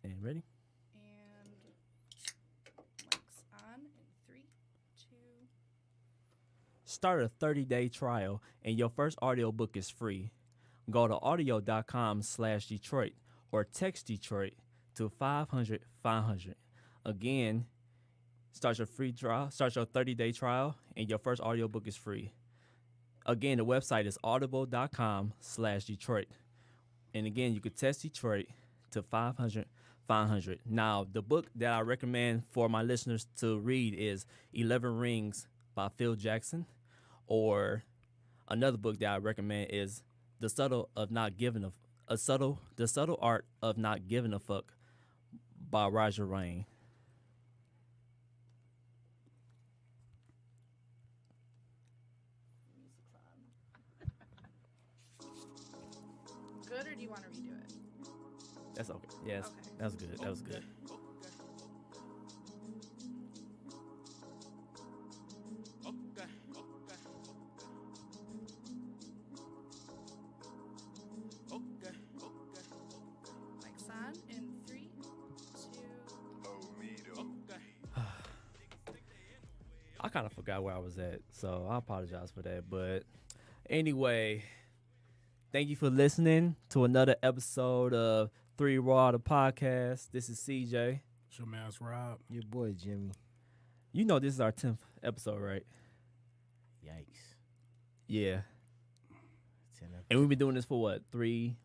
And ready? And mics on in 3, 2. Start a 30-day trial, and your first audiobook is free. Go to audio.com/Detroit or text Detroit to 500-500. Again, start your free trial, start your 30-day trial, and your first audiobook is free. Again, the website is audible.com/Detroit. And again, you could text Detroit to 500-500. Now, the book that I recommend for my listeners to read is 11 Rings by Phil Jackson, or another book that I recommend is The Subtle Art of Not Giving a Fuck by Roger Rain. Good, or do you want to redo it? That's okay. Yes, Okay. that was good. That was good. Mics on in 3, 2. I kind of forgot where I was at, so I apologize for that. But anyway, thank you for listening to another episode of 3 Raw, the podcast. This is CJ. It's your man's Rob. Your boy Jimmy. You know this is our 10th episode, right? Yikes. Yeah. 10 And we've been doing this for what, 2-3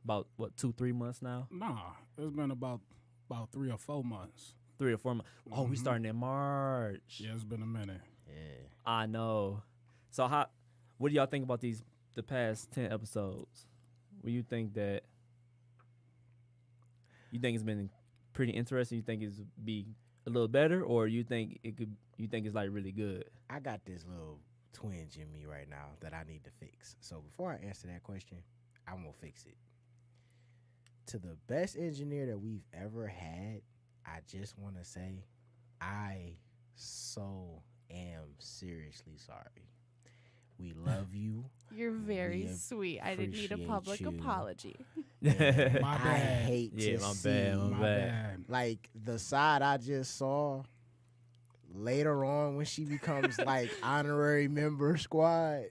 months now? Nah, it's been about 3 or 4 months. 3 or 4 months. Oh, we starting in March. Yeah, it's been a minute. Yeah. I know. So what do y'all think about the past 10 episodes? What do you think it's been pretty interesting? You think it's be a little better, or you think it's like really good? I got this little twinge in me right now that I need to fix. So before I answer that question, I'm going to fix it. To the best engineer that we've ever had, I just want to say I so am seriously sorry. We love you. You're very We sweet. I didn't need a appreciate public you. apology. And My I bad. hate Yeah, to my see bad, my My bad. bad. like the side I just saw later on when she becomes like honorary member squad.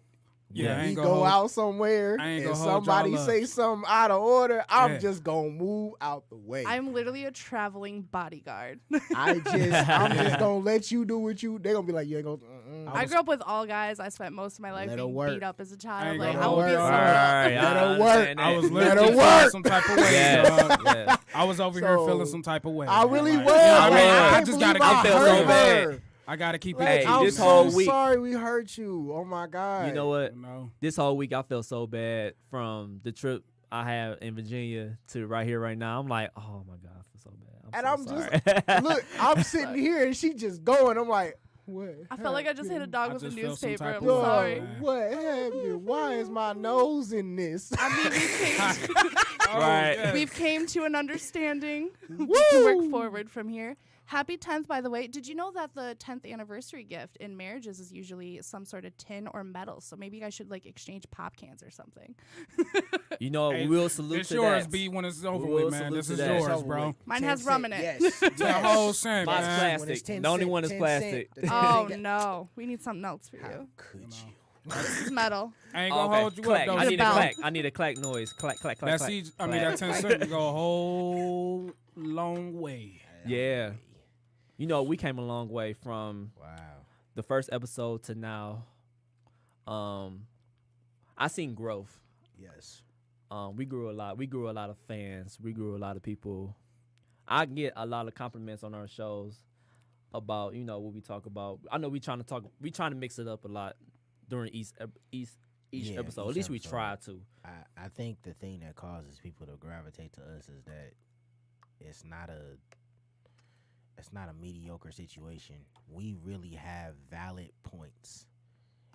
Yeah, I We ain't go gonna hold- out somewhere I ain't and gonna hold somebody y'all up. say something out of order, I'm Yeah. just gonna move out the way. I'm literally a traveling bodyguard. I'm just gonna let you do what you. They gonna be like, you ain't gonna. I grew up with all guys. I spent most of my life Let her being work. beat up as a I child. ain't Like gonna I will be work. a All soldier. right, Let her I work. understand I was that. Let her literally work. feeling some type of way. Yes, dog. yes. I was over here So, feeling some type of way. I man. really Like, was. yeah, I Like, mean, I I can't just believe gotta I I feel so hurt bad. her. I gotta keep Like, Hey, it. I'm this so whole week- sorry we hurt you. Oh my god. You know what? You know? This whole week I felt so bad from the trip I had in Virginia to right here, right now. I'm like, oh my God, I feel so bad. And I'm I'm so sorry. Look, I'm sitting here and she just going. I'm like, what? I felt like I just hit a dog I with a just feel some newspaper. type I'm of way. sorry. Man. What happened? Why is my nose in this? I mean, Oh, Right. yes. we've came to an understanding. We Woo! can work forward from here. Happy 10th, by the way. Did you know that the 10th anniversary gift in marriages is usually some sort of tin or metal? So maybe you guys should like exchange pop cans or something. You know, Hey, we'll salute It's to yours, that. B, when it's over We will with, man. salute This to is that. yours, It's bro. over with. Mine 10 has rum in cent, it. Yes. The whole cent, Mine's man. plastic. When it's 10 The only cent, one is 10 plastic. cent, the 10 Oh cent. no, we need something else for How you. could You know. you? This is metal. I ain't Oh, gonna okay. hold you Clack. up, though. I The need a bell. clack. I need a clack noise. Clack, clack, clack, That clack. seed, I mean, that 10 cent can go a whole long way. Yeah. You know, we came a long way from Wow. the first episode to now. I seen growth. Yes. We grew a lot. We grew a lot of fans. We grew a lot of people. I get a lot of compliments on our shows about, you know, what we talk about. I know we trying to mix it up a lot during each Yeah, episode. each At least we episode. try to. I think the thing that causes people to gravitate to us is that it's not a mediocre situation. We really have valid points,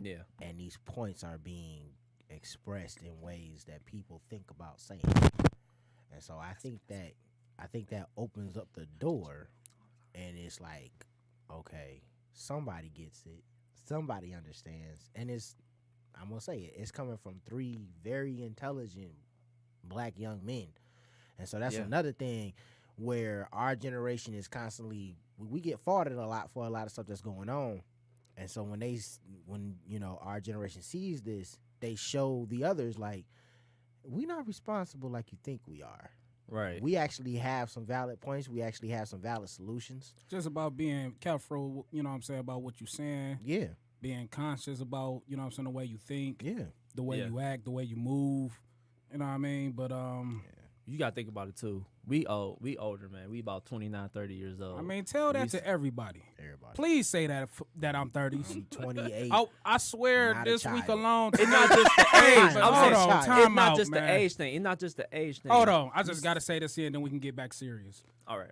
Yeah. and these points are being expressed in ways that people think about saying. And so I think that opens up the door, and it's like, okay, somebody gets it, somebody understands, and I'm gonna say it's coming from 3 very intelligent black young men. And so that's Yeah. another thing. where our generation is constantly, we get faulted a lot for a lot of stuff that's going on. And so when our generation sees this, they show the others like, we're not responsible like you think we are. Right. We actually have some valid points. We actually have some valid solutions. Just about being careful, you know what I'm saying, about what you're saying. Yeah. Being conscious about, you know what I'm saying, the way you think. Yeah. The way you act, the way you move. You know what I mean? But you gotta think about it too. We older, man. We about 29, 30 years old. I mean, tell that to everybody. Everybody. Please say that I'm 30. I'm 28. Oh, I swear Not a this week child. alone. It's not just the age. But I'm hold saying, on, it's time not out, just man. the age thing. It's not just the age thing. Hold on. I just got to say this here and then we can get back serious. All right.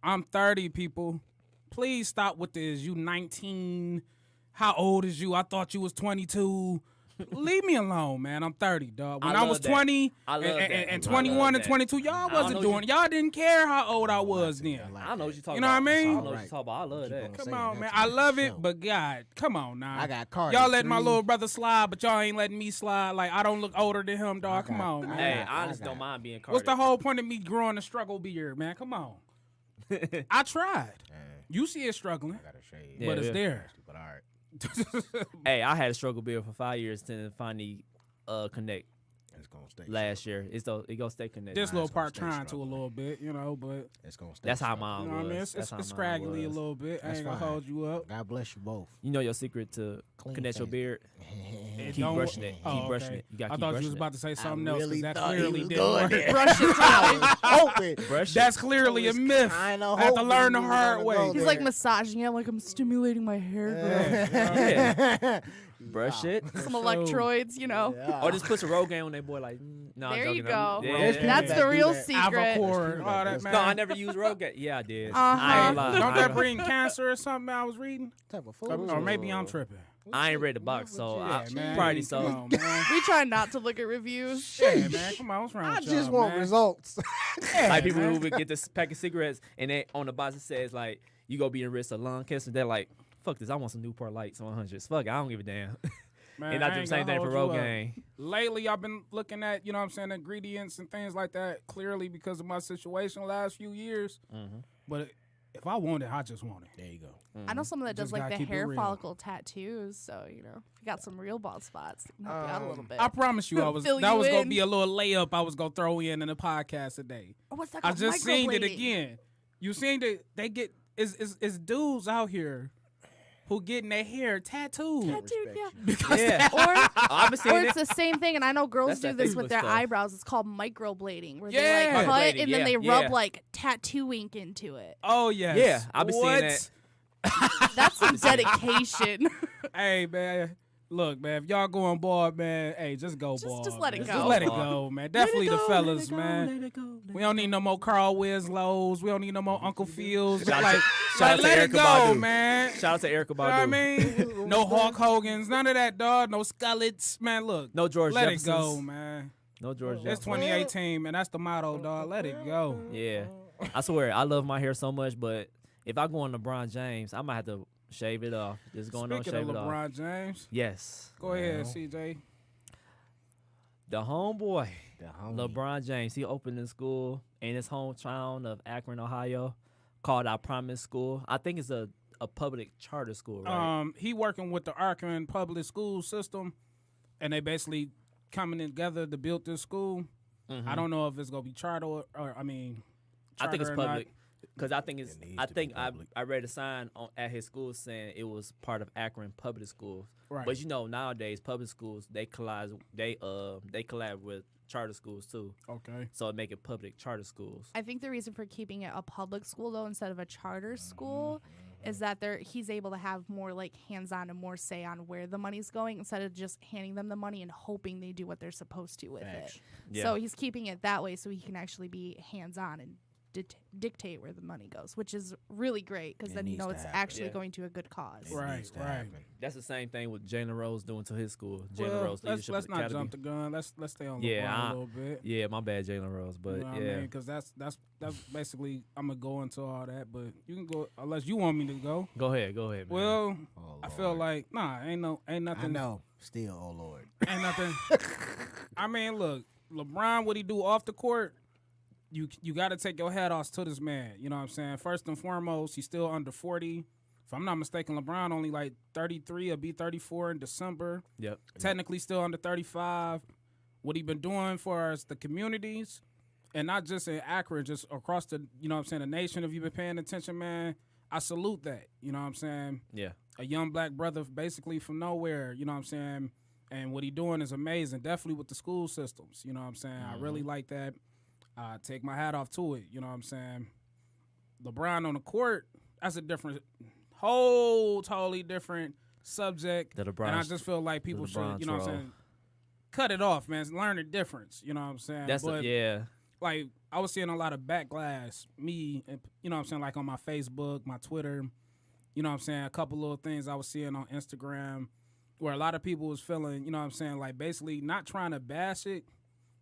I'm 30, people. Please stop with this. You 19. How old is you? I thought you was 22. Leave me alone, man. I'm 30, dog. When I was 20 and 21 and 22, y'all wasn't doing it. Y'all didn't care how old I was then. I know what you're talking about. You know what I mean? I know what you're talking about. I love that. Come on, man. I love it, but God, come on now. I got cards. Y'all letting my little brother slide, but y'all ain't letting me slide. Like, I don't look older than him, dog. Come on, man. Hey, I honestly don't mind being carded. What's the whole point of me growing a struggle beard, man? Come on. I tried. You see it struggling, I got a shade. Yeah, but it's yeah. there. But all right. Hey, I had a struggle beard for 5 years to finally connect It's going to stay. last year. It gonna stay connected. This little it's gonna part stay trying to a struggling. little bit, you know, but It's going to stay. That's how struggling. mine you know what I was. mean? That's how It's mine scraggly a was. little bit. I That's ain't gonna fine. hold you up. God bless you both. You know your secret to Clean connect your face. beard? It Keep don't- brushing it. Oh, Keep brushing okay. it. You gotta I keep thought brushing you was it. about to say I something else really because that thought he clearly was didn't going work. there. Brush it I down. was hoping. Brush That's it. clearly a I was myth. kinda I had to hoping learn the you was hard gonna way. go He's like massaging it, like I'm stimulating my hair. Yeah. Brush it. Some electrodes, you know. Yeah. Or just put some Rogaine on that boy. Like, no, I'm There you joking. I'm- go. Yeah, There's yeah, people That's yeah. the do real that. secret. Avocor, all that, man. No, I never used Rogaine. Yeah, I did. Uh-huh. I ain't lie. Don't I that ain't- bring cancer or something I was reading? Type of food. Or maybe I'm tripping. I ain't read the box, so Yeah, man. probably Come so. on, man. We try not to look at reviews. Yeah, man. Come on, what's wrong I with just y'all, want man? results. Yeah, Like people man. who would get this pack of cigarettes and they on the box it says like you go be in risk of lung cancer. They're like, fuck this, I want some Newport Lights 100s. Fuck it, I don't give a damn. Man, And I do ain't the same gonna thing for hold you up. Rogaine. Lately, I've been looking at, you know what I'm saying, ingredients and things like that, clearly because of my situation the last few years. Mm-hmm. But if I want it, I just want it. There you go. I know someone that does Just like gotta the keep it hair real. follicle tattoos, so you know, if you got some real bald spots, it can help you out a little bit. I promise you, Fill that you was going to in. be a little layup I was going to throw in the podcast today. Oh, what's that I called? just seen it Microblading. again. You seen that they get, is dudes out here who getting their hair tattooed. Tattooed, yeah. Because Yeah. I've been Or seeing it's it. the same thing, and I know girls That's do that this Facebook with their stuff. eyebrows. It's called microblading, where Yeah. they like cut Microblading, and then yeah, they rub yeah. like tattoo ink into it. Oh, yes. Yeah, I've been seeing What? that. That's some dedication. Hey, man. Look, man, if y'all going bald, man, hey, just go bald. just let it man. go. Just let it Bald. go, man. Definitely the fellas, man. We don't need no more Carl Winslows. We don't need no more Uncle Phils. Shout out Like, to- shout out to let it Erykah go, Badu. man. Shout out to Erica You know what I Badu. mean? No Hulk Hogan's, none of that, dog. No Scullets. Man, look. No George Let Jeffersons. it go, man. No George It's Jefferson. 2018, man. That's the motto, dog. Let it go. Yeah. I swear, I love my hair so much, but if I go on LeBron James, I might have to shave it off. Just going on, Speaking shave of it off. LeBron James, Yes. go ahead, CJ. The homeboy, The homie. LeBron James, he opened a school in his hometown of Akron, Ohio, called I Promise School. I think it's a public charter school, right? He working with the Akron public school system, and they basically coming together to build this school. I don't know if it's gonna be charter or I mean, I think it's charter or not. public. Because I think it's, It needs I to be think public. I read a sign at his school saying it was part of Akron public schools. Right. But you know, nowadays public schools they collab with charter schools too. Okay. So it make it public charter schools. I think the reason for keeping it a public school though instead of a charter school is that he's able to have more like hands-on and more say on where the money's going instead of just handing them the money and hoping they do what they're supposed to with Facts. it. Yeah. So he's keeping it that way so he can actually be hands-on and dictate where the money goes, which is really great because It then you needs know to it's happen. actually Yeah. going to a good cause. It Right, needs to right. happen. That's the same thing with Jalen Rose doing to his school. Jalen Well, Rose Leadership let's not Academy. jump the gun. Let's stay on Yeah, LeBron I- a little bit. Yeah, my bad, Jalen Rose. But You know what yeah, I mean? Because that's basically I'm gonna go into all that, but you can go unless you want me to go. go ahead, man. Well, Oh, I feel Lord. like ain't I nothing. know. Still, oh Lord. Ain't nothing. I mean, look, LeBron, what he do off the court, you got to take your hat off to this man. You know what I'm saying? First and foremost, he's still under 40. If I'm not mistaken, LeBron only like 33 or be 34 in December. Yep. Technically still under 35. What he been doing for us, the communities, and not just in Akron, just across the, you know what I'm saying, the nation. If you've been paying attention, man, I salute that. You know what I'm saying? Yeah. A young black brother basically from nowhere, you know what I'm saying? And what he doing is amazing, definitely with the school systems. You know what I'm saying? I really like that. I take my hat off to it, you know what I'm saying? LeBron on the court, that's a different, totally different subject. The LeBron, and I just feel like people should, you know what I'm troll. saying, cut it off, man. Learn the difference, you know what I'm saying? That's but, yeah. like, I was seeing a lot of backlash, me, you know what I'm saying, like on my Facebook, my Twitter, you know what I'm saying, a couple little things I was seeing on Instagram where a lot of people was feeling, you know what I'm saying, like basically not trying to bash it,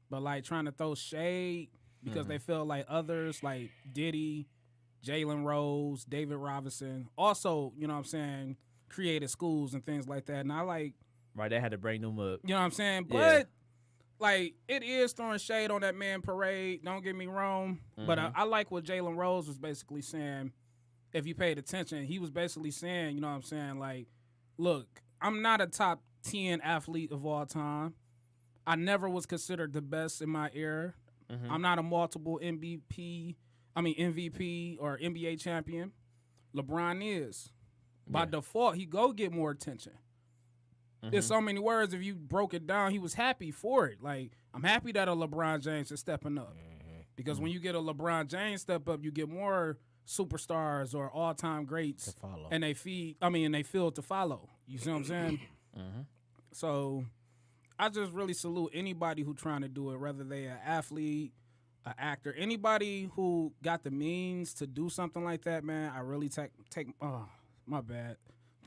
but like trying to throw shade because they feel like others like Diddy, Jalen Rose, David Robinson, also, you know what I'm saying, created schools and things like that. And I like... Right, they had to bring them up. You know what I'm saying? But... Yeah. Like, it is throwing shade on that man Parade, don't get me wrong. But I like what Jalen Rose was basically saying. If you paid attention, he was basically saying, you know what I'm saying, like, look, I'm not a top 10 athlete of all time. I never was considered the best in my era. I'm not a multiple MVP or NBA champion. LeBron is. By default, he go get more attention. There's so many words. If you broke it down, he was happy for it. Like, I'm happy that a LeBron James is stepping up. Because when you get a LeBron James step up, you get more superstars or all-time greats To follow. and they feel to follow. You see what I'm saying? So I just really salute anybody who trying to do it, whether they an athlete, an actor, anybody who got the means to do something like that, man. I really take my bad.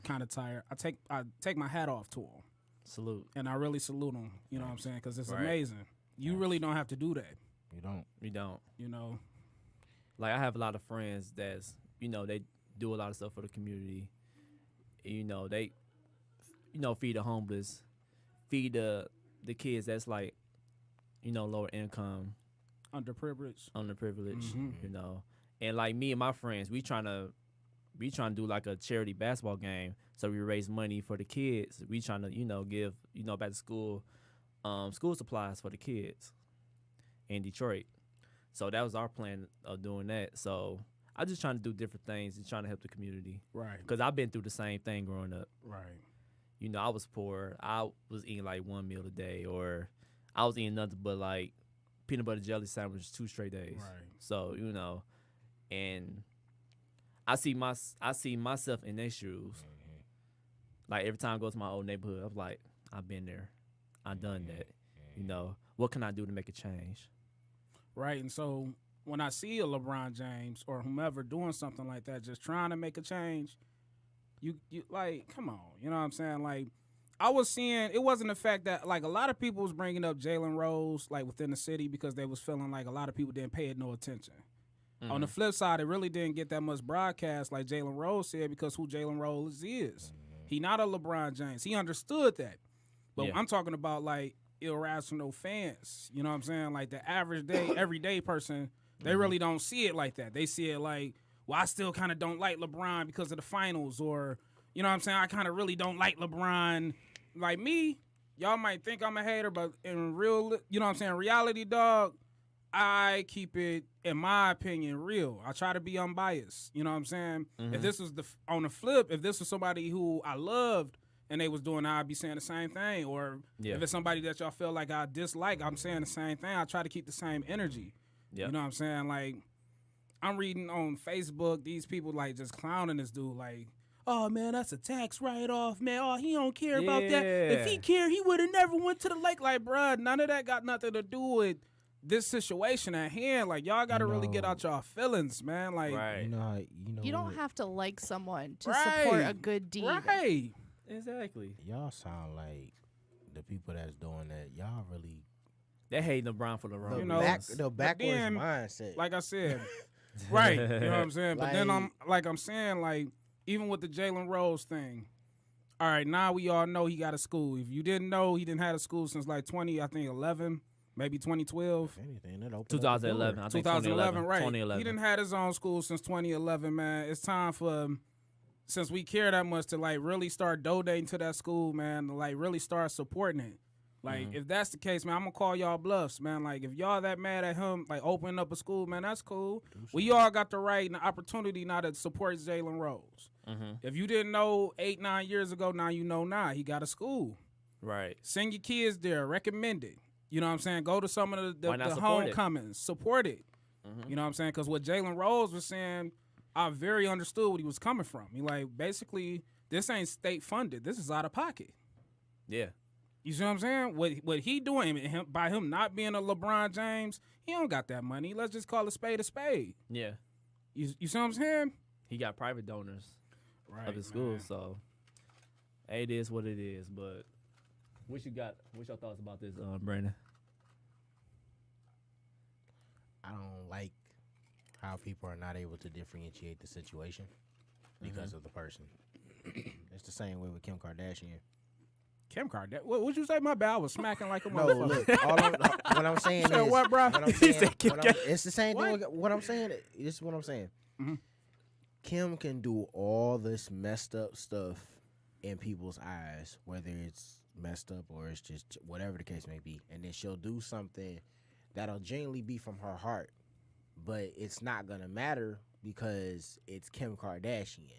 Kind of tired. I take my hat off to him. Salute. And I really salute him. You know what I'm saying? Because it's Right. amazing. You really don't have to do that. You don't. You don't. You know? Like, I have a lot of friends that's, you know, they do a lot of stuff for the community. You know, they, you know, feed the homeless, feed the kids that's like, you know, lower income, Underprivileged. you know. And like me and my friends, we trying to do like a charity basketball game, so we raise money for the kids. We trying to, you know, give, you know, back to school, school supplies for the kids in Detroit. So that was our plan of doing that. So I just trying to do different things and trying to help the community. Right. Because I've been through the same thing growing up. Right. You know, I was poor. I was eating like one meal a day, or I was eating nothing but like peanut butter jelly sandwiches 2 straight days. Right. So, you know, and I see myself in their shoes. Like every time I go to my old neighborhood, I'm like, I've been there. I've done that. You know, what can I do to make a change? Right. And so when I see a LeBron James or whomever doing something like that, just trying to make a change, you like, come on. You know what I'm saying? Like, I was seeing, it wasn't the fact that, like, a lot of people was bringing up Jalen Rose, like, within the city because they was feeling like a lot of people didn't pay it no attention. On the flip side, it really didn't get that much broadcast, like Jalen Rose said, because who Jalen Rose is. He not a LeBron James. He understood that. But I'm talking about, like, irrational fans. You know what I'm saying? Like, the average day, everyday person, they really don't see it like that. They see it like, well, I still kind of don't like LeBron because of the finals, or, you know what I'm saying, I kind of really don't like LeBron. Like me, y'all might think I'm a hater, but in real, you know what I'm saying, reality, dog, I keep it, in my opinion, real. I try to be unbiased. You know what I'm saying? If this was on the flip, if this was somebody who I loved and they was doing that, I'd be saying the same thing. Or if it's somebody that y'all feel like I dislike, I'm saying the same thing. I try to keep the same energy. You know what I'm saying? Like, I'm reading on Facebook, these people like just clowning this dude, like, oh man, that's a tax write-off, man. Oh, he don't care about that. If he cared, he would have never went to the lake. Like, bruh, none of that got nothing to do with this situation at hand. Like, y'all got to really get out y'all feelings, man. Like, you don't have to like someone to support a good deed. Right. Exactly. Y'all sound like the people that's doing that. Y'all really, They hate LeBron for the wrong You know, reasons. the backwards then, mindset. Like I said, right. You know what I'm saying? But then Like- I'm saying, like, even with the Jalen Rose thing, all right, now we all know he got a school. If you didn't know, he didn't have a school since like 11. maybe 2012. If anything, that opened 2011. I think 2011, right. 2011. He didn't have his own school since 2011, man. It's time for, since we care that much, to like really start donating to that school, man, to like really start supporting it. Like, if that's the case, man, I'm going to call y'all bluffs, man. Like, if y'all that mad at him, like, opening up a school, man, that's cool. We all got the right and the opportunity now to support Jalen Rose. If you didn't know 8-9 years ago, now you know now. He got a school. Right. Send your kids there. Recommend it. You know what I'm saying? Go to some of the support homecomings. Support it. You know what I'm saying? Because what Jalen Rose was saying, I very understood what he was coming from. He like, basically, this ain't state funded. This is out of pocket. Yeah. You see what I'm saying? What he doing, by him not being a LeBron James, he don't got that money. Let's just call a spade a spade. Yeah. You see what I'm saying? He got private donors Right, of his school, man. so it is what it is. But what's your thoughts about this, Brandon? I don't like how people are not able to differentiate the situation because of the person. It's the same way with Kim Kardashian. Kim Kardashian. What would you say? My bad. I was smacking like a No, motherfucker. look. What I'm saying Said is, what, bro? what I'm He saying, said Kim it's the same thing. What I'm saying, this is what I'm saying. Mhm. Kim can do all this messed up stuff in people's eyes, whether it's messed up or it's just whatever the case may be, and then she'll do something that'll genuinely be from her heart, but it's not gonna matter because it's Kim Kardashian.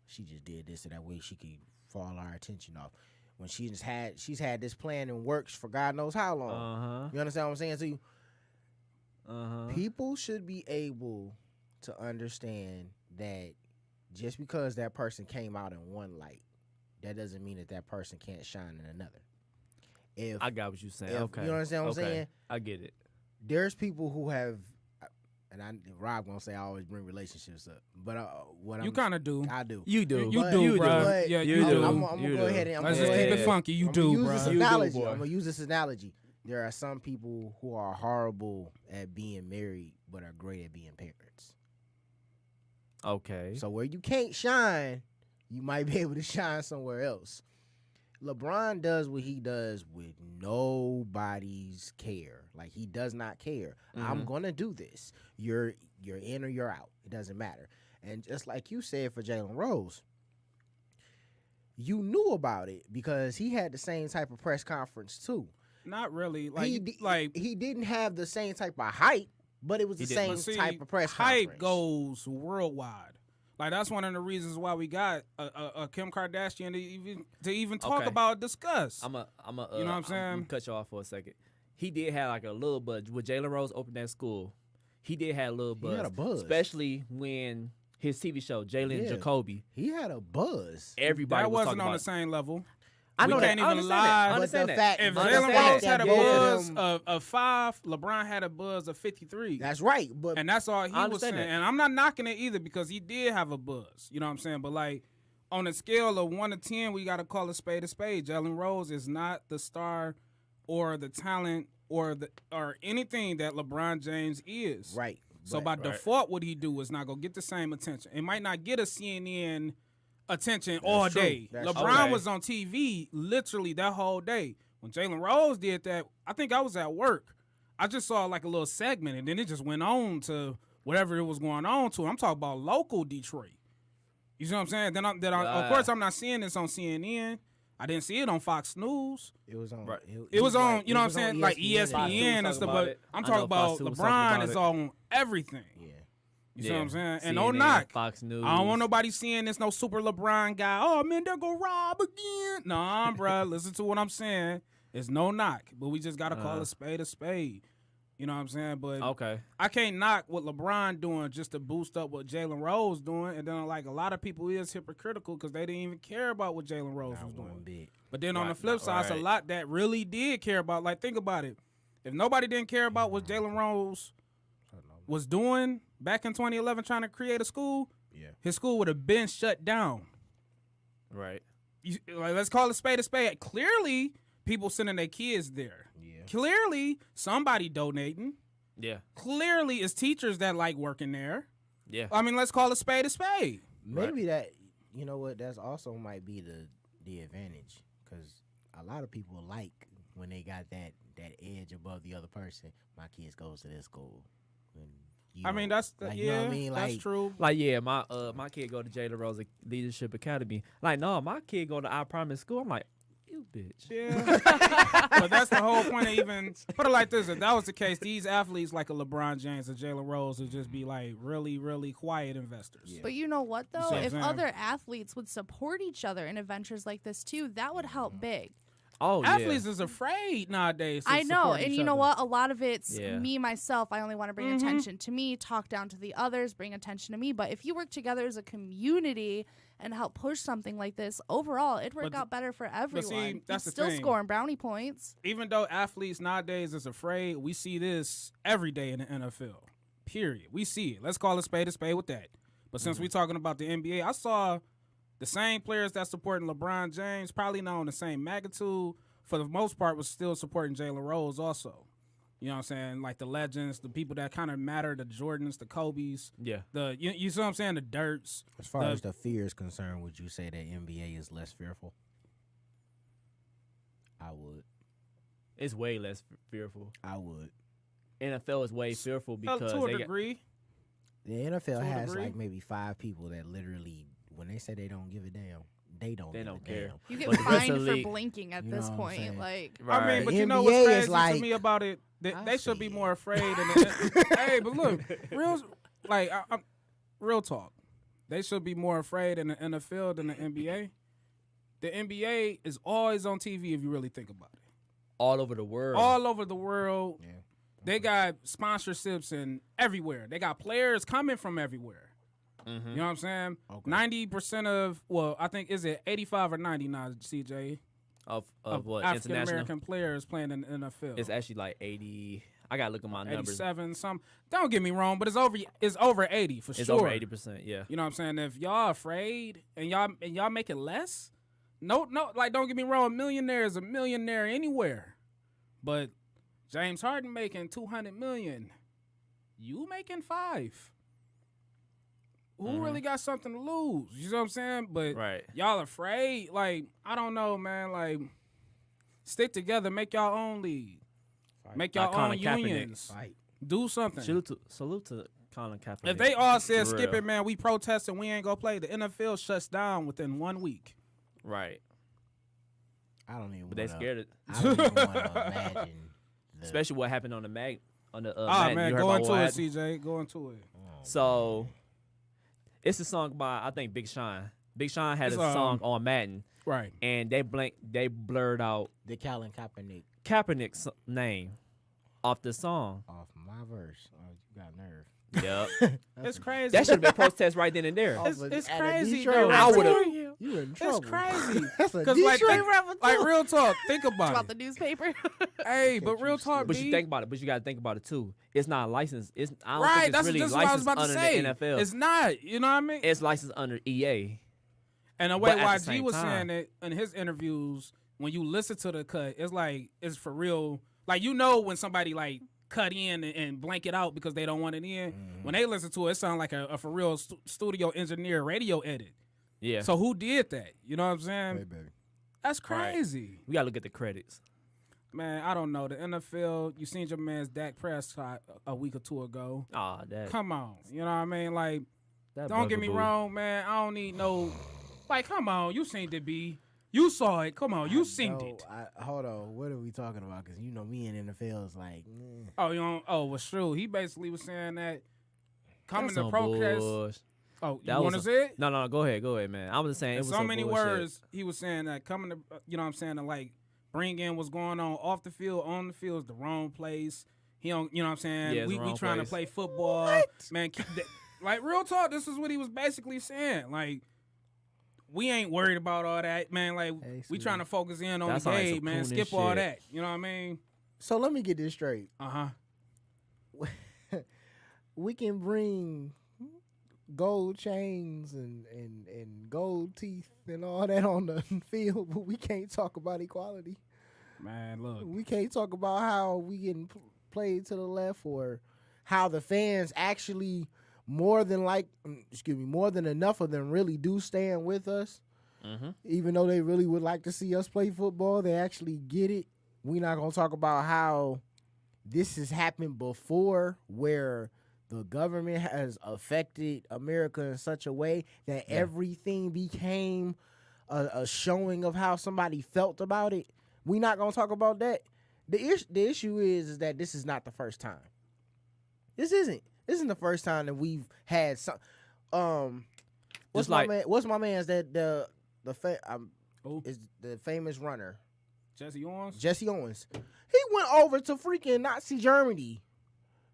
She just did this so that way she could fall our attention off. When she's had this plan in works for God knows how long. You understand what I'm saying to you? People should be able to understand that just because that person came out in one light, that doesn't mean that person can't shine in another. If I got what you're saying. if- Okay. you understand what I'm saying? I get it. There's people who have, and Rob gonna say I always bring relationships up, but You kind of do. I do. You do. You But- do, but- bro. Yeah, you you do. do. I'm gonna You go do. ahead and Let's I'm just gonna keep go it ahead. funky. You I'm do, gonna use bro. this You do, analogy. boy. I'm gonna use this analogy. There are some people who are horrible at being married, but are great at being parents. Okay. So where you can't shine, you might be able to shine somewhere else. LeBron does what he does with nobody's care. Like, he does not care. I'm gonna do this. You're in or you're out. It doesn't matter. And just like you said for Jalen Rose, you knew about it because he had the same type of press conference too. Not really. Like, He didn't have the same type of hype, but it was the same but see, type of press hype conference. goes worldwide. Like, that's one of the reasons why we got a Kim Kardashian to even talk Okay. about, discuss. I'm a You know what I'm saying? I'm cut you off for a second. He did have like a little buzz when Jalen Rose opened that school. He did have a little buzz. He had a buzz. Especially when his TV show Jalen Yeah. Jacoby. He had a buzz. Everybody that was wasn't talking on about the same level. I know We that. can't I even understand lie. that. I But understand the that. fact- If but Jalen the fact Rose that had a both of buzz them- of 5, LeBron had a buzz of 53. That's right, but And that's all he I was understand saying. that. And I'm not knocking it either because he did have a buzz. You know what I'm saying? But, like, on a scale of 1 to 10, we got to call a spade a spade. Jalen Rose is not the star or the talent or anything that LeBron James is. right. So but- by default, what he do is not going to get the same attention. It might not get a CNN attention all true. day. That's LeBron true. Okay. was on TV literally that whole day. When Jalen Rose did that, I think I was at work. I just saw like a little segment, and then it just went on to whatever it was going on to. I'm talking about local Detroit. You see what I'm saying? Then of course, I'm not seeing this on CNN. I didn't see it on Fox News. It was on. Right. It was on, like- you know what I'm was on saying, like Fox News ESPN and talking stuff. about But it. I'm I talking know about Fox News talking LeBron about is it. on everything. Yeah. You see what I'm saying? And CNN, no knock. Fox News. I don't want nobody seeing this no super LeBron guy. Oh, man, they're going to rob again. Nah, bruh. Listen to what I'm saying. It's no knock. But we just got to call a spade a spade. You know what I'm saying? But Okay. I can't knock what LeBron doing just to boost up what Jalen Rose doing. And then, like, a lot of people is hypocritical because they didn't even care about what Jalen Rose was Not one doing. bit. But then on the Right, flip side, it's a right. lot that really did care about. Like, think about it. If nobody didn't care about what Jalen Rose was doing back in 2011 trying to create a school, Yeah. his school would have been shut down. Right. Like, let's call it a spade a spade. Clearly, people sending their kids there. Yeah. Clearly, somebody donating. Yeah. Clearly, it's teachers that like working there. Yeah. I mean, let's call a spade a spade. Maybe that, you know what, that's also might be the advantage because a lot of people like when they got that edge above the other person. My kids goes to this school. I mean, that's you know what I mean? That's true. Like, yeah, my kid go to Jada Rose Leadership Academy. Like, no, my kid go to I Promise School. I'm like, you bitch. Yeah. But that's the whole point of even put it like this. If that was the case, these athletes like a LeBron James or Jalen Rose would just be like really, really quiet investors. Yeah. But you know what, though? You see what If I'm saying? other athletes would support each other in adventures like this, too, that would help big. Oh, Athletes is afraid nowadays. To I know. support And each you know other. what? A lot of it's Yeah. me, myself. I only want to bring attention to me, talk down to the others, bring attention to me. But if you work together as a community and help push something like this, overall, it'd work out better for everyone. see, that's You'd the still thing. scoring brownie points. Even though athletes nowadays is afraid, we see this every day in the NFL. Period. We see it. Let's call a spade with that. But since we're talking about the NBA, I saw the same players that supporting LeBron James, probably not on the same magnitude, for the most part, was still supporting Jalen Rose also. You know what I'm saying? Like the legends, the people that kind of matter, the Jordans, the Kobes. Yeah. You see what I'm saying? The Dirts. As far as the fear is concerned, would you say that NBA is less fearful? I would. It's way less fearful. I would. NFL is way fearful because to a they degree. The NFL To a has degree. like maybe 5 people that literally, when they say they don't give a damn, they don't care. damn. You get But the rest of fined the for league- blinking at You this know what I'm point. saying? Like, Right. I mean, but The you know NBA what's is crazy like- to me about it? I They should be see more it. afraid. Hey, but look, real talk. They should be more afraid in the NFL than the NBA. The NBA is always on TV if you really think about it. all over the world. All over the world. Yeah. They got sponsorships and everywhere. They got players coming from everywhere. Mhm. You know what I'm saying? Okay. 90% of, I think, is it 85 or 90 now, CJ? of what African international? American players playing in the NFL. It's actually like 80. I gotta look at my numbers. 87, some. Don't get me wrong, but it's over 80 for It's sure. over 80%. Yeah. You know what I'm saying? If y'all afraid and y'all make it less, no, like don't get me wrong, a millionaire is a millionaire anywhere. But James Harden making $200 million. You making $5 million. Who really got something to lose? You know what I'm saying? But Right. y'all afraid? Like, I don't know, man. Like, stick together, make y'all own league. Make y'all Like own Colin Kaepernick. unions. Fight. Do something. Salute to Colin Kaepernick. If they all said, For skip real. it, man, we protest and we ain't gonna play, the NFL shuts down within 1 week. Right. I don't even. But they scared it. I don't even want to imagine. Especially what happened on the Madden. Man, you heard go about into what it, happened? CJ. Go into it. So it's a song by I think Big Sean. Big Sean had It's, a song on Madden, Right. and they blurred out The Colin Kaepernick Kaepernick's name off the song. off my verse. Oh, you got nerve. Yep. It's crazy. That should have been protest right then and there. It's At a crazy, Detroit though. I would've- reference, You in trouble. It's crazy. That's a Because, Detroit reference. like, real talk, think about about it. the newspaper. Hey, but real talk, But B. you think about it. But you got to think about it too. It's not licensed. I don't Right, think it's that's really just what I was licensed about to under say. the NFL. It's not, you know what I mean? It's licensed under EA. And the way but at the YG same was time- saying it in his interviews, when you listen to the cut, it's like, it's for real. Like, you know when somebody, like, cut in and blank it out because they don't want it in. When they listen to it, it sounds like a for real studio engineer radio edit. Yeah. So who did that? You know what I'm saying? Hey, baby. That's Right. crazy. We got to look at the credits. Man, I don't know. The NFL, you seen your man's Dak Prescott a week or two ago. Ah, that. Come on. You know what I mean? Like, that don't get me bugaboo. wrong, man. I don't need no. Like, come on. You seen it, B. You saw it. Come on. You seen it. Hold on. What are we talking about? Because you know me and NFL is like. Oh, you know. Oh, well, true. He basically was saying that coming That's to some protest. bullshit. Oh, That you want to was say it? No, go ahead, man. I was just saying it In was so some many bullshit. words, he was saying that coming to, you know what I'm saying, to like bring in what's going on off the field, on the field is the wrong place. He don't, you know what I'm saying? Yeah, it's we the wrong trying place. to play football. Man, keep that, like real talk, this is what he was basically saying. Like, we ain't worried about all that, man. Like, Hey, we Sweetie. trying to focus in on That the sound like game, some man. coonish Skip all shit. that. You know what I mean? So let me get this straight. Uh-huh. We can bring gold chains and gold teeth and all that on the field, but we can't talk about equality. Man, look. We can't talk about how we getting played to the left or how the fans actually more than enough of them really do stand with us. Mhm. Even though they really would like to see us play football, they actually get it. We not gonna talk about how this has happened before, where the government has affected America in such a way that everything became a showing of how somebody felt about it. We not gonna talk about that. The issue is that this is not the first time. This isn't the first time that we've had some. What's my man's that is the famous runner Jesse Owens. Jesse Owens. He went over to freaking Nazi Germany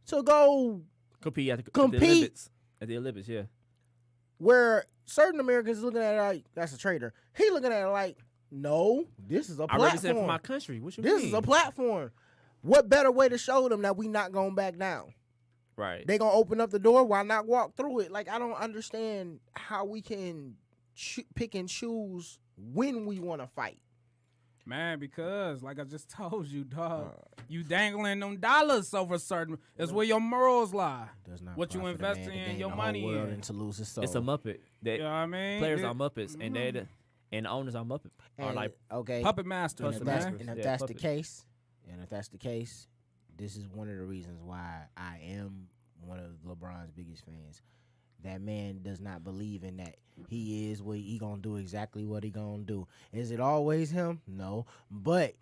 to go compete at the Olympics, yeah. Where certain Americans looking at it like that's a traitor. He looking at it like, no, this is a platform. I represent for my country. What you mean? This is a platform. What better way to show them that we not going back down? Right. They gonna open up the door. Why not walk through it? Like, I don't understand how we can pick and choose when we want to fight. Man, because like I just told you, dog, you dangling them dollars over certain. That's where your morals lie. What you invest in your money in. And to lose his soul. It's a Muppet. You know what I mean? Players are Muppets, and the owners are Muppet. Are like puppet masters. And if that's the case, this is one of the reasons why I am one of LeBron's biggest fans. That man does not believe in that. He is what he gonna do exactly what he gonna do. Is it always him? No. But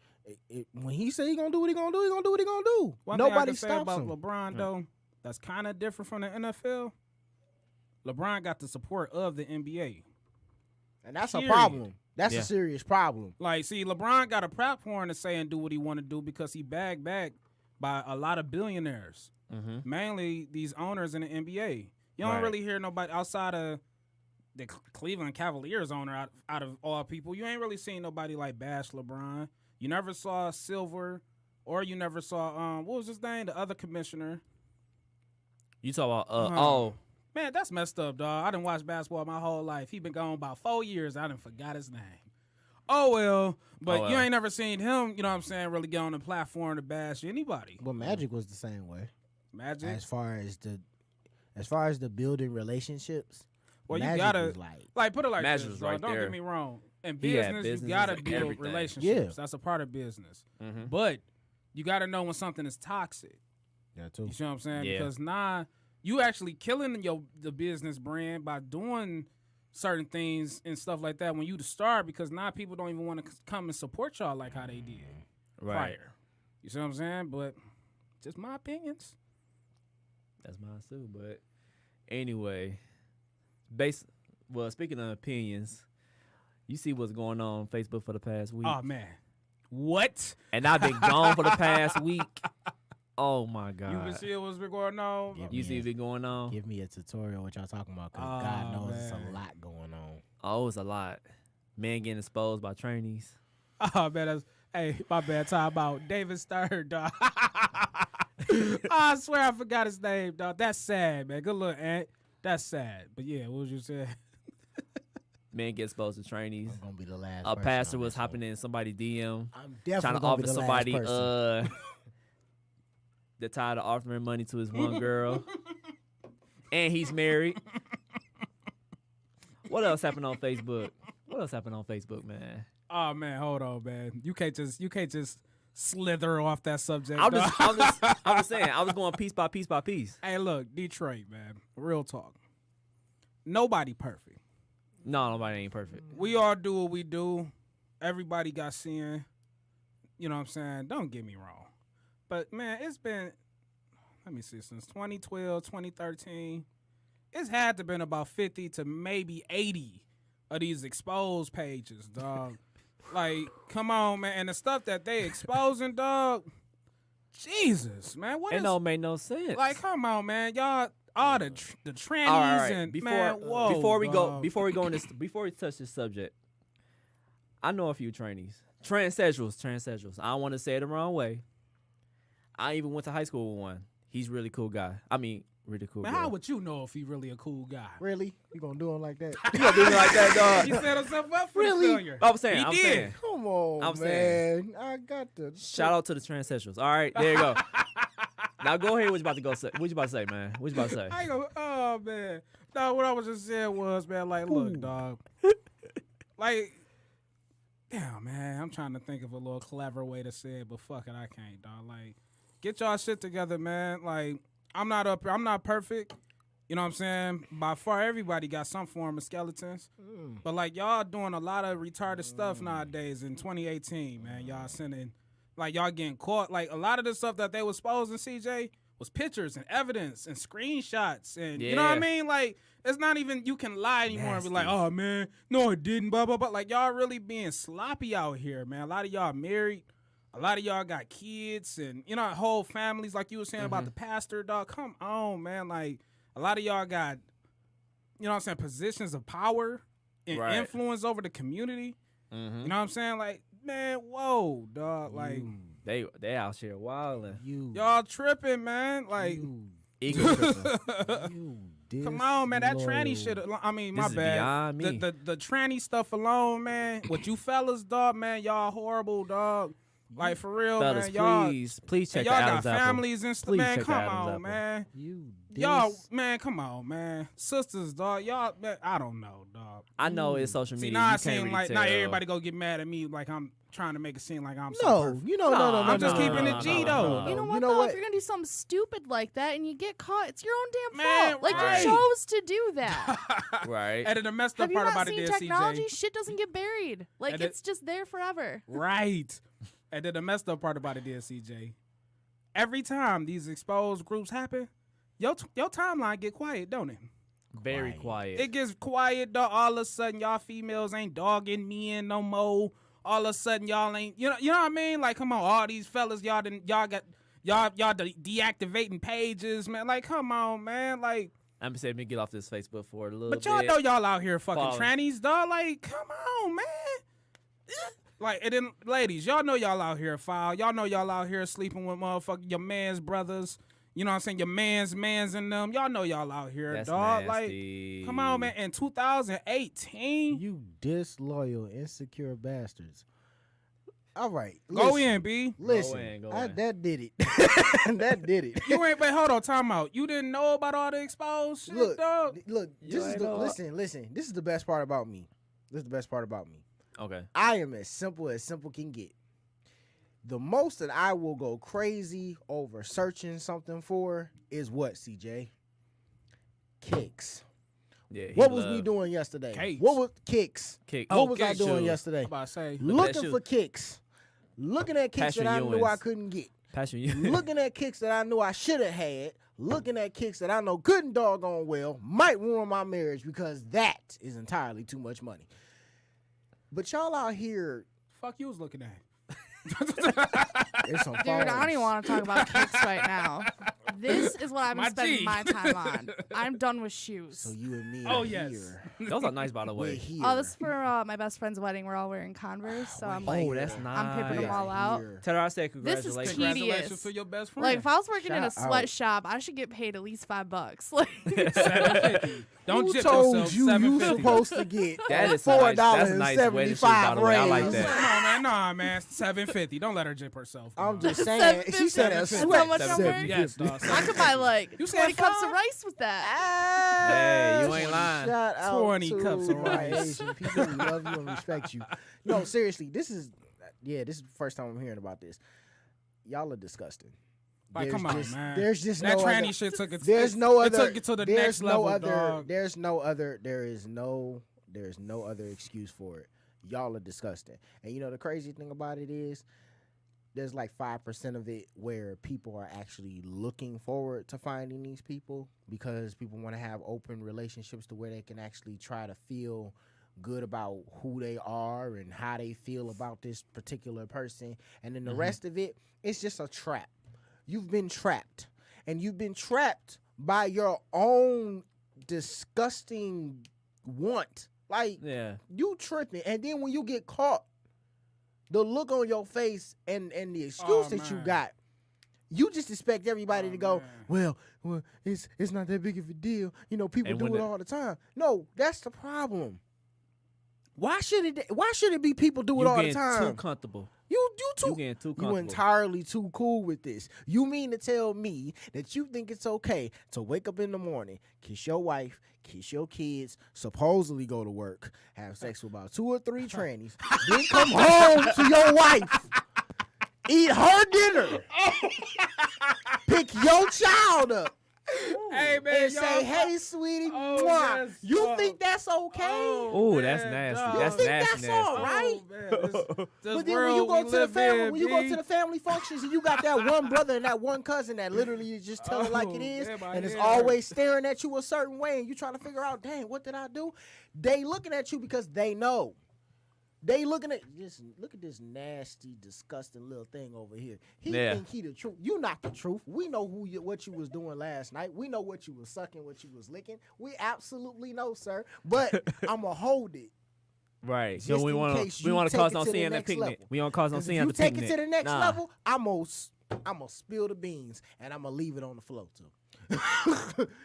when he say he gonna do what he gonna do, he gonna do what he gonna do. Nobody stops about him. LeBron though, that's kind of different from the NFL. LeBron got the support of the NBA, and that's a problem. That's a serious problem. Like, see, LeBron got a platform to say and do what he want to do because he bagged back by a lot of billionaires, mainly these owners in the NBA. You don't really hear nobody outside of the Cleveland Cavaliers owner out of all people. You ain't really seen nobody like bash LeBron. You never saw Silver, or you never saw what was his name, the other commissioner. You talk about man, that's messed up, dog. I didn't watch basketball my whole life. He been gone about 4 years. I didn't forgot his name. Oh well, but you ain't never seen him. You know what I'm saying? Really get on the platform to bash anybody. Well, Magic was the same way. Magic, as far as the building relationships. Well, Magic you gotta like put it like Magic this, was bro. right Don't there. get me wrong. In business, you gotta build everything. relationships. Yeah. That's a part of business. But you gotta know when something is toxic. Yeah, too. You see what I'm saying? Yeah. Because you actually killing the business brand by doing certain things and stuff like that when you the star, because people don't even want to come and support y'all like how they did prior. You see what I'm saying? But just my opinions. That's mine too. But anyway, speaking of opinions, you see what's going on Facebook for the past week. Oh man, what? And I've been gone for the past week. Oh my God! You been seeing what's been going on? You see what's going on? Give me a tutorial what y'all talking about, because God knows it's a lot going on. Oh, it's a lot. Men getting exposed by trainees. Oh man, my bad. Talk about David Stern, dog. I swear I forgot his name, dog. That's sad, man. Good look, Ant. That's sad. But yeah, what was you saying? Men get exposed to trainees. I'm gonna be the last. A pastor was hopping in somebody's DM, I'm definitely trying to gonna offer be the somebody last person. they're tired of offering money to his one girl, and he's married. What else happened on Facebook? Man? Oh man, hold on, man. You can't just slither off that subject. I'm just saying. I was going piece by piece by piece. Hey, look, Detroit, man. Real talk. Nobody perfect. No, nobody ain't perfect. We all do what we do. Everybody got sin. You know what I'm saying? Don't get me wrong. But, man, it's been, let me see, since 2012, 2013, it's had to been about 50 to maybe 80 of these exposed pages, dog. Like, come on, man. And the stuff that they exposing, dog, Jesus, man. It don't make no sense. Like, come on, man. Y'all, all the trannies all right. and, before we touch this subject, I know a few trainees. Transsexuals. I don't want to say it the wrong way. I even went to high school with one. He's a really cool guy. I mean, really cool guy. How would you know if he really a cool guy? Really? You gonna do him like that? You gonna do me like that, dog? He set himself up for Really? failure. I'm saying. Come on, I'm man. saying. I got to Shout out to the transsexuals. All right, there you go. Now go ahead. What you about to say, man? What you about to say? I go, oh man. No, what I was just saying was, man, like, look, dog. Like, damn, man, I'm trying to think of a little clever way to say it, but fuck it, I can't, dog. Like, get y'all shit together, man. Like, I'm not perfect. You know what I'm saying? By far, everybody got some form of skeletons. But, like, y'all doing a lot of retarded stuff nowadays in 2018, man. Y'all sending, like, y'all getting caught. Like, a lot of the stuff that they was exposing, CJ, was pictures and evidence and screenshots. And, you know what I mean? Like, it's not even you can lie anymore and be like, oh, man, no, it didn't, blah, blah, blah. Like, y'all really being sloppy out here, man. A lot of y'all married. A lot of y'all got kids and, you know, whole families, like you were saying about the pastor, dog. Come on, man. Like, a lot of y'all got, you know what I'm saying, positions of power and influence over the community. You know what I'm saying? Like, man, whoa, dog. Like, they out here wilding. Y'all tripping, man. Like, Ego tripping. come on, man. That tranny shit. I mean, my This is bad. beyond me. The tranny stuff alone, man. What you fellas, dog, man. Y'all horrible, dog. Like, for real, Fellas, man. Y'all, please check the y'all Adam's got apple. families and stuff, Please man. check the Come Adam's on, apple. man. You Y'all, man, come on, man. Sisters, dog. Y'all, man, I don't know, dog. I know it's social See, media. now You I can't seem really like tell. not everybody go get mad at me like I'm trying to make it seem like I'm so No, perfect. you know, No, no. I'm just keeping it G, though. You know what, You know though? what? If you're gonna do something stupid like that and you get caught, it's your own damn Man, fault. Like right. you chose to do that. Right. And then the messed Have up you part not about seen it is, technology? CJ. Shit doesn't get buried. Like And it's just there forever. Right. And then the messed up part about it is, CJ. Every time these exposed groups happen, your timeline get quiet, don't it? Very quiet. It gets quiet, dog. All of a sudden, y'all females ain't dogging me in no more. All of a sudden, y'all ain't, you know what I mean? Like, come on, all these fellas, y'all deactivating pages, man. Like, come on, man. Like, I'm saying, let me get off this Facebook for a little but bit. y'all know y'all out here fucking Falling. trannies, dog. Like, come on, man. Like, and then, ladies, y'all know y'all out here foul. Y'all know y'all out here sleeping with motherfucking your man's brothers. You know what I'm saying? Your mans and them. Y'all know y'all out here, That's dog. nasty. Like, come on, man. In 2018, You disloyal, insecure bastards. All right. go listen, in, B. Listen, Go in. that did it. That did it. You ain't, wait, hold on, time out. You didn't know about all the exposed shit, Look, dog? look. You ain't know. Listen. This is the best part about me. Okay. I am as simple can get. The most that I will go crazy over searching something for is what, CJ? Kicks. Yeah. What was we doing yesterday? Cakes. What was kicks? Kick. What was I kicks. doing Shoes. yesterday? I'm about to say. Looking shoes. for kicks. Looking at kicks Passion that I knew I Ewins. couldn't get. Passion you. Looking at kicks that I knew I should have had. Looking at kicks that I know couldn't doggone well might ruin my marriage because that is entirely too much money. But y'all out here, Fuck you was looking at. there's some Dude, I don't phones. even want to talk about kicks right now. This is what I've been My spending G. my time on. I'm done with shoes. So you and me Oh, are yes. here. Those are nice, by the We're way. here. Oh, this is for my best friend's wedding. We're all wearing Converse, so I'm like, Oh, that's nice. I'm pimping We them are all out. here. Tell her I said This is congratulations. Congratulations Tedious. to your best friend. Like if I was working in a Shout out. sweatshop, I should get paid at least $5. Like, $750. Don't Who jip told yourself. you $750. supposed to get That is $4 nice. That's a nice wedding shoes, by the way. I like raise? that. Come on, man. Nah, man. $750. Don't let her jip herself. I'm dog. just saying. She said a $750. sweat. That's how much I'm wearing? Yes, dog. I could buy like You 20 said cups of five? rice with that. Hey, you ain't lying. Shout out 20 to cups of my rice. Asian people who love you and respect you. No, seriously, this is the first time I'm hearing about this. Y'all are disgusting. Like, come on, man. There's just That no tranny other, shit took it. there's no it other. took it to the there's next no level, other. dog. There is no other excuse for it. Y'all are disgusting. And you know the crazy thing about it is, there's like 5% of it where people are actually looking forward to finding these people because people want to have open relationships to where they can actually try to feel good about who they are and how they feel about this particular person. And then the rest of it, it's just a trap. You've been trapped. And you've been trapped by your own disgusting want. Like, Yeah. you tripping. And then when you get caught, the look on your face and the excuse that you man. got, you just expect everybody to go, man. well, it's not that big of a deal. You know, people And do when it the- all the time. No, that's the problem. Why should it be people do it You all the getting time? too comfortable. You too. You getting too You comfortable. entirely too cool with this. You mean to tell me that you think it's okay to wake up in the morning, kiss your wife, kiss your kids, supposedly go to work, have sex with about 2 or 3 trannies, then come home to your wife, eat her dinner, pick your child up, Hey man, and say, "Hey, sweetie, Oh, mwah." yes, You dog. think that's okay? Ooh, that's nasty. dog. You That's think nasty, that's all nasty. right? This But then when you world go we to the live family, in, when you go B. to the family functions, and you got that one brother and that one cousin that literally you just tell it like it Oh, is, yeah, my and it's head always staring at you a certain way, and you trying to figure out, dang, what did I do? They looking at you because they know. They looking at just look at this nasty, disgusting little thing over here. He Yeah. think he the truth. You not the truth. We know what you was doing last night. We know what you was sucking, what you was licking. We absolutely know, sir. But I'ma hold it. Right. Just So we in want case to we you want to take cause it no to the scene at the next picnic. level. We don't cause no 'Cause scene if at you the take picnic. it to the next Nah. level, I'm gonna spill the beans and I'm gonna leave it on the floor too.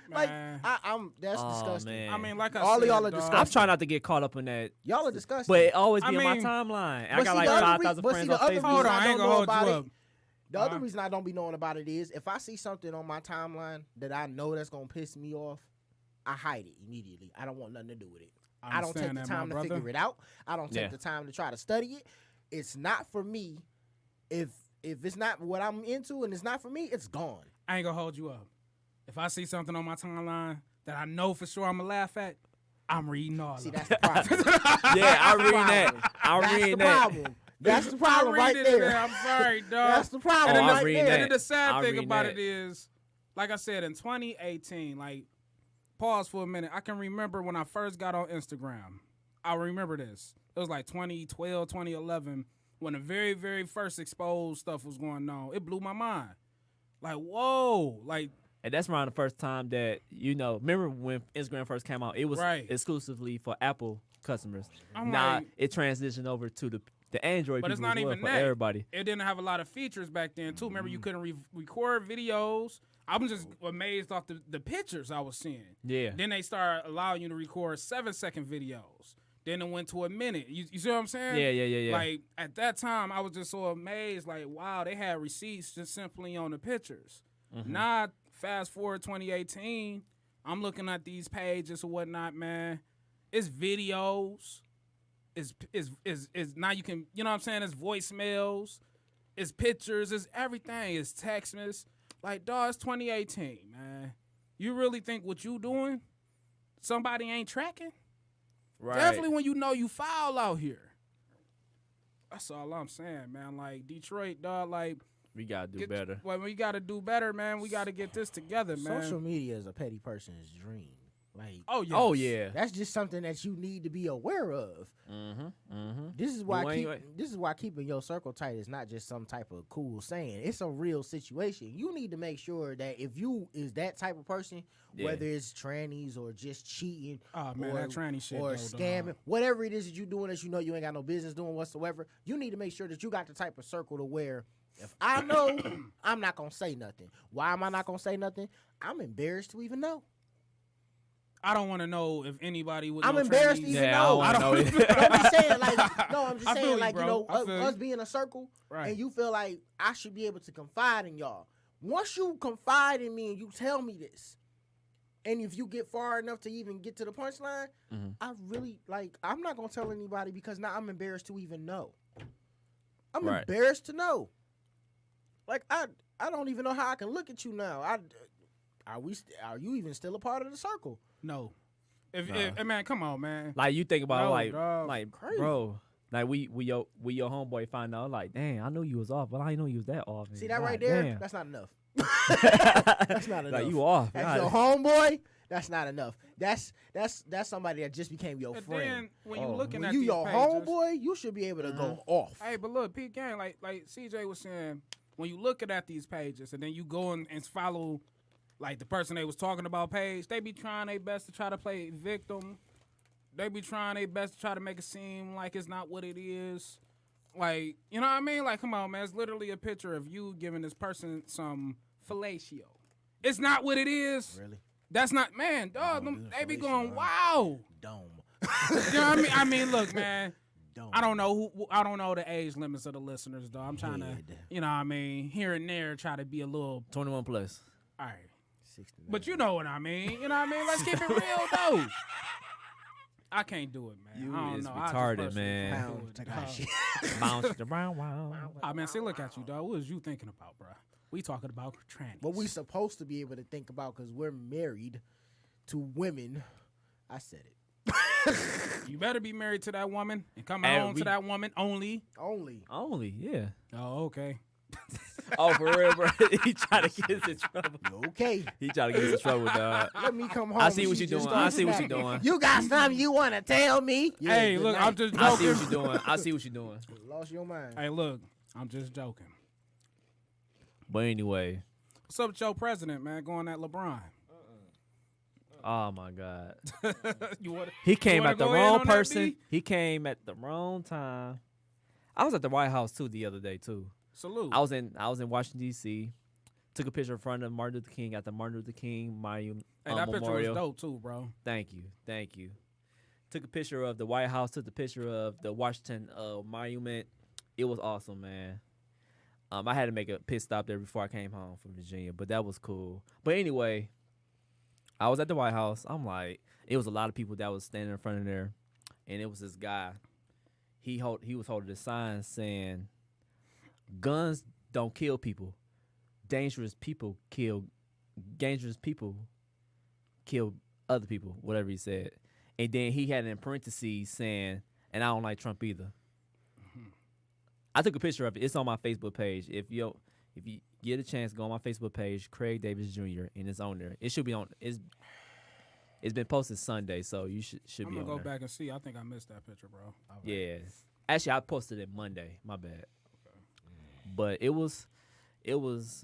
Like Man. I'm that's Oh, disgusting. man. I mean, like I All of said, y'all are dog, disgusting. I'm trying not to get caught up in that, Y'all are disgusting. but it always be I on my mean- timeline. I But got see, like the other 5,000 but friends see, on the other Facebook. Hold reason on, I ain't don't gonna know hold you about up. it. The other reason I don't be knowing about it is if I see something on my timeline that I know that's gonna piss me off, I hide it immediately. I don't want nothing to do with it. I don't take understand the that, my time to brother. figure it out. I don't take Yeah. the time to try to study it. It's not for me. If it's not what I'm into and it's not for me, it's gone. I ain't gonna hold you up. If I see something on my timeline that I know for sure I'm gonna laugh at, I'm reading all See, of that's it. the problem. Yeah, I That's the read problem. that. I That's read the that. problem. That's the I problem read right it in there. I'm sorry, dog. That's the problem And then Oh, I right read there. that. And then the sad I thing read about that. it is, like I said, in 2018, like, pause for a minute. I can remember when I first got on Instagram. I remember this. It was like 2012, 2011, when the very, very first exposed stuff was going on. It blew my mind. Like, whoa. Like, And that's around the first time that, remember when Instagram first came out, it was Right. exclusively for Apple customers. I'm Now like- it transitioned over to the Android but people it's not as well, even for that. everybody. It didn't have a lot of features back then, too. Remember, you couldn't record videos. I was just amazed off the pictures I was seeing. Yeah. Then they started allowing you to record 7-second videos. Then it went to a minute. You see what I'm saying? Yeah. Like, at that time, I was just so amazed. Like, wow, they had receipts just simply on the pictures. Now, fast forward 2018, I'm looking at these pages or whatnot, man. It's videos. Is now you can, you know what I'm saying? It's voicemails. It's pictures. It's everything. It's texts. Like, dog, it's 2018, man. You really think what you doing, somebody ain't tracking? Right. Definitely when you know you foul out here. That's all I'm saying, man. Like, Detroit, dog, like, We got to do better. Well, we got to do better, man. We got to get this together, man. Social media is a petty person's dream. Like, Oh, yes. Oh, yeah. that's just something that you need to be aware of. This is why this is why keeping your circle tight is not just some type of cool saying. It's a real situation. You need to make sure that if you is that type of person, Yeah. whether it's trannies or just cheating, Oh, man, or, that tranny shit, or though, scamming, dog. whatever it is that you doing that you know you ain't got no business doing whatsoever, you need to make sure that you got the type of circle to where if I know, I'm not gonna say nothing. Why am I not gonna say nothing? I'm embarrassed to even know. I don't want to know if anybody would. I'm know embarrassed to trannies. even Yeah, know. I don't know. I'm just saying, like, no, I'm just I feel saying, you, like, bro. you know, I feel us you. being a circle, Right. and you feel like I should be able to confide in y'all. Once you confide in me and you tell me this, and if you get far enough to even get to the punchline, I really, like, I'm not going to tell anybody because now I'm embarrassed to even know. I'm Right. embarrassed to know. Like, I don't even know how I can look at you now. Are you even still a part of the circle? No. If man, come on, man. Like, you think about No, it, dog. like, Crazy. bro, like, we your homeboy find out, like, dang, I knew you was off, but I didn't know you was that off. See that right God there? damn. That's not enough. That's not enough. Like, you off. As God. your homeboy, that's not enough. That's somebody that just became your And friend. then when you Oh. looking When at you these your pages, homeboy, you should be able to go off. Hey, but look, Pete Gang, like CJ was saying, when you looking at these pages and then you go and follow, like, the person they was talking about page, they be trying their best to try to play victim. They be trying their best to try to make it seem like it's not what it is. Like, you know what I mean? Like, come on, man. It's literally a picture of you giving this person some fellatio. It's not what it is. Really? That's not, man, dog. Don't do They be fellatio, going, huh? wow. Dome. You know what I mean? I mean, look, man. I don't know I don't know the age limits of the listeners though. I'm trying to, you know what I mean, here and there try to be a little 21 plus. All right. 69. But you know what I mean. You know what I mean? Let's keep it real though. I can't do it, man. You I don't is know. retarded, man. Bounce the brown wow. I mean, see, look at you, dog. What was you thinking about, bro? We talking about trannies. What we supposed to be able to think about because we're married to women. I said it. You better be married to that woman and come home to that woman only. Only, yeah. Oh, okay. Oh, for real, bro. He tried to get us in trouble. Okay. He tried to get us in trouble, dog. Let me come home. I see what you're doing. I see what you're doing. You got something you want to tell me? Yeah, hey, look, I'm just joking. I see what you're doing. I see what you're doing. Lost your mind. Hey, look, I'm just joking. But anyway. What's up with your president, man? Going at LeBron. Oh my God. You he came wanna at the go in wrong on that, person. B? He came at the wrong time. I was at the White House too the other day too. Salute. I was in Washington D.C. Took a picture in front of Martin Luther King at the Martin Luther King Memorial. Hey, that picture was dope too, bro. Thank you. Took a picture of the White House. Took the picture of the Washington Monument. It was awesome, man. I had to make a pit stop there before I came home from Virginia, but that was cool. But anyway, I was at the White House. I'm like, it was a lot of people that was standing in front of there, and it was this guy. He was holding a sign saying, "Guns don't kill people. Dangerous people kill other people," whatever he said. And then he had it in parentheses saying, "And I don't like Trump either." I took a picture of it. It's on my Facebook page. If you get a chance, go on my Facebook page, Craig Davis Jr., and it's on there. It should be on. It's been posted Sunday, so you should be on there. I'm gonna go back and see. I think I missed that picture, bro. Right. Yeah. Actually, I posted it Monday. My bad. Okay. But it was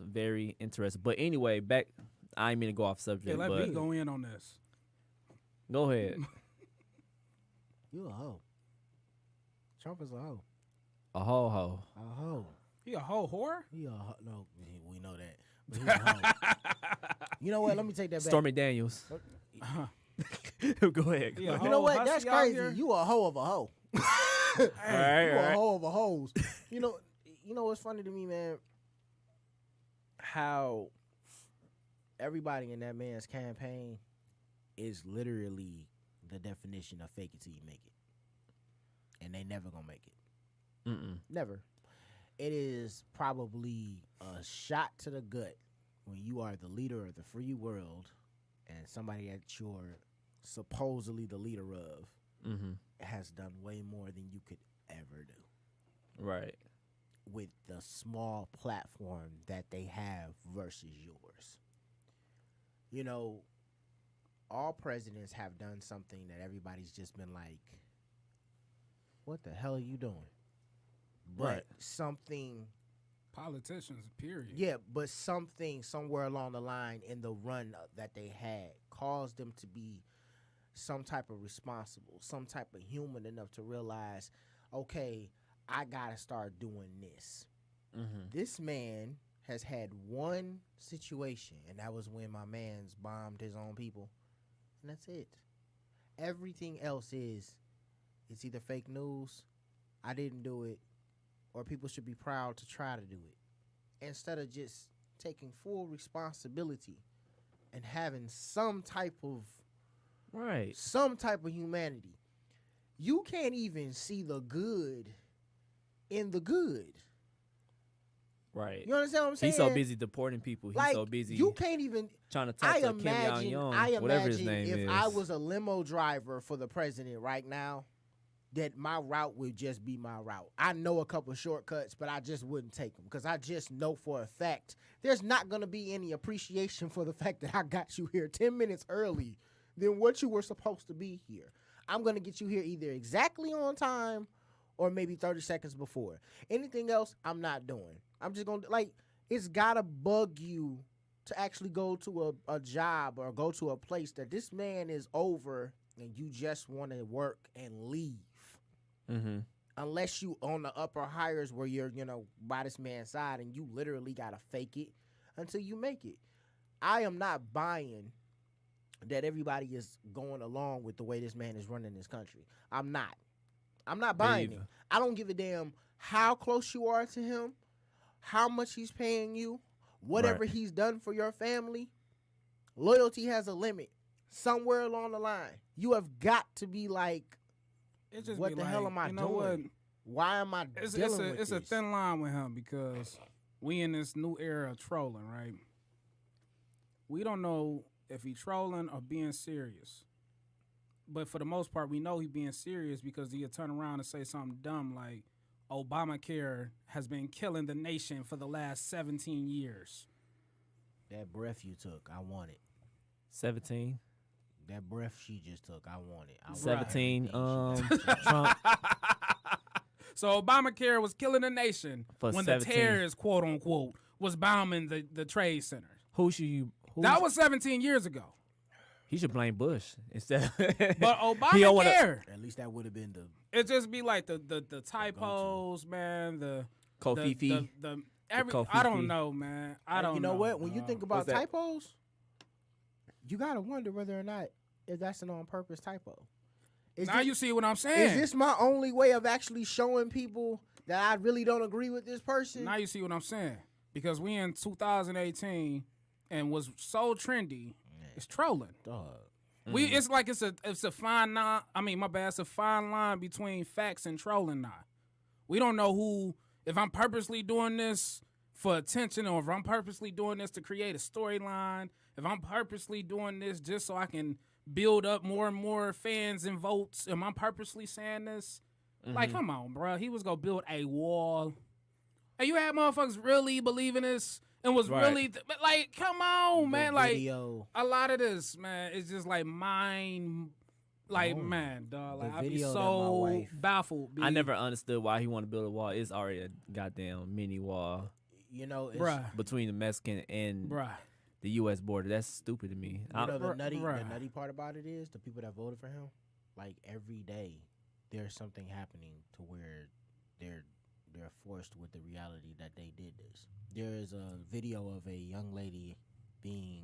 very interesting. But anyway, back. I didn't mean to go off subject. Yeah, let me go in on this. Go ahead. You a hoe. Trump is a hoe. A ho. A hoe. He a hoe whore? He a hoe. No, we know that. But he a hoe. You know what? Let me take that back. Stormy Daniels. Go ahead. You know what? That's crazy. You a hoe of a hoe. You a hoe of a hoes. You know what's funny to me, man? How everybody in that man's campaign is literally the definition of fake it till you make it. And they never gonna make it. Never. It is probably a shot to the gut when you are the leader of the free world and somebody that you're supposedly the leader of has done way more than you could ever do. Right. With the small platform that they have versus yours. You know, all presidents have done something that everybody's just been like, what the hell are you doing? But something... Politicians, period. Yeah, but something somewhere along the line in the run that they had caused them to be some type of responsible, some type of human enough to realize, okay, I got to start doing this. This man has had one situation, and that was when my man's bombed his own people. And that's it. Everything else is, it's either fake news, I didn't do it, or people should be proud to try to do it. Instead of just taking full responsibility and having some type of humanity. You can't even see the good in the good. Right. You understand what I'm saying? He's so busy deporting people. He's so busy. You can't even trying to talk to Kim Jong-un, whatever his name is. If I was a limo driver for the president right now, that my route would just be my route. I know a couple of shortcuts, but I just wouldn't take them because I just know for a fact there's not going to be any appreciation for the fact that I got you here 10 minutes early than what you were supposed to be here. I'm going to get you here either exactly on time or maybe 30 seconds before. Anything else, I'm not doing. I'm just going to, it's got to bug you to actually go to a job or go to a place that this man is over and you just want to work and leave. Unless you on the upper hires where you're, by this man's side and you literally got to fake it until you make it. I am not buying that everybody is going along with the way this man is running this country. I'm not. I'm not buying it. I don't give a damn how close you are to him, how much he's paying you, whatever he's done for your family. Loyalty has a limit. Somewhere along the line, you have got to be like, what the hell am I doing? Why am I dealing with this? It's a thin line with him because we in this new era of trolling, right? We don't know if he trolling or being serious. But for the most part, we know he being serious because he'll turn around and say something dumb like, Obamacare has been killing the nation for the last 17 years. That breath you took, I want it. 17. That breath she just took, I want it. 17. Trump. So Obamacare was killing the nation For when 17. the terrorists, quote unquote, was bombing the trade centers. That was 17 years ago. He should blame Bush instead. But Obamacare, at least that would have been the. It just be like the typos, man. The Kofifi. I don't know, man. I don't. You know what? When dog. you think about typos, you gotta wonder whether or not if that's an on-purpose typo. You see what I'm saying? Is this my only way of actually showing people that I really don't agree with this person? Now you see what I'm saying? Because we in 2018 and what's so trendy is trolling. Dog. It's like it's a fine line. I mean, my bad. It's a fine line between facts and trolling now. We don't know who. If I'm purposely doing this for attention, or if I'm purposely doing this to create a storyline, if I'm purposely doing this just so I can build up more and more fans and votes, am I purposely saying this? Like, come on, bro. He was gonna build a wall, and you had motherfuckers really believing this. And was really like, come on, man. Video. Like a lot of this, man, it's just like man, dog. Like I be so baffled. I never understood why he wanted to build a wall. It's already a goddamn mini wall. You know, between the Mexican and the U.S. border. That's stupid to me. You know, the nutty part about it is the people that voted for him. Like every day, there's something happening to where they're forced with the reality that they did this. There is a video of a young lady being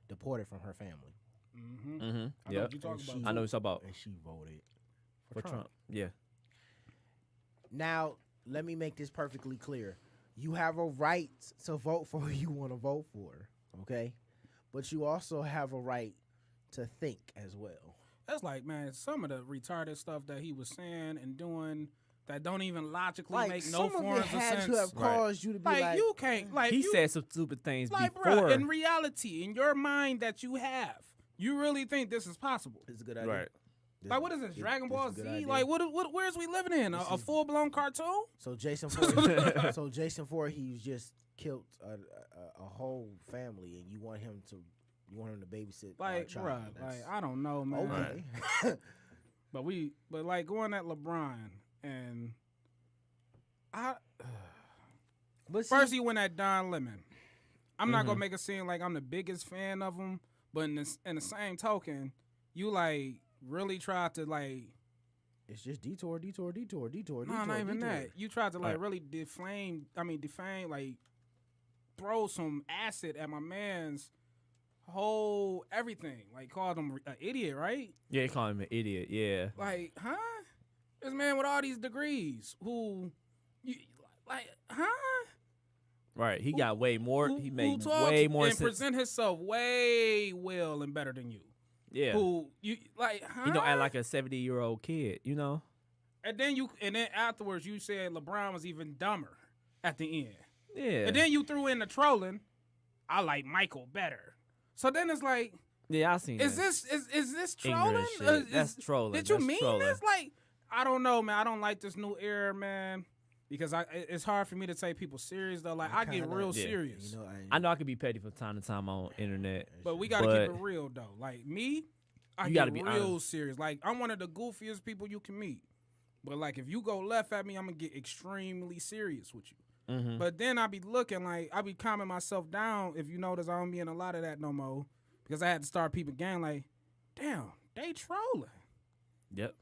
deported from her family. Yeah, I know what you're talking about. And she voted for Trump. Yeah. Now, let me make this perfectly clear. You have a right to vote for who you want to vote for, okay? But you also have a right to think as well. That's like, man, some of the retarded stuff that he was saying and doing that don't even logically make no forms of sense. Some of it had to have caused you to be like, you can't. Like, he said some stupid things before. Bruh, in reality, in your mind that you have, you really think this is possible? It's a good idea. Right. Like, what is this, Dragon Ball Z? Like, where's we living in? A full-blown cartoon? So Jason Voorhees just killed a whole family, and you want him to babysit like, child. Bruh, like, I don't know, man. Okay. but like going at LeBron. And first he went at Don Lemon. I'm not gonna make it seem like I'm the biggest fan of him, but in the same token, you like really tried to like. It's just detour. No, not even that. You tried to like really defame, like throw some acid at my man's whole everything. Like called him an idiot, right? Yeah, he called him an idiot. Yeah. Like, huh? This man with all these degrees, Right, he got way more. He made way more sense. And present himself way well and better than you. Yeah. He don't act like a 70-year-old kid, you know. And then afterwards you said LeBron was even dumber at the end. Yeah. And then you threw in the trolling. I like Michael better. So then it's like, yeah, I seen. Is this trolling? That's trolling. Did you mean this? Like, I don't know, man. I don't like this new era, man, because it's hard for me to take people serious, though. Like, I get real serious. You know, I know I can be petty from time to time on internet. But we got to keep it real, though. Like, me, I get real serious. Like, I'm one of the goofiest people you can meet. But, like, if you go left at me, I'm going to get extremely serious with you. Mm-hmm. But then I be looking, like, I be calming myself down. If you notice, I don't be in a lot of that no more. Because I had to start peeping again, like, damn, they trolling. Yep.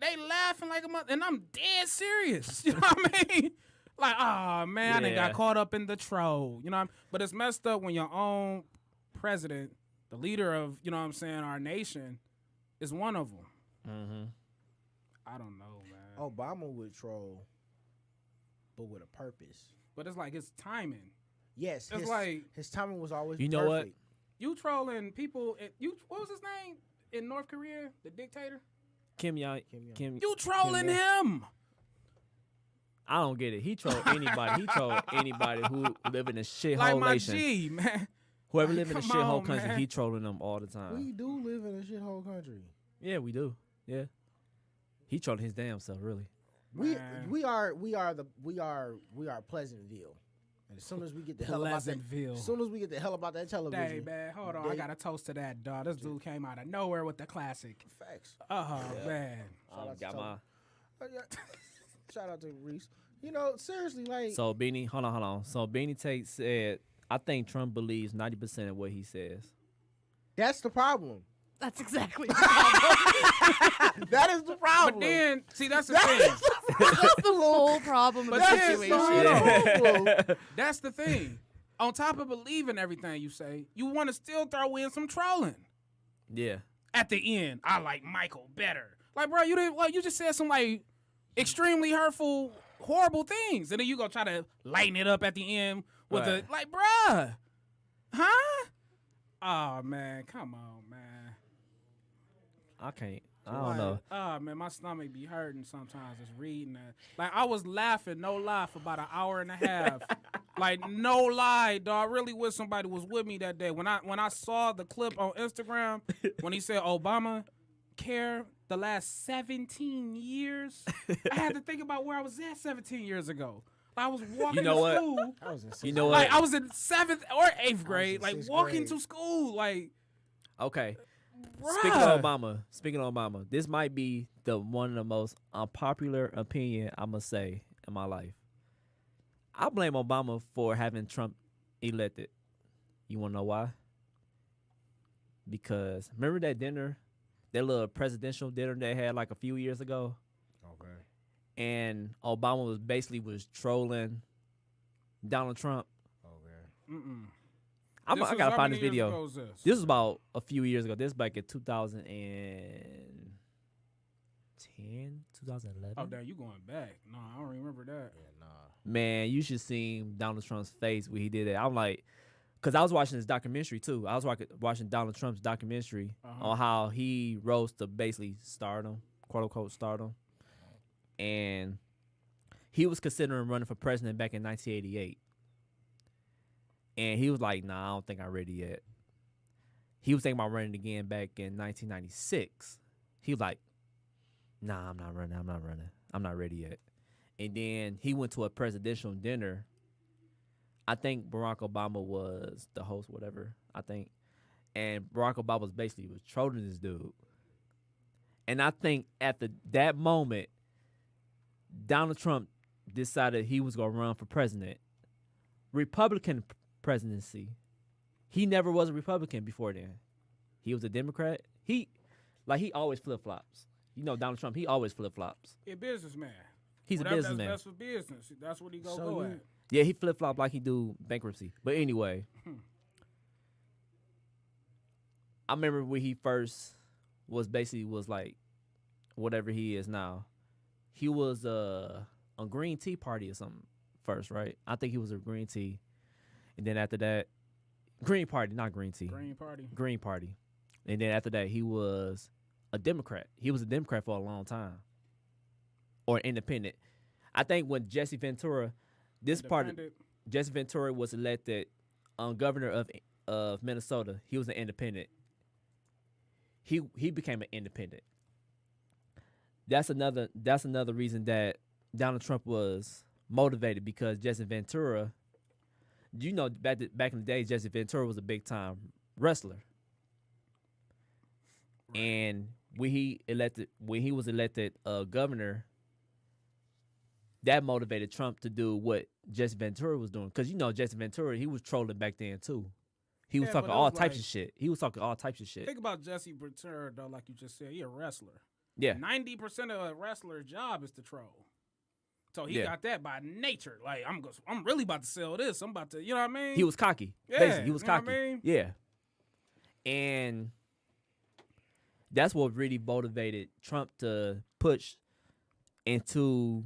They laughing like a mother, and I'm dead serious. You know what I mean? Like, oh, man, I done got caught up in the troll. You know what I mean? But it's messed up when your own president, the leader of, you know what I'm saying, our nation, is one of them. Mm-hmm. I don't know, man. Obama would troll, but with a purpose. But it's like his timing. Yes, it's like his timing was always. You know perfect. what? You trolling people. What was his name in North Korea? The dictator. Kim Jong. You trolling him. I don't get it. He trolled anybody. He trolled anybody who live in a shithole Like my nation. G, man. Whoever live in a Come shithole on, country, man. he trolling them all the time. We do live in a shithole country. Yeah, we do. Yeah. He trolling his damn self, really. We Man. we are Pleasantville. And as soon as we get the hell about that, Pleasantville. as soon as we get the hell about that television, Hey, man, hold on. I got a toast to that, dog. This dude came out of nowhere with the classic. facts. Oh, man. Shout out to Got my. Shout out to Reese. You know, seriously, like So Beanie, hold on. So Beanie Tate said, I think Trump believes 90% of what he says. that's the problem. That's exactly the problem. That is the problem. But then, see, that's the thing. That's the full problem of But the that's situation. the That's the thing. On top of believing everything you say, you want to still throw in some trolling. Yeah. At the end, I like Michael better. Like, bro, you just said some like extremely hurtful, horrible things, and then you go try to lighten it up at the end with Right. bruh, huh? Oh man, come on, man. I can't. I don't know. Oh man, my stomach be hurting sometimes just reading that. Like I was laughing, no lie, for about an hour and a half. Like no lie, dog. I really wish somebody was with me that day. When I saw the clip on Instagram when he said Obama care the last 17 years, I had to think about where I was at 17 years ago. I was walking know to what? school. I was in You know Like what? I was in 7th or 8th grade, in like 6th walking grade. to school, like. Okay. Bruh. Speaking of Obama, this might be the one of the most unpopular opinion I'm gonna say in my life. I blame Obama for having Trump elected. You wanna know why? Because remember that dinner, that little presidential dinner they had like a few years ago, Okay. and Obama was trolling Donald Trump. Okay. Mm-mm. I This was gotta how find many this years video. ago was this? This was about a few years ago. This was back in 2010, 2011. Oh, damn, you going back? No, I don't remember that. Yeah, nah. Man, you should see Donald Trump's face when he did it. I'm like, because I was watching this documentary too. I was watching Donald Trump's documentary on how he rose to basically stardom, quote unquote stardom. And he was considering running for president back in 1988. And he was like, nah, I don't think I'm ready yet. He was thinking about running again back in 1996. He was like, nah, I'm not running. I'm not ready yet. And then he went to a presidential dinner. I think Barack Obama was the host, whatever, I think. And Barack Obama was trolling this dude. And I think at that moment, Donald Trump decided he was going to run for president. Republican presidency. He never was a Republican before then. He was a Democrat. He always flip-flops. You know, Donald Trump, he always flip-flops. He a businessman. He's a businessman. That's for business. That's what he go So at. Yeah, he flip-flop like he do bankruptcy. But anyway, I remember when he first was like whatever he is now. He was on Green Tea Party or something first, right? I think he was a Green Tea. And then after that, Green Party, not Green Tea. Green Party. Green Party. And then after that, he was a Democrat. He was a Democrat for a long time. Or independent. I think when Jesse Ventura, Jesse Ventura was elected governor of Minnesota, he was an independent. He became an independent. That's another reason that Donald Trump was motivated, because Jesse Ventura, you know, back in the day, Jesse Ventura was a big time wrestler. Right. And when he was elected governor, that motivated Trump to do what Jesse Ventura was doing. Because, you know, Jesse Ventura, he was trolling back then, too. He was talking all types of shit. Think about Jesse Ventura, though, like you just said. He a wrestler. Yeah. 90% of a wrestler's job is to troll. So he got that by nature. Like, I'm really about to sell this. I'm about to, you know what I mean? He was cocky. Yeah, basically, he was cocky. What I mean? Yeah. And that's what really motivated Trump to push and to,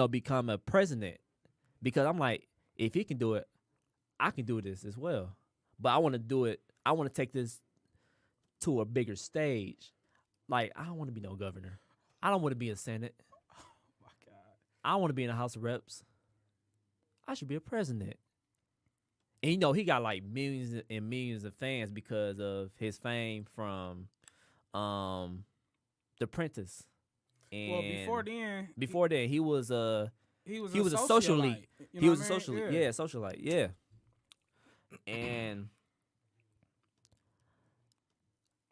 become a president. Because I'm like, if he can do it, I can do this as well. But I want to do it. I want to take this to a bigger stage. Like, I don't want to be no governor. I don't want to be in Senate. Oh my God. I don't want to be in the House of Reps. I should be a president. And he got like millions and millions of fans because of his fame from The Apprentice. And Well, before then, he was a socialite. He was a socialite. Yeah, socialite. Yeah. And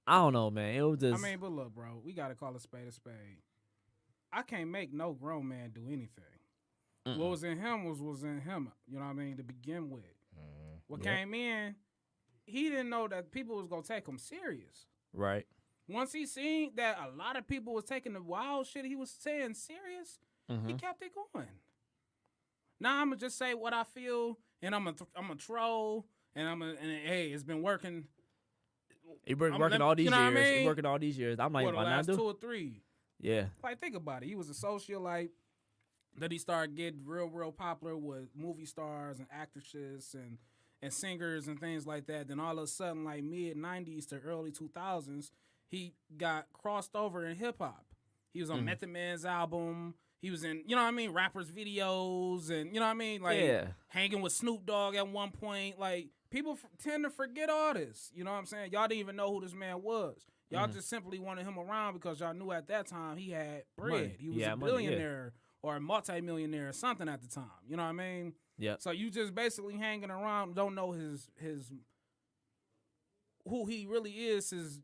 I don't know, man. It was just. But look, bro, we gotta call a spade a spade. I can't make no grown man do anything. Mm-mm. What was in him was in him. You know what I mean? To begin with, what came in, he didn't know that people was gonna take him serious. Right. Once he seen that a lot of people was taking the wild shit he was saying serious, he kept it going. Now I'm gonna just say what I feel, and I'm a troll, and hey, it's been working. He been working all these years. I mean? He working all these years. I'm like, the why last not do? 2 or 3. Yeah. Like, think about it. He was a socialite. Then he started getting real popular with movie stars and actresses and singers and things like that. Then all of a sudden, like mid-90s to early 2000s, he got crossed over in hip-hop. He was on Method Man's album. He was in, rappers' videos and, like hanging with Snoop Dogg at one point. Like, people tend to forget all this. You know what I'm saying? Y'all didn't even know who this man was. Y'all just simply wanted him around because y'all knew at that time he had bread. Money. He was a billionaire or a multimillionaire or something at the time. You know what I mean? Yeah. So you just basically hanging around, don't know his who he really is, his,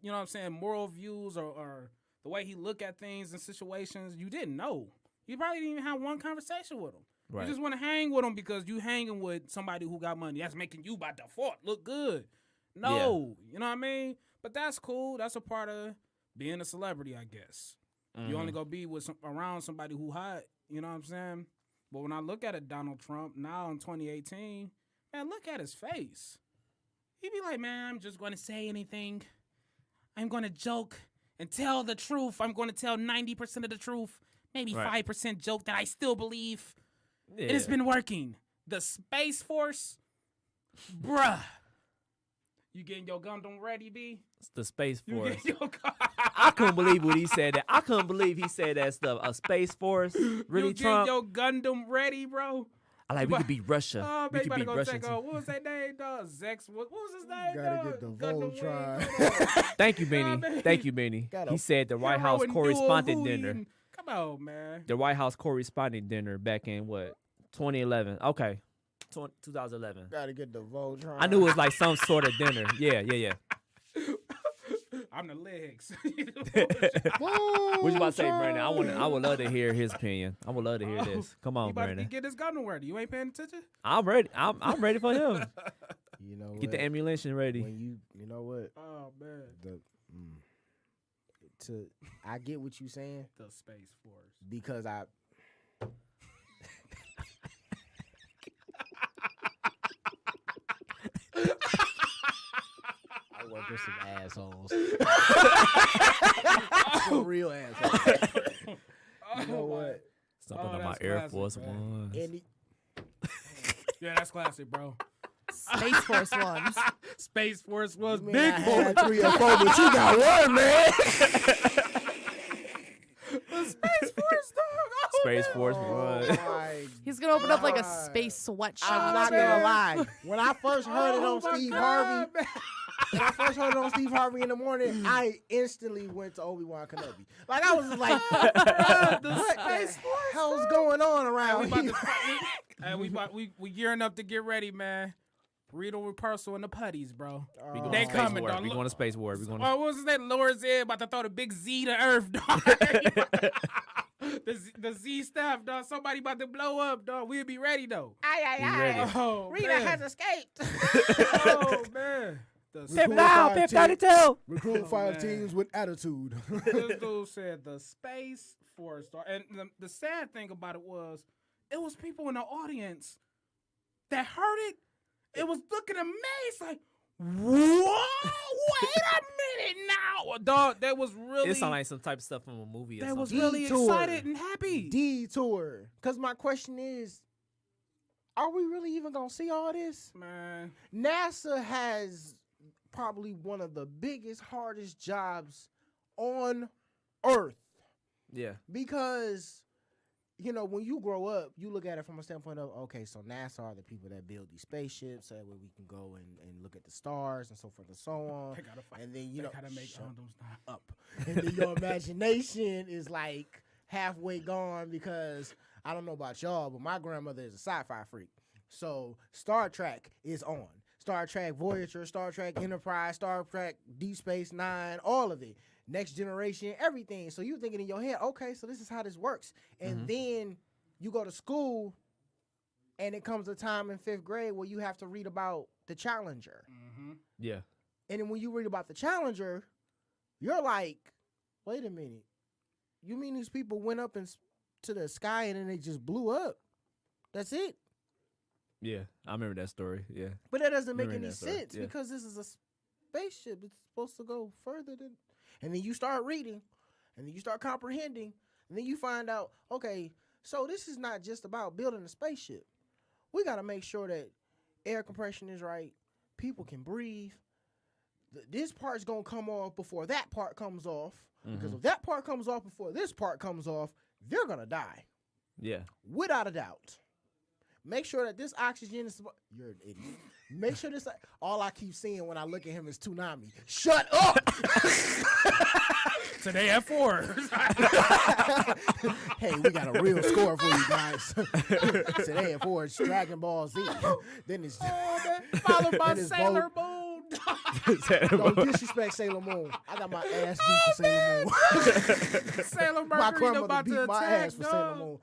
moral views or the way he look at things and situations. You didn't know. You probably didn't even have one conversation with him. Right. You just want to hang with him because you hanging with somebody who got money. That's making you by default look good. No, you know what I mean? But that's cool. That's a part of being a celebrity, I guess. You only go be around somebody who hot. You know what I'm saying? But when I look at Donald Trump now in 2018, man, look at his face. He be like, man, I'm just going to say anything. I'm going to joke and tell the truth. I'm going to tell 90% of the truth. Maybe 5% joke that I still believe. Yeah. It has been working. The Space Force, bruh. You getting your Gundam ready, B? It's the Space Force. I couldn't believe when he said that. I couldn't believe he said that stuff. A Space Force? Really, Trump? You getting your Gundam ready, bro? We could beat Russia. Oh, we could beat Russia. What was that name, dog? Zex. What was his name, dog? Gotta get the Voltron. Thank you, Benny. Thank you, Benny. He said the White House correspondent dinner. Come on, man. The White House correspondent dinner back in, 2011. Okay. 2011. Gotta get the Voltron. I knew it was like some sort of dinner. Yeah. I'm the legs. What you about to say, Brandon? I would love to hear his opinion. I would love to hear this. Come on, Brandon. Get this Gundam ready. You ain't paying attention? I'm ready. I'm ready for him. You know Get the ammunition ready. When you know what? Oh man. I get what you saying. The Space Force. Because I work with some assholes. Some real assholes. You know what? Something about Air Force One. Yeah, that's classic, bro. Space Force Ones. Space Force was big boy. 3 or 4, but you got one, man. The Space Force, dog. Space Force One. He's gonna open up like a space sweatshop. I'm not gonna lie. When I first heard it on Steve Harvey. When I first heard it on Steve Harvey in the morning, I instantly went to Obi-Wan Kenobi. Like, I was just like, what the hell's going on around here? We gearing up to get ready, man. Rito Repulsor and the putties, bro. They coming, dog. We going to Space War. What was his name? Lord's Ed about to throw the big Z to Earth, dog. The Z stuff, dog. Somebody about to blow up, dog. We'll be ready, though. Aye. Oh, Rita has escaped. Oh, man. Pip 32. Recruit 5 teams with attitude. This dude said the Space Force. And the sad thing about it was people in the audience that heard it. It was looking amazed like, whoa, wait a minute now. dog, that was really. It sounded like some type of stuff from a movie. Or That was something. really Detour. excited and happy. Detour. Because my question is, are we really even going to see all this? Man, NASA has probably one of the biggest, hardest jobs on Earth. Yeah. Because, you know, when you grow up, you look at it from a standpoint of, okay, so NASA are the people that build these spaceships so that way we can go and look at the stars and so forth and so on. they gotta fight. And then, you They know, gotta make shut condoms now. up. And then your imagination is like halfway gone because I don't know about y'all, but my grandmother is a sci-fi freak. So Star Trek is on. Star Trek Voyager, Star Trek Enterprise, Star Trek Deep Space Nine, all of it. Next Generation, everything. So you thinking in your head, okay, so this is how this works. And then you go to school and it comes a time in 5th grade where you have to read about the Challenger. Mm-hmm. Yeah. And then when you read about the Challenger, you're like, wait a minute. You mean these people went up to the sky and then they just blew up? That's it. Yeah. I remember that story. Yeah. But that doesn't make Remember any that story, sense yeah. because this is a spaceship. It's supposed to go further than... And then you start reading, and then you start comprehending, and then you find out, okay, so this is not just about building a spaceship. We got to make sure that air compression is right, people can breathe. This part's going to come off before that part comes off, because if that part comes off before this part comes off, they're going to die. Yeah. Without a doubt. Make sure that this oxygen is... You're an idiot. Make sure this... All I keep seeing when I look at him is Toonami. Shut up! Today at 4. Hey, we got a real score for you guys. Today at 4, it's Dragon Ball Z. Then it's... Followed by Then it's Sailor Moon. Don't disrespect Sailor Moon. I got my ass beat for Sailor Moon. Sailor My Mercury grandmother about beat to my attack, ass for dog. Sailor Moon.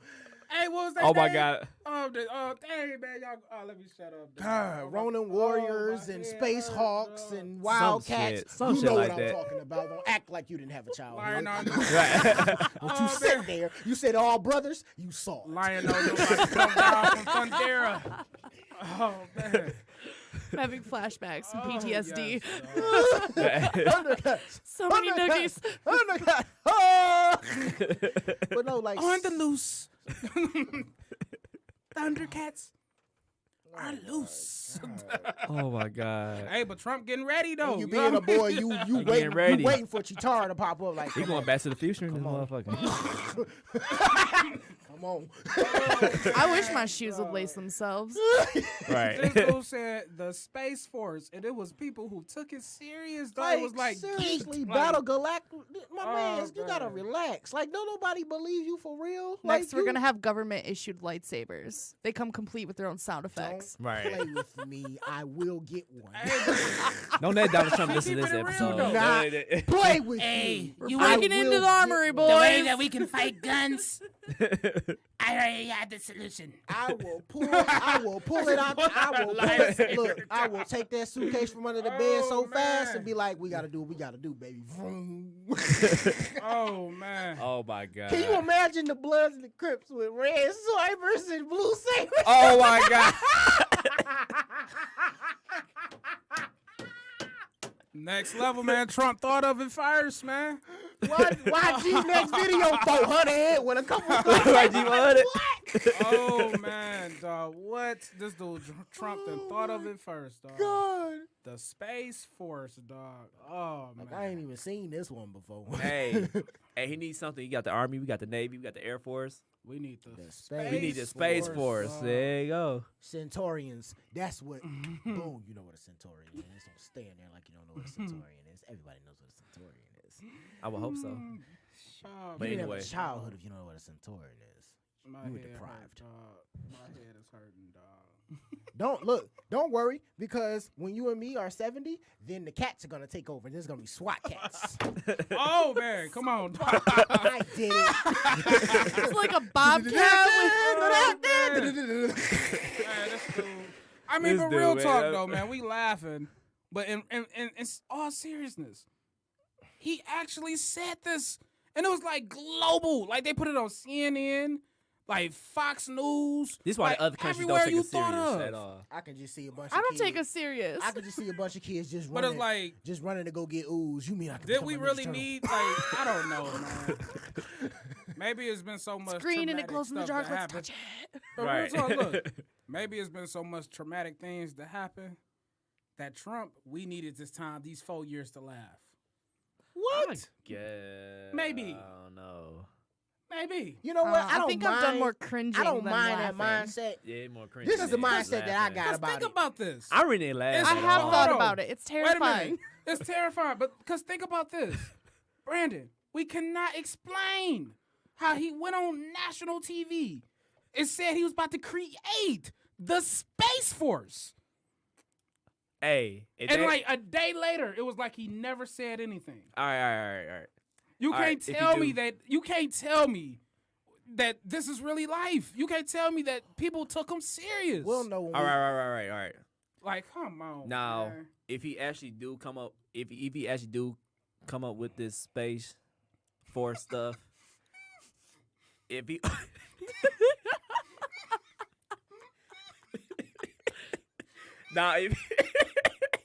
Hey, what was that? Oh my name? God. Dang, man, y'all. Let me shut up. dog. God, Ronin Warriors my and head Space hurts, Hawks dog. and Wildcats. shit. Some You shit know like what I'm that. talking about. Don't act like you didn't have a childhood. Lying on Don't you sit there. You said all brothers. You saw it. Lying on nobody come down from Thundera. Oh man. Having flashbacks and Oh, PTSD. yes, dog. Undercuts. So many noogies. Undercut. Oh! But no, like On the loose. Thundercats are loose. Oh my God. Hey, but Trump getting ready though. you know being a what I mean? boy, you getting ready. waiting for Chitara to pop up. Like, He come going on, back to the future in this Come on. motherfucker. come on. I wish my shoes would lace themselves. Right. This dude said the Space Force, and it was people who took it serious. Though. It was like seriously, geeked, Battle like, Galactic. My Oh, man, you gotta man. relax. Like, don't nobody believe you for real. Next, like, we're you gonna have government-issued lightsabers. They come complete with their own sound effects. don't Right. play with me. I will get one. Don't let Donald Trump listen to this Keeping it real, episode. though. Nah. Play with Hey, me. you I breaking into will the armory, get boys. the way that we can fight guns, I already have the solution. I will pull it out. I will pull it. Look, I will take that suitcase from under the bed so Oh, fast man. and be like, we gotta do what we gotta do, baby. Vroom. Oh man. Oh my God. Can you imagine the Bloods and the Crips with red swipers and blue sabers? Oh my God. Next level, man. Trump thought of it first, man. YG next video 400 with a couple YG 100. Oh man, dog. What? This dude Trump done thought of it first, dog. God. The Space Force, dog. Oh man. Like, I ain't even seen this one before. Hey, he needs something. You got the Army, we got the Navy, we got the Air Force. We need the The Space We need the Space Force. dog. There you go. Centaurians. That's what. Boom. You know what a Centaurian is. Don't stand there like you don't know what a Centaurian is. Everybody knows what a Centaurian is. I would hope so. Oh, But You didn't anyway. have a childhood if you don't know what a Centaurian is. my you were head deprived. Hurt, dog. My head is hurting, dog. Don't worry, because when you and me are 70, then the cats are gonna take over. There's gonna be SWAT cats. Oh man, come on, dog. I did it. It's like a bobcat. Man, this dude. I mean, This but dude, real man. talk though, man. We laughing, but in all seriousness, he actually said this, and it was like global. Like they put it on CNN. like Fox News. This is why like, the other countries don't everywhere take you us thought serious of. at all. I can just see a bunch. I of don't kids. take us serious. I could just see a bunch of kids just But running. it's like, just running to go get ooze. You mean I can? did become we a Ninja really Turtle? need? Like, I don't know, man. Maybe it's been so much Screen and traumatic it glows in the stuff dark. that Let's happened. touch it. But real Right. talk, look, maybe it's been so much traumatic things that happen that Trump, we needed this time, these 4 years to laugh. What? Yeah. Maybe. I don't know. Maybe. You know what? I don't think mind. I've done more cringing. I don't than mind laughing. that mindset. Yeah, more cringy. This is the than mindset that I laughing. got Because about think it. about this. I really ain't laughing. It's- I at have all. thought Hold on. about it. It's Wait a minute. terrifying. It's terrifying. But because think about this. Brandon, we cannot explain how he went on national TV and said he was about to create the Space Force. Hey. And like a day later, it was like he never said anything. All right. You All can't right, if you tell me do- that. You can't tell me that this is really life. You can't tell me that people took him serious. We'll know. When All right. like, come on. Now, man. if he actually do come up, if he actually do come up with this Space Force stuff, if he. Now, if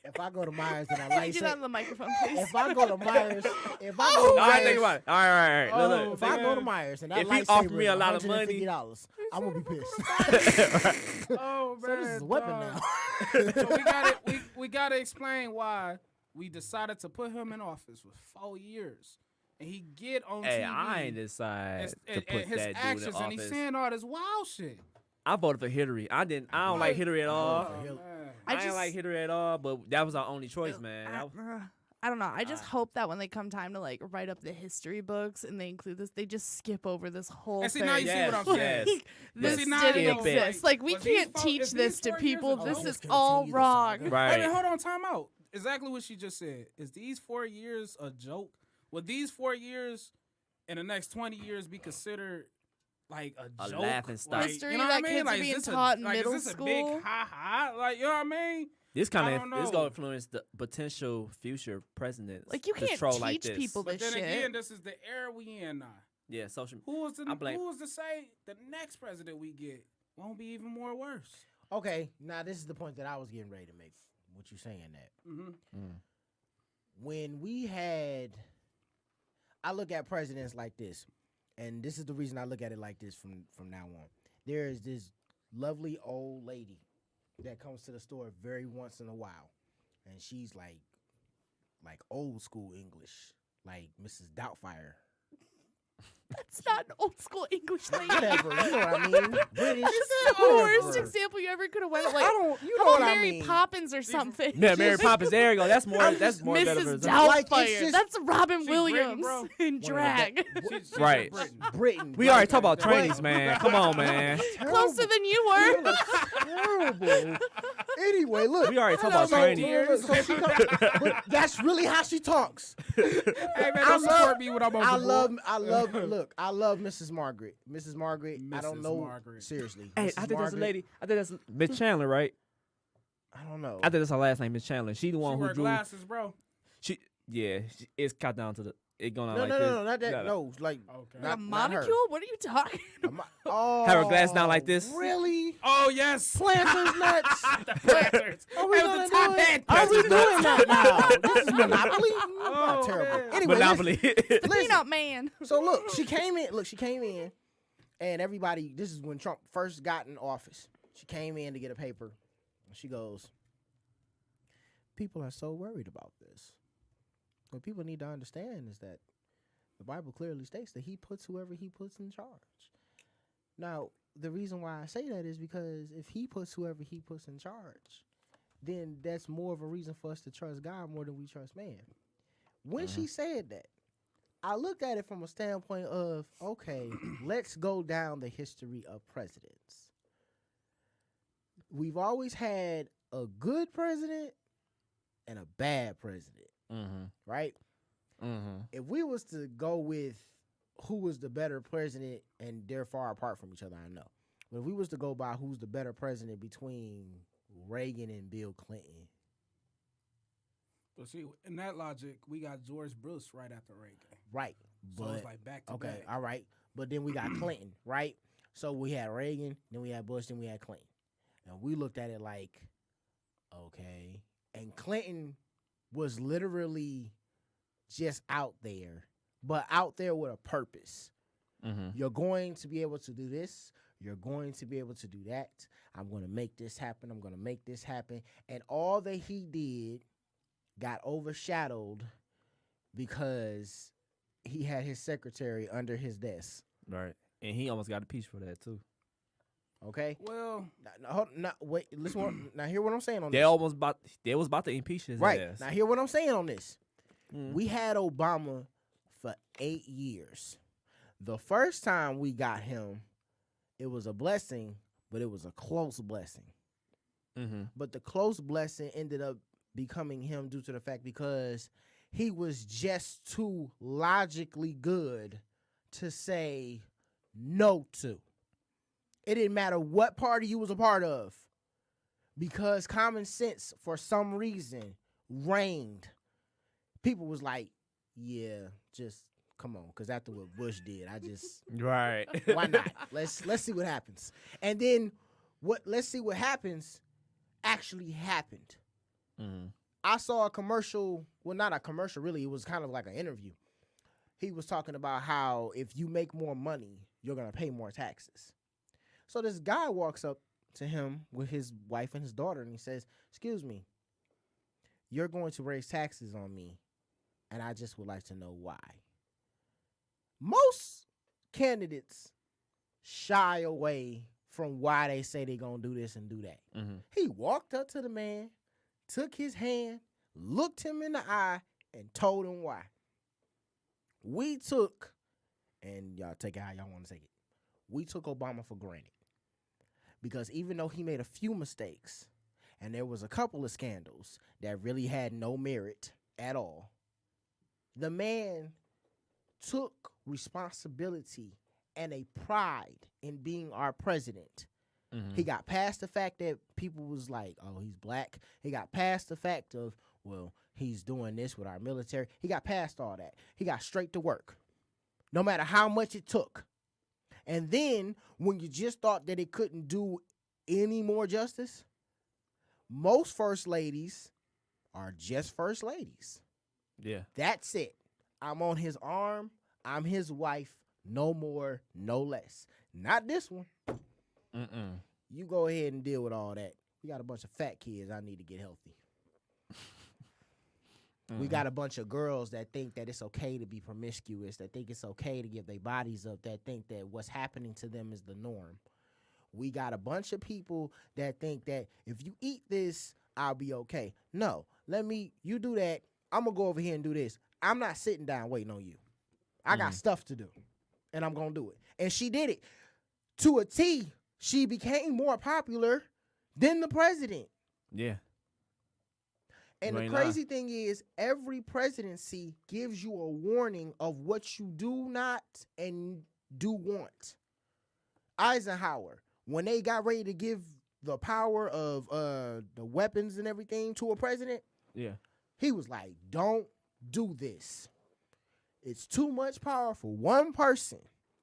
If I go to Myers and I Can you like get on the microphone, please? if I go to Myers, if I all go to right, think Myers, about it. All right. Look, if I go to Myers and that If he lightsaber offered me is a lot of money- $150, I'm gonna be pissed. Oh man, So this is a weapon dog. now. So we gotta explain why we decided to put him in office for 4 years, and he get on Hey, TV. I ain't decide to and put his that dude in actions, and he's office. saying all this wild shit. I voted for Hillary. I don't like Hillary at all. for Hillary. Man. I I ain't just- like Hillary at all, but that was our only choice, man. I don't know. I just hope that when they come time to like write up the history books and they include this, they just skip over this whole And see, thing. now you see what I'm saying. Yes. This see, now didn't you know, exist. like, Like we was these can't four- teach is this these to 4 years people. ago? This Let's is continue all the wrong. saga. Right. Wait, hold on, time out. Exactly what she just said. Is these 4 years a joke? Would these 4 years in the next 20 years be considered like a joke? laughing stock. Like, History you know that what I mean? kids are Like, being is this taught in like, middle is this school. a big ha-ha? Like, you know what I mean? This I kind don't of this know. gonna influence the potential future presidents. Like you to can't troll teach like this. people But this then shit. again, this is the era we in now. Yeah, social. Who was I blame- to say the next president we get won't be even more worse? Okay, now this is the point that I was getting ready to make. What you saying that Mm-hmm. when we had, I look at presidents like this, and this is the reason I look at it like this from now on. There is this lovely old lady that comes to the store very once in a while, and she's like old school English, like Mrs. Doubtfire. That's not an old school English lady. Whatever, you know what I mean? British. This is the worst whatever. example you ever could have went. Like, I don't, you how know about what I Mary mean? Poppins or something? Yeah, Mary Poppins. There you go. That's more. That's more better. Mrs. version. Doubtfire. Like, it's just- That's Robin She's Williams Britain, in One of the drag. She's Right. Britain. Britain. We right. already talked about But- trainings, man. Come on, man. Closer than you were. Terrible. Anyway, look. We already talked Hello, about my training. dear. Look, so she come, but that's really how she talks. Hey man, I don't love- support me when I'm on the board. Look, I love Mrs. Margaret. Mrs. Margaret, I don't Mrs. know. Margaret. Seriously. Hey, Mrs. I think that's a Margaret, lady. I think that's Miss Chandler, right? I don't know. I think that's her last name, Miss Chandler. She the She one who wear drew. glasses, bro. It's cut down to the. It going on No, like no, this. no, not that. Yeah. No, like Okay. A not her. molecule? What are you talking? Oh, Have her glass down like this? Really? Oh yes. Planters nuts. The planters. Are we Hey, with gonna the top do it? hat. Are we Planters doing nuts. that now? This is Monopoly. Oh, Terrible. man. Anyway, Monopoly. The listen. Peanut Man. So look, she came in, and everybody. This is when Trump first got in office. She came in to get a paper, and she goes, "People are so worried about this. What people need to understand is that the Bible clearly states that He puts whoever He puts in charge. Now, the reason why I say that is because if He puts whoever He puts in charge, then that's more of a reason for us to trust God more than we trust man." When she said that, I looked at it from a standpoint of, okay, let's go down the history of presidents. We've always had a good president and a bad president, Mm-hmm. right? Mm-hmm. If we was to go with who was the better president, and they're far apart from each other, I know. But if we was to go by who's the better president between Reagan and Bill Clinton, But see, in that logic, we got George Bush right after Reagan. right? So But it's like back to okay, back. all right. But then we got Clinton, right? So we had Reagan, then we had Bush, then we had Clinton. And we looked at it like, okay. And Clinton was literally just out there, but out there with a purpose. Mm-hmm. You're going to be able to do this. You're going to be able to do that. I'm going to make this happen. I'm going to make this happen. And all that he did got overshadowed because he had his secretary under his desk. Right. And he almost got impeached for that, too. Okay? Well, wait. Listen. Now, hear what I'm saying on They this. They was about to impeach his Right. ass. Now, hear what I'm saying on this. Mm. We had Obama for 8 years. The first time we got him, it was a blessing, but it was a close blessing. Mm-hmm. But the close blessing ended up becoming him due to the fact because he was just too logically good to say no to. It didn't matter what party you was a part of because common sense, for some reason, reigned. People was like, yeah, just come on, because after what Bush did, I just Right. why not? Let's see what happens. And then let's see what happens actually happened. Mm-hmm. I saw a commercial, well, not a commercial, really. It was kind of like an interview. He was talking about how if you make more money, you're going to pay more taxes. So this guy walks up to him with his wife and his daughter, and he says, excuse me, you're going to raise taxes on me, and I just would like to know why. Most candidates shy away from why they say they're going to do this and do that. Mm-hmm. He walked up to the man, took his hand, looked him in the eye, and told him why. We took, and y'all take it how y'all want to take it, we took Obama for granted. Because even though he made a few mistakes, and there was a couple of scandals that really had no merit at all, the man took responsibility and a pride in being our president. Mm-hmm. He got past the fact that people was like, oh, he's black. He got past the fact of, well, he's doing this with our military. He got past all that. He got straight to work, no matter how much it took. And then when you just thought that it couldn't do any more justice, most first ladies are just first ladies. Yeah. That's it. I'm on his arm. I'm his wife. No more, no less. Not this one. Mm-mm. You go ahead and deal with all that. We got a bunch of fat kids. I need to get healthy. We got a bunch of girls that think that it's okay to be promiscuous, that think it's okay to give their bodies up, that think that what's happening to them is the norm. We got a bunch of people that think that if you eat this, I'll be okay. No, you do that. I'm going to go over here and do this. I'm not sitting down waiting on you. I got stuff to do, and I'm going to do it. And she did it. To a T, she became more popular than the president. Yeah. And the crazy thing is, every presidency gives you a warning of what you do not and do want. Eisenhower, when they got ready to give the power of the weapons and everything to a president, yeah, he was like, don't do this. It's too much power for one person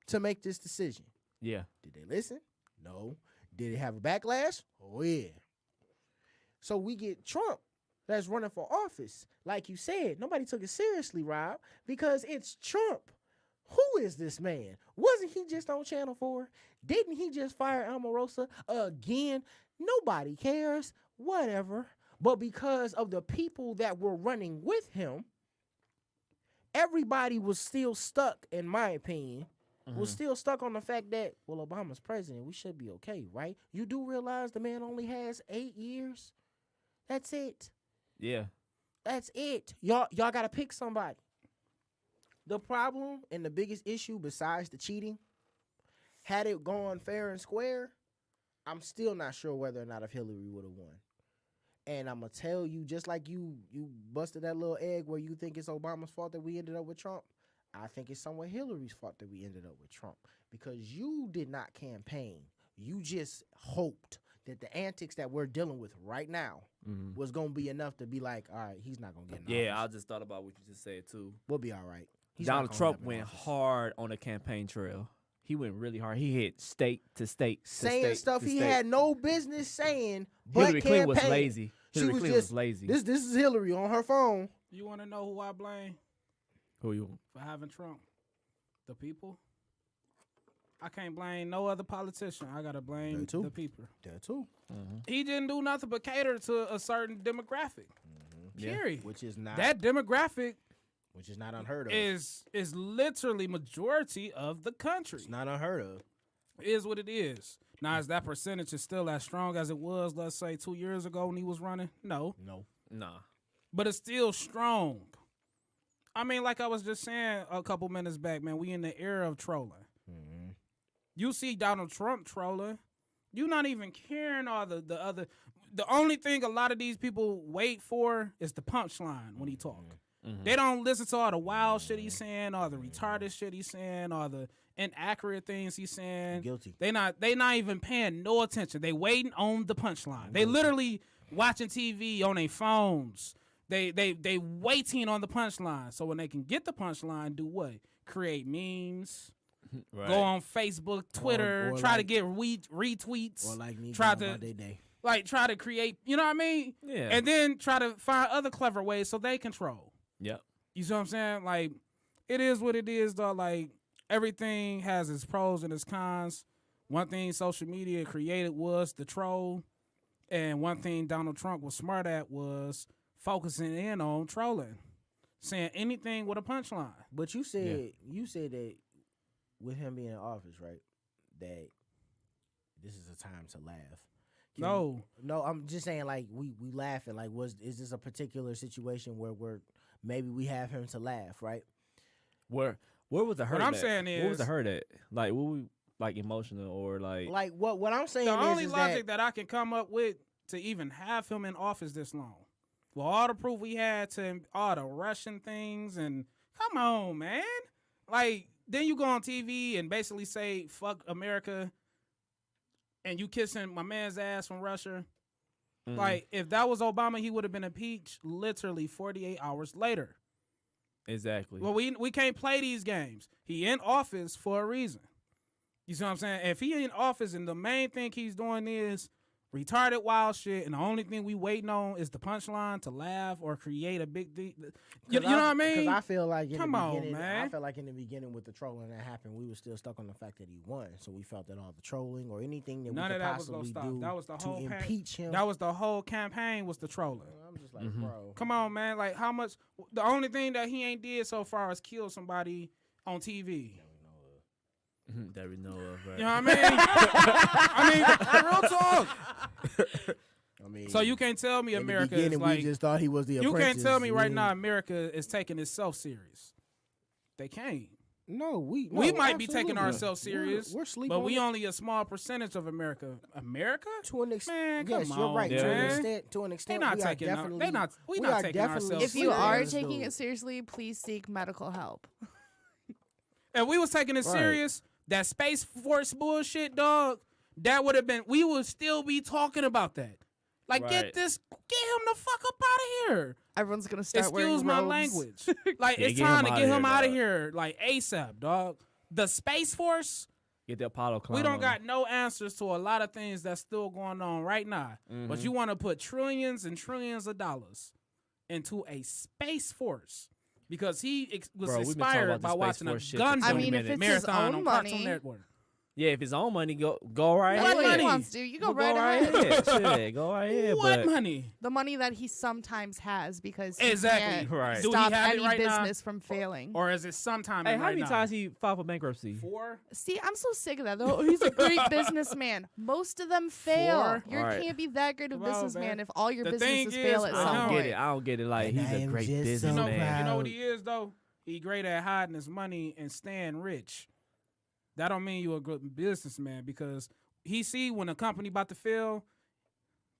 to make this decision. Yeah. Did they listen? No. Did it have a backlash? Oh, yeah. So we get Trump that's running for office. Like you said, nobody took it seriously, Rob, because it's Trump. Who is this man? Wasn't he just on Channel 4? Didn't he just fire Omarosa again? Nobody cares. Whatever. But because of the people that were running with him, everybody was still stuck, in my opinion, was still stuck on the fact that, well, Obama's president, we should be okay, right? You do realize the man only has 8 years? That's it. Yeah. That's it. Y'all got to pick somebody. The problem and the biggest issue besides the cheating, had it gone fair and square, I'm still not sure whether or not if Hillary would have won. And I'm going to tell you, just like you busted that little egg where you think it's Obama's fault that we ended up with Trump, I think it's somewhat Hillary's fault that we ended up with Trump. Because you did not campaign. You just hoped that the antics that we're dealing with right now was going to be enough to be like, all right, he's not going to get in Yeah, office. I just thought about what you just said, too. We'll be all right. Donald Trump went hard on the campaign trail. he went really hard. He hit state to state to saying state stuff to he state. had no business saying, but Hillary Clinton was campaigning. lazy. She Hillary was Clinton just was lazy. This is Hillary on her phone. You want to know who I blame Who you? for having Trump? The people. I can't blame no other politician. I gotta blame That too. the people. That too. He didn't do nothing but cater to a certain demographic. Yeah. Period. Which is not That demographic unheard of. is literally majority of the country. It's not unheard of. It is what it is. Now, is that percentage is still as strong as it was, let's say, 2 years ago when he was running? No. No. Nah. But it's still strong. I mean, like I was just saying a couple minutes back, man, we in the era of trolling. You see Donald Trump trolling. You not even caring all the other. The only thing a lot of these people wait for is the punchline when he talk. They don't listen to all the wild shit he's saying, all the retarded shit he's saying, all the inaccurate things he's saying. Guilty. They not even paying no attention. They waiting on the punchline. They literally watching TV on their phones. They waiting on the punchline. So when they can get the punchline, do what? Create memes. Right. Go on Facebook, Twitter, or try like- to get retweets. Or like me try going to about their day. like try to create, you know what I mean? Yeah. And then try to find other clever ways so they control. Yep. You see what I'm saying? Like, it is what it is, though. Like, everything has its pros and its cons. One thing social media created was the troll. And one thing Donald Trump was smart at was focusing in on trolling. Saying anything with a punchline. But you said that with him being in office, right? That this is a time to laugh. No. No, I'm just saying, like, we laughing. Like, is this a particular situation where maybe we have him to laugh, right? Where was the hurt? I'm at? saying where was the is- hurt at? Like, what we like emotional or like? Like what I'm saying The only is logic that I can come up with to even have him in office this long. Well, all the proof we had to all the Russian things and come on, man. Like, then you go on TV and basically say, fuck America, and you kissing my man's ass from Russia. Like, if that was Obama, he would have been impeached literally 48 hours later. Exactly. Well, we can't play these games. He in office for a reason. You see what I'm saying? If he in office and the main thing he's doing is retarded wild shit, and the only thing we waiting on is the punchline to laugh or create a big deal. You know what I mean? Because I feel like in Come the on, beginning, man. I feel like in the beginning with the trolling that happened, we were still stuck on the fact that he won. So we felt that all the trolling or anything that None we of could that was gonna possibly stop. do That was the whole to impeach him. That was the whole campaign was the trolling. I'm just like, bro. Come on, man. Like, how much? The only thing that he ain't did so far is kill somebody on TV. that we know of, right? You know what I mean? Real talk. I mean, So you can't tell me in America the is beginning, like. we just thought he was the You apprentice. can't tell me right We- now America is taking itself serious. They can't. No, we might be taking absolutely. ourselves serious, We're sleeping, but we on it only a small percentage of America. America? to an extent. Man, Yes, come you're on, right. Yeah. To an man. extent, They're we not are taking. definitely. They're not. We we not are taking definitely ourselves. If you are serious, taking dude. it seriously, please seek medical help. If we was taking it Right. serious, that Space Force bullshit, dog, that would have been. We would still be talking about that. Like, Right. get him the fuck up out of here. Everyone's gonna start wearing Excuse my robes. language. Like, Yeah, it's get time him to outta get here, him out of dog. here, like ASAP, dog. The Space Force. Get the Apollo climb We don't on got no answers to a lot of things that's still going on right now. But you want to put trillions and trillions of dollars into a Space Force because he was Bro, we've been talking inspired about by the Space watching a Force shit gun for I 20 mean, if minutes. it's his marathon own on money, Cartoon Network. Yeah, if his own money, go right that's What ahead. what money? he wants to do. You go Go right ahead. ahead. Shit, go right ahead. What but money? The money that he sometimes has because he Exactly. can't Right. Do he stop have it any right now? business from failing. Or is it sometime Hey, in how right many now? times he filed for bankruptcy? 4? See, I'm so sick of that though. He's a great businessman. Most of them fail. 4? You Right. can't be that great of a Come on, businessman man. if all your The thing businesses fail is, at I some don't point. get it. I don't get it. Like, And he's I a am great just so businessman. You know what proud. he is though? He great at hiding his money and staying rich. That don't mean you a good businessman because he see when a company about to fail,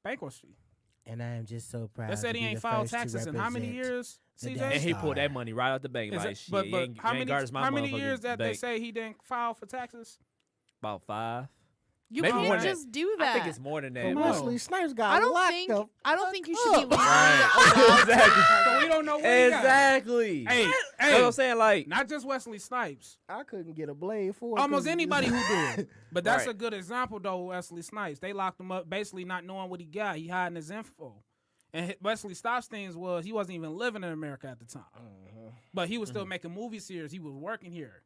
bankruptcy. And I am just so proud. They said to he be ain't the filed first to taxes in how many represent years? the CJ? Death And he Star. pulled that money right out the bank. Is Like, it- shit, but you ain't, how you ain't many guarded my how many motherfucking years that they bank. say he didn't file for taxes? About 5. You Maybe can't more than just do that. I think it's more than that. Come bro. on. Wesley Snipes got I don't locked think up. I don't think you should be legally Right. allowed. Exactly. So we don't know what he got. Exactly. Hey, You know what I'm saying? Like, not just Wesley Snipes. I couldn't get a blade for it. Almost 'cause anybody who do it. But that's Right. a good example, though, Wesley Snipes. They locked him up basically not knowing what he got. He hiding his info. And Wesley Snipes' things was he wasn't even living in America at the time. But he was still making movie series. He was working here.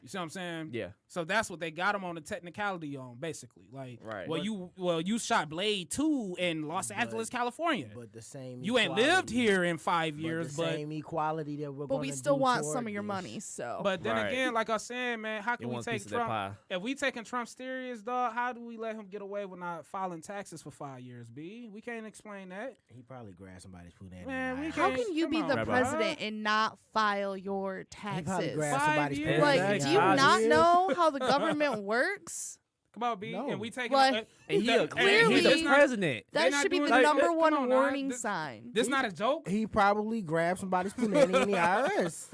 You see what I'm saying? yeah. So that's what they got him on the technicality on, basically. Like, Right. you shot Blade 2 in Los Angeles, California. But the same. You ain't lived here in 5 years, the but same equality that we're. But we gonna still do want toward some of your this. money. So but then Right. again, like I was saying, man, how You can we want a take piece of that Trump? pie. If we taking Trump serious, dog, how do we let him get away with not filing taxes for 5 years, B? We can't explain that. He probably grabbed somebody's food. Man, we how can't- can you be come the on, president and not file your He probably taxes? grabbed 5 somebody's years. Like, Exactly. do you Five not years. know how the government works? Come on, B. No. And we taking Like, And that- clearly- he's the president. They That not should be doing the that. number Come one on now. warning This- sign. This not a joke. He probably grabbed somebody's punani in the IRS.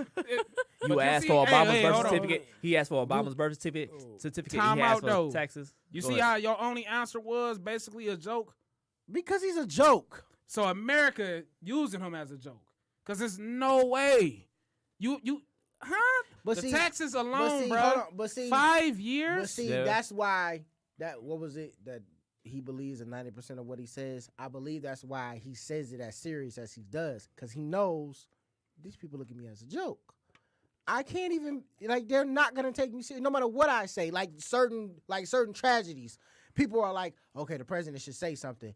You asked see- for hey, Obama's hey, birth hold on. certificate. He asked for Obama's birth certificate. Time He asked out, for though. taxes. You Go see ahead. how your only answer was basically a joke? Because he's a joke. So America using him as a joke. Because there's no way. Huh? But the see- taxes But alone, see, bro. hold on. But see, 5 years? But see, Yeah. that's why what was it that he believes in 90% of what he says? I believe that's why he says it as serious as he does, because he knows these people look at me as a joke. I can't even they're not gonna take me serious no matter what I say. Like certain tragedies, people are like, okay, the president should say something.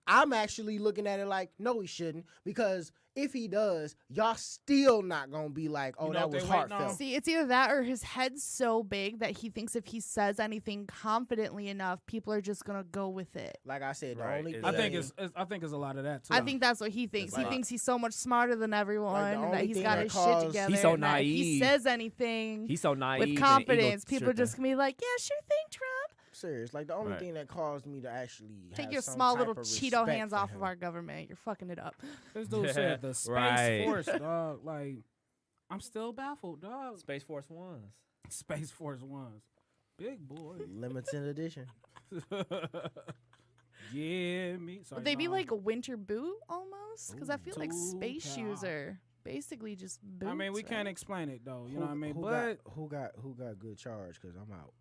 I'm actually looking at it like, no, he shouldn't, because if he does, y'all still not gonna be like, oh, You know that what was they waiting on? heartfelt. See, it's either that or his head's so big that he thinks if he says anything confidently enough, people are just gonna go with it. Like I said, the Right, only exactly. I think it's a lot of that too. I think that's what he thinks. He like- thinks he's so much smarter than everyone, and that only he's thing got that his caused- shit together. He's so and that if he naive. says anything He's so naive. with and confidence, people are ego-tripping. just gonna be like, "Yeah, sure thing, Trump. serious. Like the only Right. thing that caused me to actually Take have your some small type little of Cheeto respect hands for off him. of our government. You're fucking it up." This dude said the Space Right. Force, dog. Like, I'm still baffled, dog. Space Force Ones. Space Force Ones. Big boy. Limited edition. Yeah, me. Sorry, Would they be no. like a winter boot almost? Because I feel like Ooh, space shoes cow. are basically just boots. I mean, we can't right? explain it though. You know what I mean? Who But who got good charge? Because I'm out.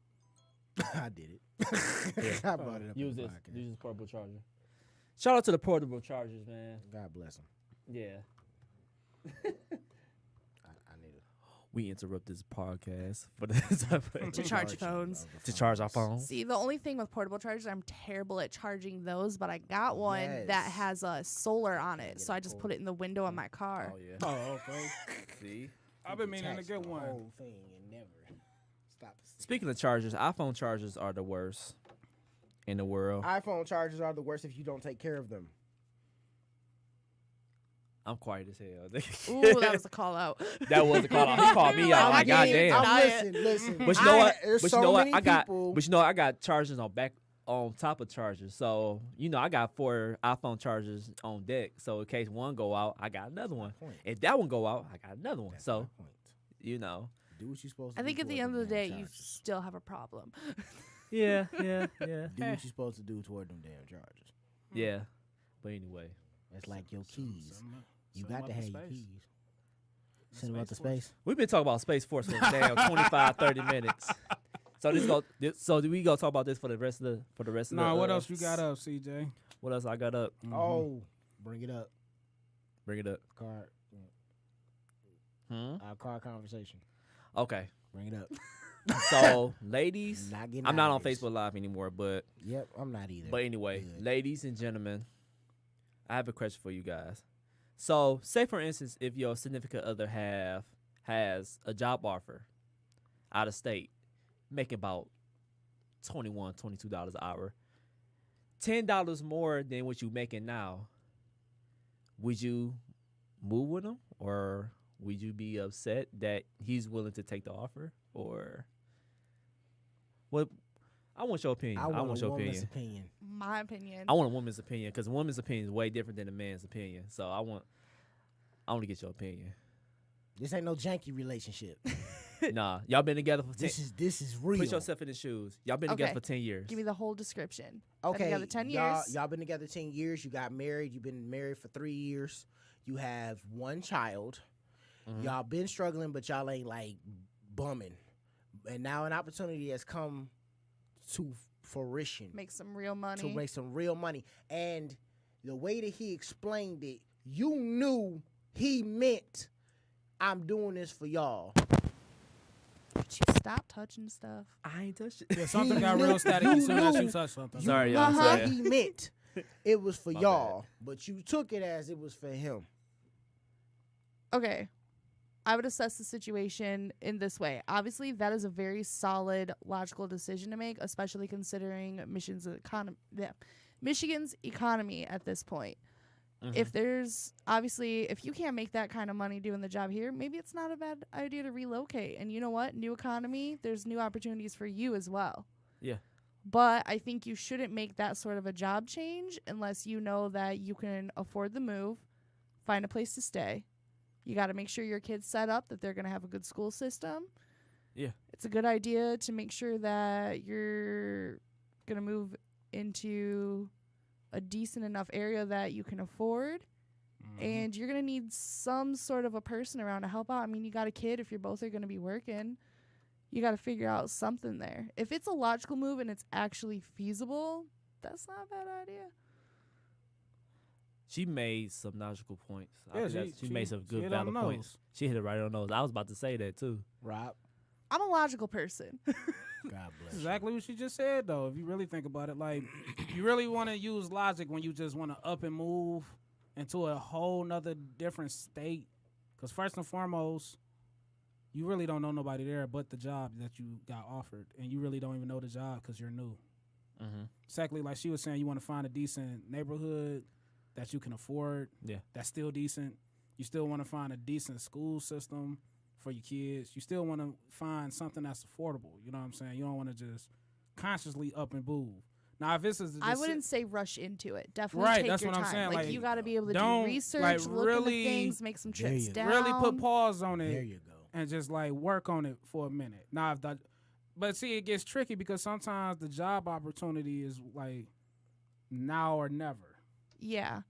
I did it. I brought it up. Use on the this. podcast. Use this portable charger. Shout out to the portable chargers, man. God bless him. Yeah. I need it. We interrupt this podcast for this To charge phones. of the to charge our phones. See, the only thing with portable chargers, I'm terrible at charging those, but I got one that Yes. has a solar on it, Get so it I just pulled. put it in the window of my car. Oh yeah. oh, okay. See. I've been meaning to Detach get the one. whole thing and never stop. Speaking of chargers, iPhone chargers are the worst in the world. iPhone chargers are the worst if you don't take care of them. I'm quiet as hell. Ooh, that was a call out. That was a call out. He called me out. I Like, can't even goddamn. deny it. Listen. But you know what? There's But so you know what? many I got. people. But you know I got chargers on top of chargers. So you know I got 4 iPhone chargers on deck. So in case one go out, I got another one. Point. If that one go out, I got another one. That's so my point. you know. Do what you're supposed to I do. think at the toward end of the them day, damn you chargers. still have a problem. Yeah. Do what you're supposed to do toward them damn chargers. Yeah. But anyway, It's like your keys. You send 'em got up to to have your space. keys. Send them out to Space Force. space. we've been talking about Space Force for damn 25, 30 minutes. So do we go talk about this for the rest of the Nah, what else you got up, CJ? What else I got up? Oh, bring it up. Bring it up. Card. Hmm? Our car conversation. Okay. Bring it up. So, ladies, Not getting I'm not out on of this. Facebook Live anymore, but Yep, I'm not either. anyway, Good. ladies and gentlemen, I have a question for you guys. So, say for instance, if your significant other has a job offer out of state, making about $21, $22 an hour, $10 more than what you making now, would you move with him, or would you be upset that he's willing to take the offer, or what? I want your opinion. I want a your woman's opinion. My opinion. I want a woman's opinion because a woman's opinion is way different than a man's opinion. So I want to get your opinion. This ain't no janky relationship. Nah, y'all been together for 10. This is real. Put yourself in the shoes. Y'all been together for 10 years. Give me the whole description. Okay, Been together 10 years. Y'all been together 10 years. You got married. You've been married for 3 years. You have one child. Y'all been struggling, but y'all ain't like bumming. And now an opportunity has come to fruition. Make some real money. To make some real money. And the way that he explained it, you knew he meant, I'm doing this for y'all. Would you stop touching stuff? I ain't touched it. Yeah, something got real static as soon as you touch something. Sorry, y'all. How Sorry. he meant it was for My y'all, but you took it as it was for him. Okay. I would assess the situation in this way. Obviously, that is a very solid, logical decision to make, especially considering Michigan's economy at this point. If there's obviously, if you can't make that kind of money doing the job here, maybe it's not a bad idea to relocate. And you know what? New economy, there's new opportunities for you as well. Yeah. But I think you shouldn't make that sort of a job change unless you know that you can afford the move, find a place to stay. You got to make sure your kids set up that they're going to have a good school system. Yeah. It's a good idea to make sure that you're going to move into a decent enough area that you can afford. And you're going to need some sort of a person around to help out. I mean, you got a kid. If you're both are going to be working, you got to figure out something there. If it's a logical move and it's actually feasible, that's not a bad idea. She made some logical points. Yeah, She made some good hit on valid the points. nose. She hit it right on the nose. I was about to say that too. Rob, I'm a logical person. God bless. That's exactly what she just said, though. If you really think about it, like, you really want to use logic when you just want to up and move into a whole nother different state. Because first and foremost, you really don't know nobody there but the job that you got offered. And you really don't even know the job because you're new. Secondly, like she was saying, you want to find a decent neighborhood that you can afford. Yeah. That's still decent. You still want to find a decent school system for your kids. You still want to find something that's affordable. You know what I'm saying? You don't want to just consciously up and move. Now, if this is, I wouldn't say rush into it. Definitely Right, take that's your what I'm time. saying, like, you got to be able to do don't, research, like, look really- into things, make some There trips you down. really put pause on There it you go. and just like work on it for a minute. Now, if that, but see, it gets tricky because sometimes the job opportunity is like now or never. Yeah,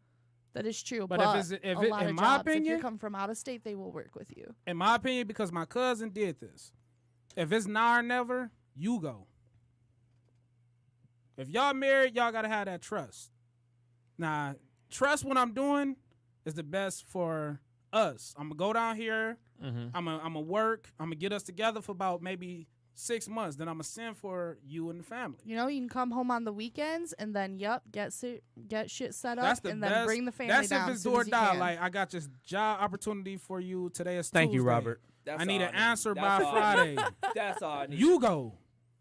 that is true. But But if it's- if a it- lot in of my jobs, if opinion- you come from out of state, they will work with you. In my opinion, because my cousin did this. If it's now or never, you go. If y'all married, y'all gotta have that trust. Now, trust what I'm doing is the best for us. I'm gonna go down here. I'm gonna work. I'm gonna get us together for about maybe 6 months. Then I'm gonna send for you and the family. You know, you can come home on the weekends and then, get shit set up That's the and best. then bring the family That's down if it's as soon do or as you die. can. Like, I got this job opportunity for you today. Is Thank you, Tuesday. Robert. I need an answer by Friday. That's all I need. You go.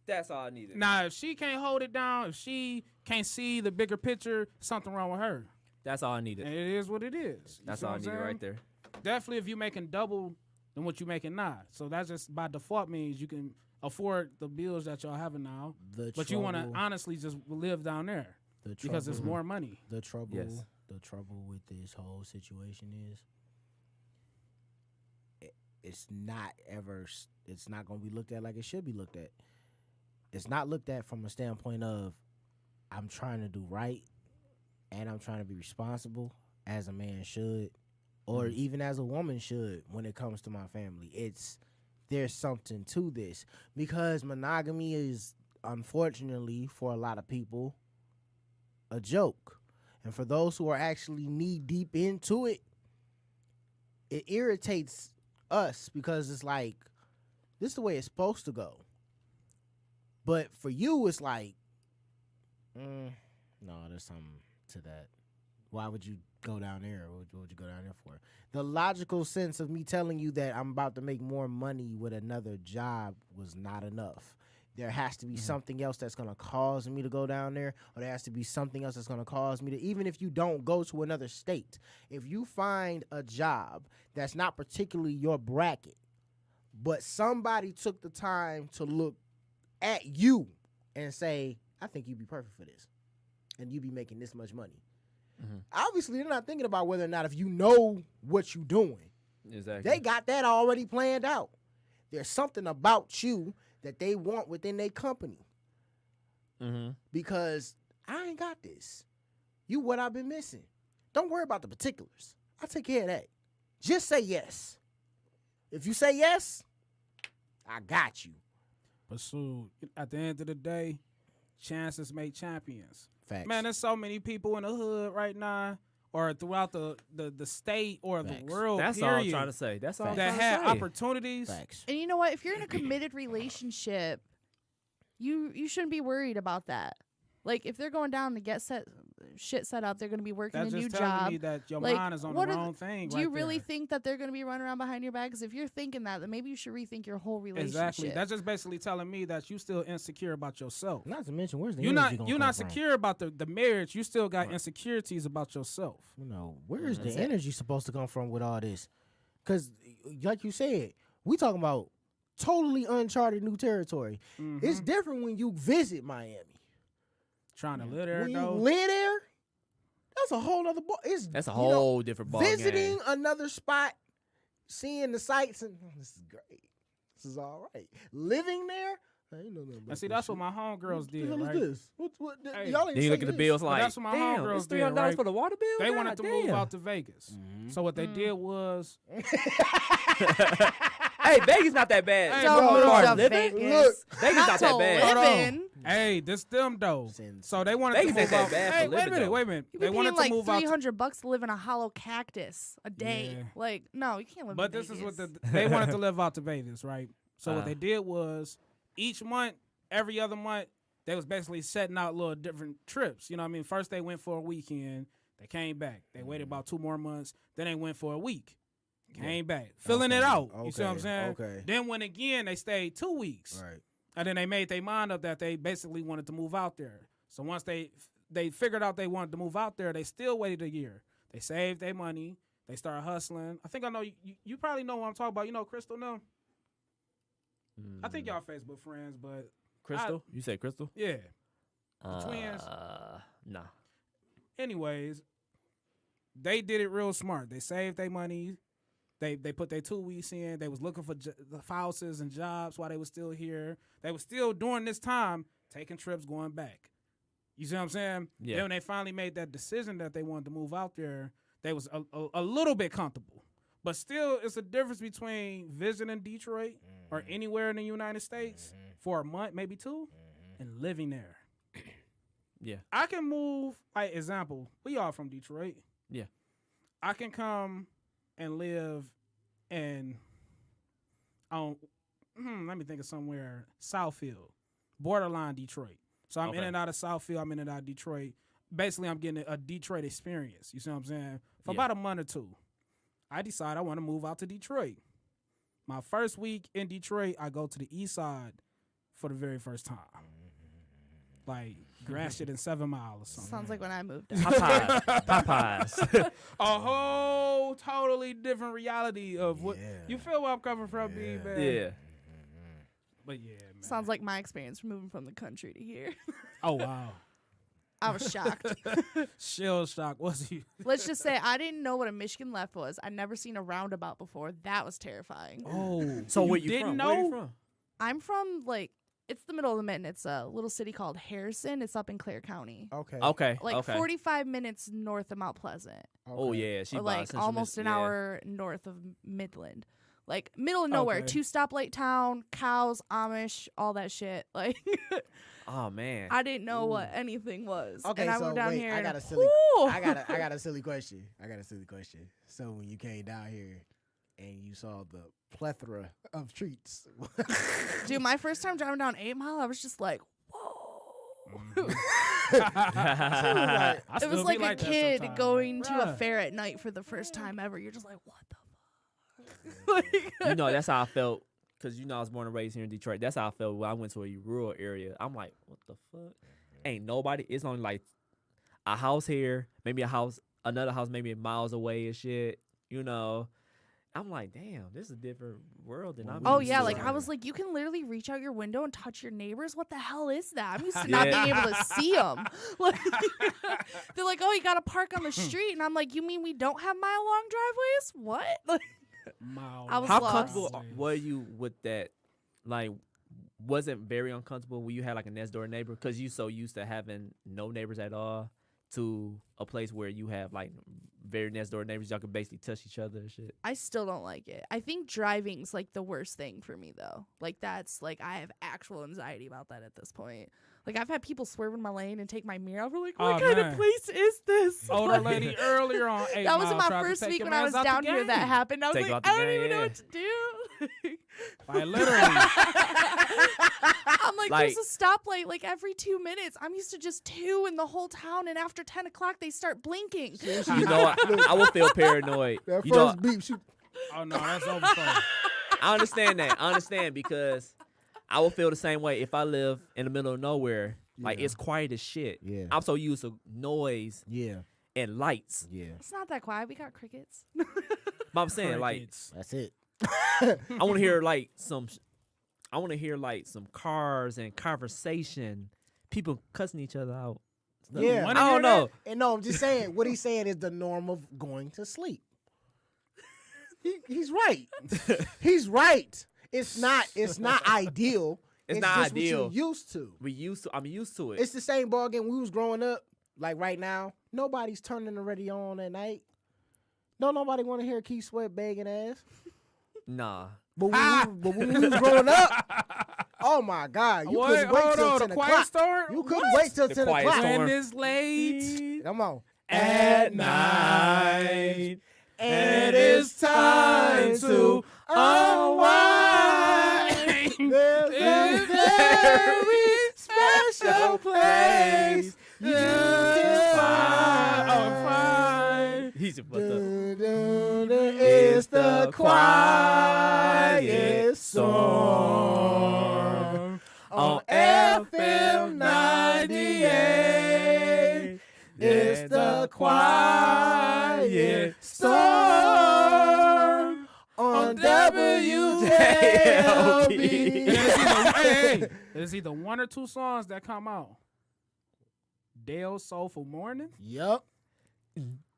That's all I needed. Now, if she can't hold it down, if she can't see the bigger picture, something wrong with her. That's all I needed. And it is what it is. You That's see all I what I'm needed saying? right there. Definitely if you're making double than what you're making now. So that just by default means you can afford the bills that y'all having now. But you want to honestly just live down there because it's more money. The trouble, Yes. the trouble with this whole situation is, it's not going to be looked at like it should be looked at. It's not looked at from a standpoint of, I'm trying to do right and I'm trying to be responsible as a man should, or even as a woman should when it comes to my family. There's something to this because monogamy is, unfortunately, for a lot of people, a joke. And for those who are actually knee deep into it, it irritates us because it's like, this is the way it's supposed to go. But for you, it's like, no, there's something to that. Why would you go down there? What would you go down there for? The logical sense of me telling you that I'm about to make more money with another job was not enough. There has to be something else that's going to cause me to go down there, or there has to be something else that's going to cause me to, even if you don't go to another state, if you find a job that's not particularly your bracket, but somebody took the time to look at you and say, I think you'd be perfect for this, and you'd be making this much money. Obviously, they're not thinking about whether or not if you know what you're doing. Exactly. They got that already planned out. there's something about you that they want within their company. Mm-hmm. Because I ain't got this. You what I've been missing. Don't worry about the particulars. I'll take care of that. Just say yes. If you say yes, I got you. But so at the end of the day, chances make champions. Facts. Man, there's so many people in the hood right now, or throughout the state or Facts. the world. That's all I'm trying to say. That's all I'm that trying to had say. opportunities. Facts. And you know what? If you're in a committed relationship, you shouldn't be worried about that. Like, if they're going down to get shit set up, they're going to be working That's a new just telling job. me that your Like, mind is on what the are wrong thing. Do you right really there. think that they're going to be running around behind your back? Because if you're thinking that, then maybe you should rethink your whole relationship. Exactly. That's just basically telling me that you still insecure about yourself. Not to mention, where's the You're energy not gonna you're come not from? secure about the marriage. You still got insecurities about yourself. You know, where's the That's it. energy supposed to come from with all this? Because, like you said, we talking about totally uncharted new territory. It's different when you visit Miami. Trying to live there When you though. live there, that's a whole other ball. That's a you know, whole different ball visiting game. another spot, seeing the sights, and this is great. This is all right. Living there, I ain't know nothing about And see, this that's what shit. my homegirls What the did, hell right? is this? What, Hey. y'all ain't Then you say look at the this. bills But like, that's what my damn, homegirls it's did, $300 right? for the water bill? They God wanted to move damn. out to Vegas. Mm-hmm. So what they did was Hey, Vegas not that bad. Hey, Don't bro, move bro, to living? Vegas. Look. Vegas not that to bad. Hold live on. in. Hey, this them though. Since- So they wanted Vegas to ain't move that out. bad for Hey, living, though. wait a minute. You They be wanted paying to like move out. $300 to live in a hollow cactus a day. Yeah. Like, no, you can't live But in this is Vegas. what they wanted to live out to Vegas, right? So what they Uh. did was each month, every other month, they was basically setting out little different trips. You know what I mean? First they went for a weekend, they came back. They waited about 2 more months, then they went for a week. Came back. Filling it Okay, out. You see what I'm okay, saying? okay. Then when again they stayed 2 weeks. Right. And then they made their mind up that they basically wanted to move out there. So once they figured out they wanted to move out there, they still waited a year. They saved their money. They started hustling. I think I know you probably know what I'm talking about. You know Crystal now? I think y'all Facebook friends, but Crystal? You said Crystal? yeah. The twins. Nah. Anyways, they did it real smart. They saved their money. They put their 2 weeks in. They was looking for the houses and jobs while they was still here. They was still during this time taking trips, going back. You see what I'm saying? Yeah. Then when they finally made that decision that they wanted to move out there, they was a little bit comfortable. But still, it's a difference between visiting Detroit or anywhere in the United States for a month, maybe 2, and living there. Yeah. I can move, like, example, we all from Detroit. Yeah. I can come and live in, let me think of somewhere, Southfield, borderline Detroit. So I'm in Okay. and out of Southfield, I'm in and out of Detroit. Basically, I'm getting a Detroit experience, you see what I'm saying? For Yeah. about a month or 2. I decide I want to move out to Detroit. My first week in Detroit, I go to the east side for the very first time. Like, grass shit in 7 Mile or something. Sounds like when I moved out. Popeyes. A whole totally different reality of what Yeah. you feel where I'm coming from, B, man. Yeah. But yeah, man. Sounds like my experience from moving from the country to here. Oh wow. I was shocked. Shell shock, was he? Let's just say I didn't know what a Michigan left was. I'd never seen a roundabout before. That was terrifying. Oh. So where you didn't from? know? Where you from? I'm from, like, it's the middle of the Mitten. It's a little city called Harrison. It's up in Clare County. Okay. Okay. Like okay. 45 minutes north of Mount Pleasant. Oh yeah, she Or by like Central almost an Miss- yeah. hour north of Midland. Like middle of nowhere. Okay. 2 stoplight town, cows, Amish, all that shit. Like Oh man. I didn't know what anything was. Okay, and I so moved down wait, here. I and got a silly, whew! I got a silly question. So when you came down here and you saw the plethora of treats, Dude, my first time driving down 8 Mile, I was just like, whoa. I It still was be like a that kid sometimes. going to a Bruh. fair at night for the first time ever. You're just like, what the fuck? Like, You know, that's how I felt. Cause you know I was born and raised here in Detroit. That's how I felt when I went to a rural area. I'm like, what the fuck? Ain't nobody. It's only like a house here, maybe a house, another house maybe miles away and shit. You know, I'm like, damn, this is a different world than I'm. oh used yeah, to. like I was like, you can literally reach out your window and touch your neighbors. What the hell is that? I'm used to not Yeah. being able to see them. Like, they're like, oh, you got to park on the street, and I'm like, you mean we don't have mile-long driveways? What? Like, I was How lost. comfortable were you with that? Like, wasn't very uncomfortable when you had like a next door neighbor because you so used to having no neighbors at all to a place where you have like very next door neighbors, y'all can basically touch each other and shit. I still don't like it. I think driving's like the worst thing for me though. Like that's like I have actual anxiety about that at this point. Like I've had people swerve in my lane and take my mirror off. I'm like, what kind of place is this? Older lady earlier on 8 that was in Mile my tried to first take week your when I mans was out the down here that game. happened. I was Take like, out the I don't game, even know yeah. what to do. Like literally. I'm like, there's a stoplight like every 2 minutes. I'm used to just 2 in the whole town, and after 10 o'clock they start blinking. You know, I will feel paranoid. That You know, first beep, shoot. Oh no, that's over for you. I understand that. I understand because I will feel the same way if I live in the middle of nowhere. Like it's quiet as shit. Yeah. I'm so used to noise Yeah. and lights. Yeah. It's not that quiet. We got crickets. But I'm saying like Crickets. That's it. I want to hear like some cars and conversation, people cussing each other out. Yeah. I don't know. And no, I'm just saying, what he's saying is the norm of going to sleep. He's right. He's right. It's not ideal. It's not just ideal. What you're used to. I'm used to it. It's the same ball game when we was growing up. Like right now, nobody's turning the radio on at night. Don't nobody want to hear Keith Sweat begging ass. Nah. But when we was growing up, oh my God, you couldn't wait till 10 the quiet o'clock. storm? You couldn't wait till 10 quiet o'clock. storm. When it's late Come on. at night, and it's time to unwind. There's a very special place you can find. He's a fucked up. It's the quiet storm on FM 98. It's the quiet storm on WJLB. There's either one or two songs that come out. Dale's Soulful Morning Yup.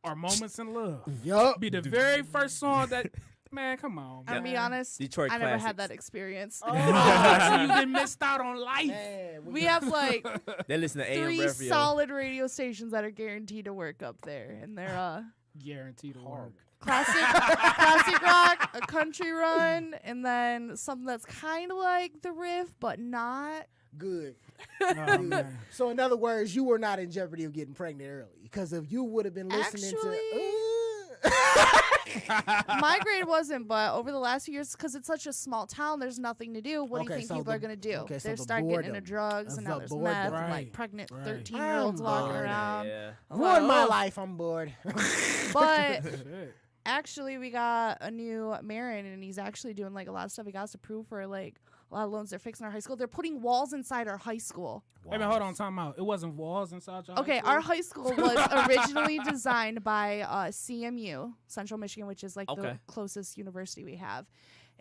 or Moments in Love. Yup. Be the very first song that, man, come on. I'll Man. be honest, Detroit I never classics. had that experience. Oh, so you didn't missed out on life. Man, We have like They listen to AM 3 radio. solid radio stations that are guaranteed to work up there, and they're Guaranteed to work. classic rock, a country run, and then something that's kind of like the riff, but not. good. Oh, man. So in other words, you were not in jeopardy of getting pregnant early because if you would have been listening My grade wasn't, but over the last few years, because it's such a small town, there's nothing to do. What do you Okay, think so people are the- going to do? okay, so They the start getting into boredom drugs, of and now the there's boredom. meth, Right, like pregnant right. 13-year-olds walking bored. around. Yeah. I'm ruin my like, oh. life. I'm bored. But Shit. actually, we got a new Marin, and he's actually doing like a lot of stuff. He got us approved for like a lot of loans they're fixing our high school. They're putting walls inside our high school. Wait a minute, hold on, time out. It wasn't walls inside your Okay, high our high school was originally designed by CMU, Central Michigan, which is like the Okay. closest university we have.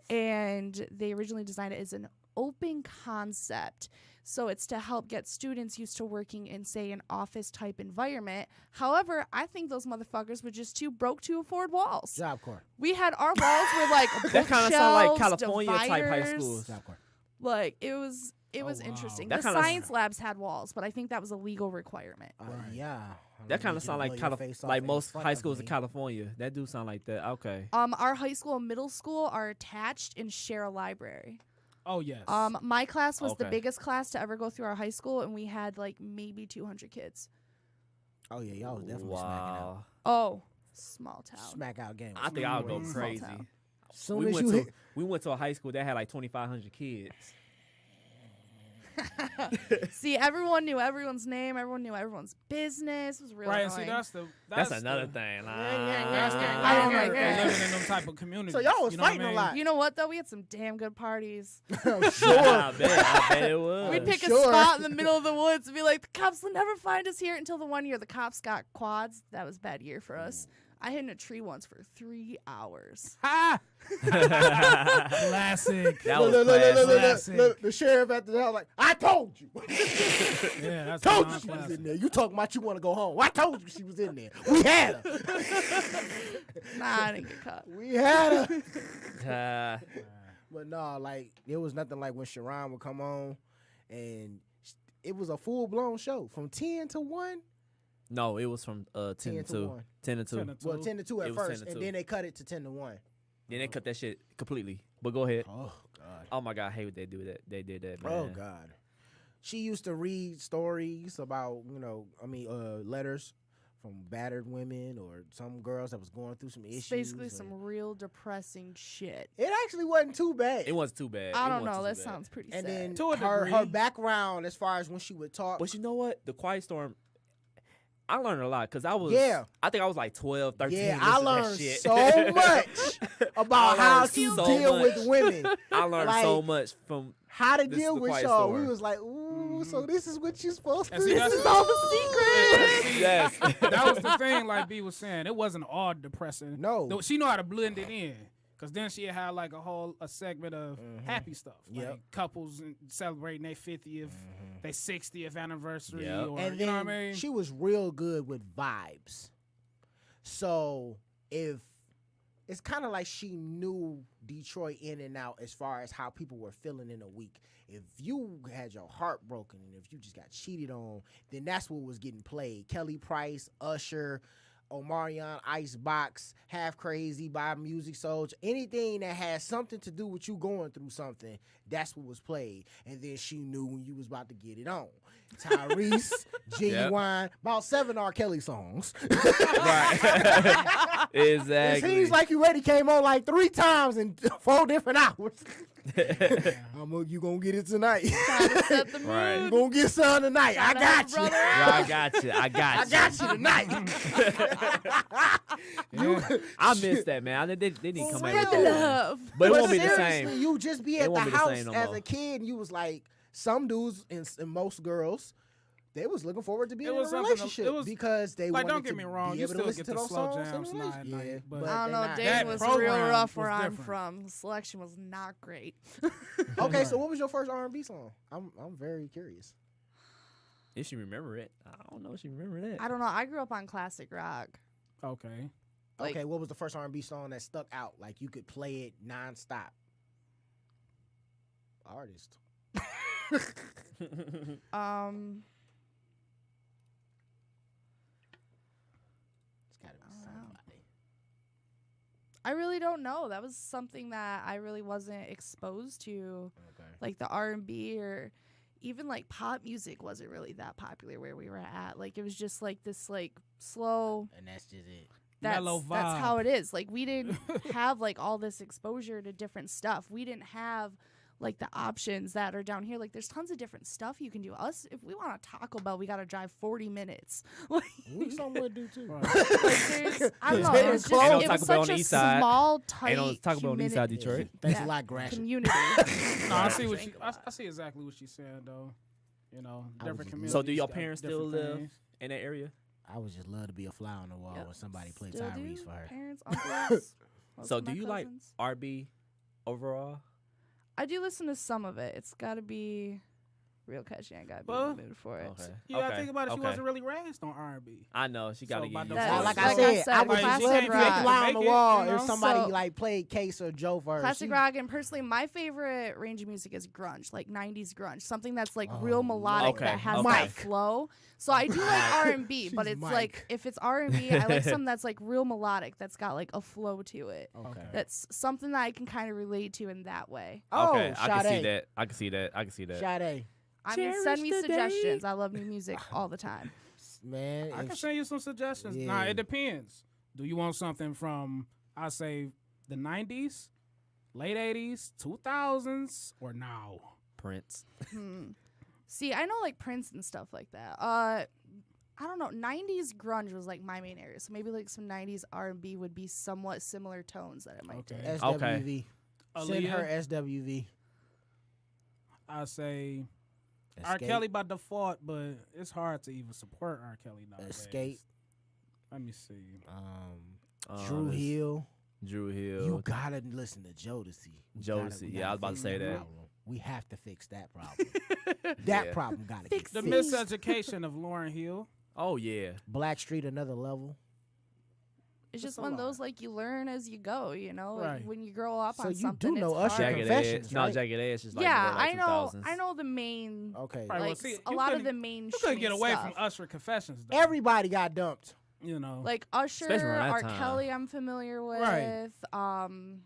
And they originally designed it as an open concept. So it's to help get students used to working in, say, an office type environment. However, I think those motherfuckers were just too broke to afford walls. Job Corps. We had our walls were like That kind of sound like bookshelves, California type high dividers. schools. Job Corps. Like it was wow. interesting. That The kinda- science labs had walls, but I think that was a legal requirement. Right. Yeah. That kind of sound like like most high schools in California. That do sound like that. Okay. Our high school and middle school are attached and share a library. Oh, yes. My class was the Okay. biggest class to ever go through our high school, and we had like maybe 200 kids. Oh yeah, y'all was definitely smacking out. Wow. Oh, small town. Smack out game. I think I would go Small crazy. town. Soon We as went you to hit, we went to a high school that had like 2,500 kids. See, everyone knew everyone's name. Everyone knew everyone's business. It was really right, annoying. see, That's another thing. That's the I don't like irony of that. living in them type of communities. so y'all was you know what I fighting a mean? lot. You know what though? We had some damn good parties. Sure. I bet it was. We'd pick sure. a spot in the middle of the woods and be like, the cops will never find us here until the one year the cops got quads. That was a bad year for us. I hid in a tree once for 3 hours. Ha! Classic. That was classic. Look, the sheriff at the house like, I told you. Yeah, that's Told a you she was classic. in there. You talking about you want to go home. I told you she was in there. We had her. Nah, I didn't get caught. We had her. Uh, But no, like, it was nothing like when Sharon would come on, and it was a full-blown show from 10 to 1. no, it was from 10 to 2. 1. 10 to 2. 10 to 2. Well, 10 to 2 at It was 10 first, to and 2. then they cut it to 10 to 1. Then they cut that shit completely. But go ahead. Oh, God. Oh my God, I hate what they do that. They did that, man. Oh, God. She used to read stories about, letters from battered women or some girls that was going through some issues. It's basically and some real depressing shit. It actually wasn't too bad. It wasn't too bad. I It don't wasn't know. too That bad. sounds pretty and sad. then To a her degree. background as far as when she would talk. But you know what? The Quiet Storm, I learned a lot because I think I was like 12, 13. Yeah, listening I to that learned shit. so much about I how learned to so deal much. with women. I learned Like, so much from. How to This is deal the with Quiet y'all. We Storm. was like, ooh, so this is what you're supposed to And do. see, This that's- is all the secrets. Yes. That was the thing, like B was saying. It wasn't all depressing. No. Though she know how to blend it in. Because then she had like a segment of happy stuff. Yep. Like couples celebrating their 50th, their 60th anniversary. Yep. Or, And you know then what I mean? she was real good with vibes. So if it's kind of like she knew Detroit in and out as far as how people were feeling in a week. If you had your heart broken and if you just got cheated on, then that's what was getting played. Kelly Price, Usher, Omarion, Icebox, Half Crazy by Music Soldier, anything that has something to do with you going through something, that's what was played. And then she knew when you was about to get it on. Tyrese, Genuine, about 7 R. Kelly songs. Right. Exactly. It seems like you already came on like 3 times in 4 different hours. You gonna get it tonight. Trying to set the mood. Right. You gonna get some tonight. Shout I out, got you. brother. I got you. I got I you. got you tonight. I missed that, man. They didn't come Spread out the with that. love. But it But won't be the seriously, same. you just be It at the won't be the house same no as more. a kid, and you was like, some dudes and most girls, they was looking forward to being It in a was something- relationship it was- because they like, wanted don't get to me wrong, be you able to still listen get to the those slow songs in a jams night, relationship. night, Yeah, but- but I don't they're know. not. Dayton That was real program rough was where I'm different. from. The selection was not great. Okay, so what was your first R&B song? I'm very curious. If she remember it, I don't know if she remember that. I don't know. I grew up on classic rock. Okay. Like- Okay, what was the first R&B song that stuck out? Like you could play it nonstop. Artist. It's gotta be Oh, wow. somebody. I really don't know. That was something that I really wasn't exposed to. Okay. Like the R&B or even like pop music wasn't really that popular where we were at. Like it was just like this like slow. And that's just it. Mellow That's vibe. how it is. Like we didn't have like all this exposure to different stuff. We didn't have like the options that are down here. Like there's tons of different stuff you can do. Us, if we want a Taco Bell, we got to drive 40 minutes. Like, We somewhere do too. Right. there's, I don't know. It's It was, close. just, Ain't it no was Taco Bell on such the a east side. small, tight Ain't no Taco Bell on the east side of Detroit. Thanks a lot, Gratiot. community. No, I Right. see what I see exactly what she's saying though. You know, I different was- communities. So do your got parents different still live things. in that area? I would just love to be a fly on the wall Yep. when somebody played Still Tyrese do. for her. Parents, uncles. most So of do my you like cousins. R&B overall? I do listen to some of it. It's got to be real catchy. I got to be Well, in the mood for it. Okay. You gotta Okay. think about it. She Okay. wasn't really raised on R&B. I know she got to So get by used default- to Like, it. like Like I I said, said, I would classic love to be a rock. fly on Make the it, wall you if know? somebody So- like played Case or Joe for her. Classic She- rock, and personally, my favorite range of music is grunge, like '90s grunge, something that's like real melodic Okay, that has okay. that flow. So I do like R&B, but She's it's Mike. like if it's R&B, I like something that's like real melodic, that's got like a flow to it. Okay. That's something that I can kind of relate to in that way. Oh, Okay, I can see Sade. that. I can see that. I can see that. Sade. I mean, send Cherish me the suggestions. day. I love new music all the time. Man, I if can send you some suggestions. Yeah. Nah, it depends. Do you want something from I say the 90s, late 80s, 2000s, or now? Prince. See, I know like Prince and stuff like that. I don't know. '90s grunge was like my main area, so maybe like some '90s R&B would be somewhat similar tones that I might Okay. dig. SWV. Send Aaliyah? her SWV. I say R. Escape. Kelly by default, but it's hard to even support R. Kelly nowadays. Escape. Let me see. Drew Hill. Drew Hill. You gotta listen to Jodeci. Jodeci. Yeah, I was about to say that. Problem. We have to fix that problem. That problem gotta get The fixed. miseducation of Lauryn Hill. Oh yeah. Blackstreet, another level. It's It's just a one of lot. those like you learn as you go, you know. Like, Right. when you grow up So on you something, do know it's Usher hard. Jagged Confessions, Edge. No, right? Jagged Edge is like Yeah, more like I know. 2000s. I know the main. Okay. Right, well, Like see, a you lot of couldn't- the main. You couldn't get away from Usher Confessions, though. Everybody got dumped. You know. Like Usher, Especially around that R. time. Kelly. I'm familiar with. Right. Trying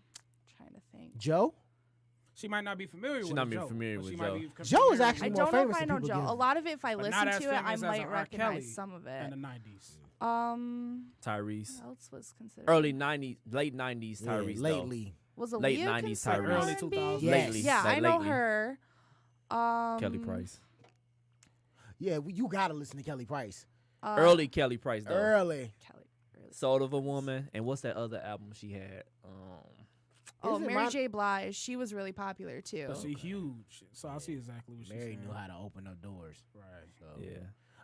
to think. Joe? She might not be familiar She with not be Joe, familiar but with she Joe. might be Joe is familiar actually I with more don't know if famous I than know people Joe. give A him. lot of it, if I But listen not as to it, I famous as might a R. Kelly recognize some of it. in the 90s. Tyrese. What else was considered? Early 90s, late 90s Yeah, Tyrese. though. lately. Was late Aaliyah 90s considered Tyrese. Early R&B? 2000s. Yes. Lately. Yeah, like I know lately. her. Kelly Price. Yeah, you gotta listen to Kelly Price. Early Kelly Price though. Early. Kelly. Early. Soul of a Woman. And what's that other album she had? Oh, Isn't Mary my- J. Blige. She was really popular too. But she huge, so I see exactly what she's Mary saying. knew how to open up doors. Right. So. Yeah.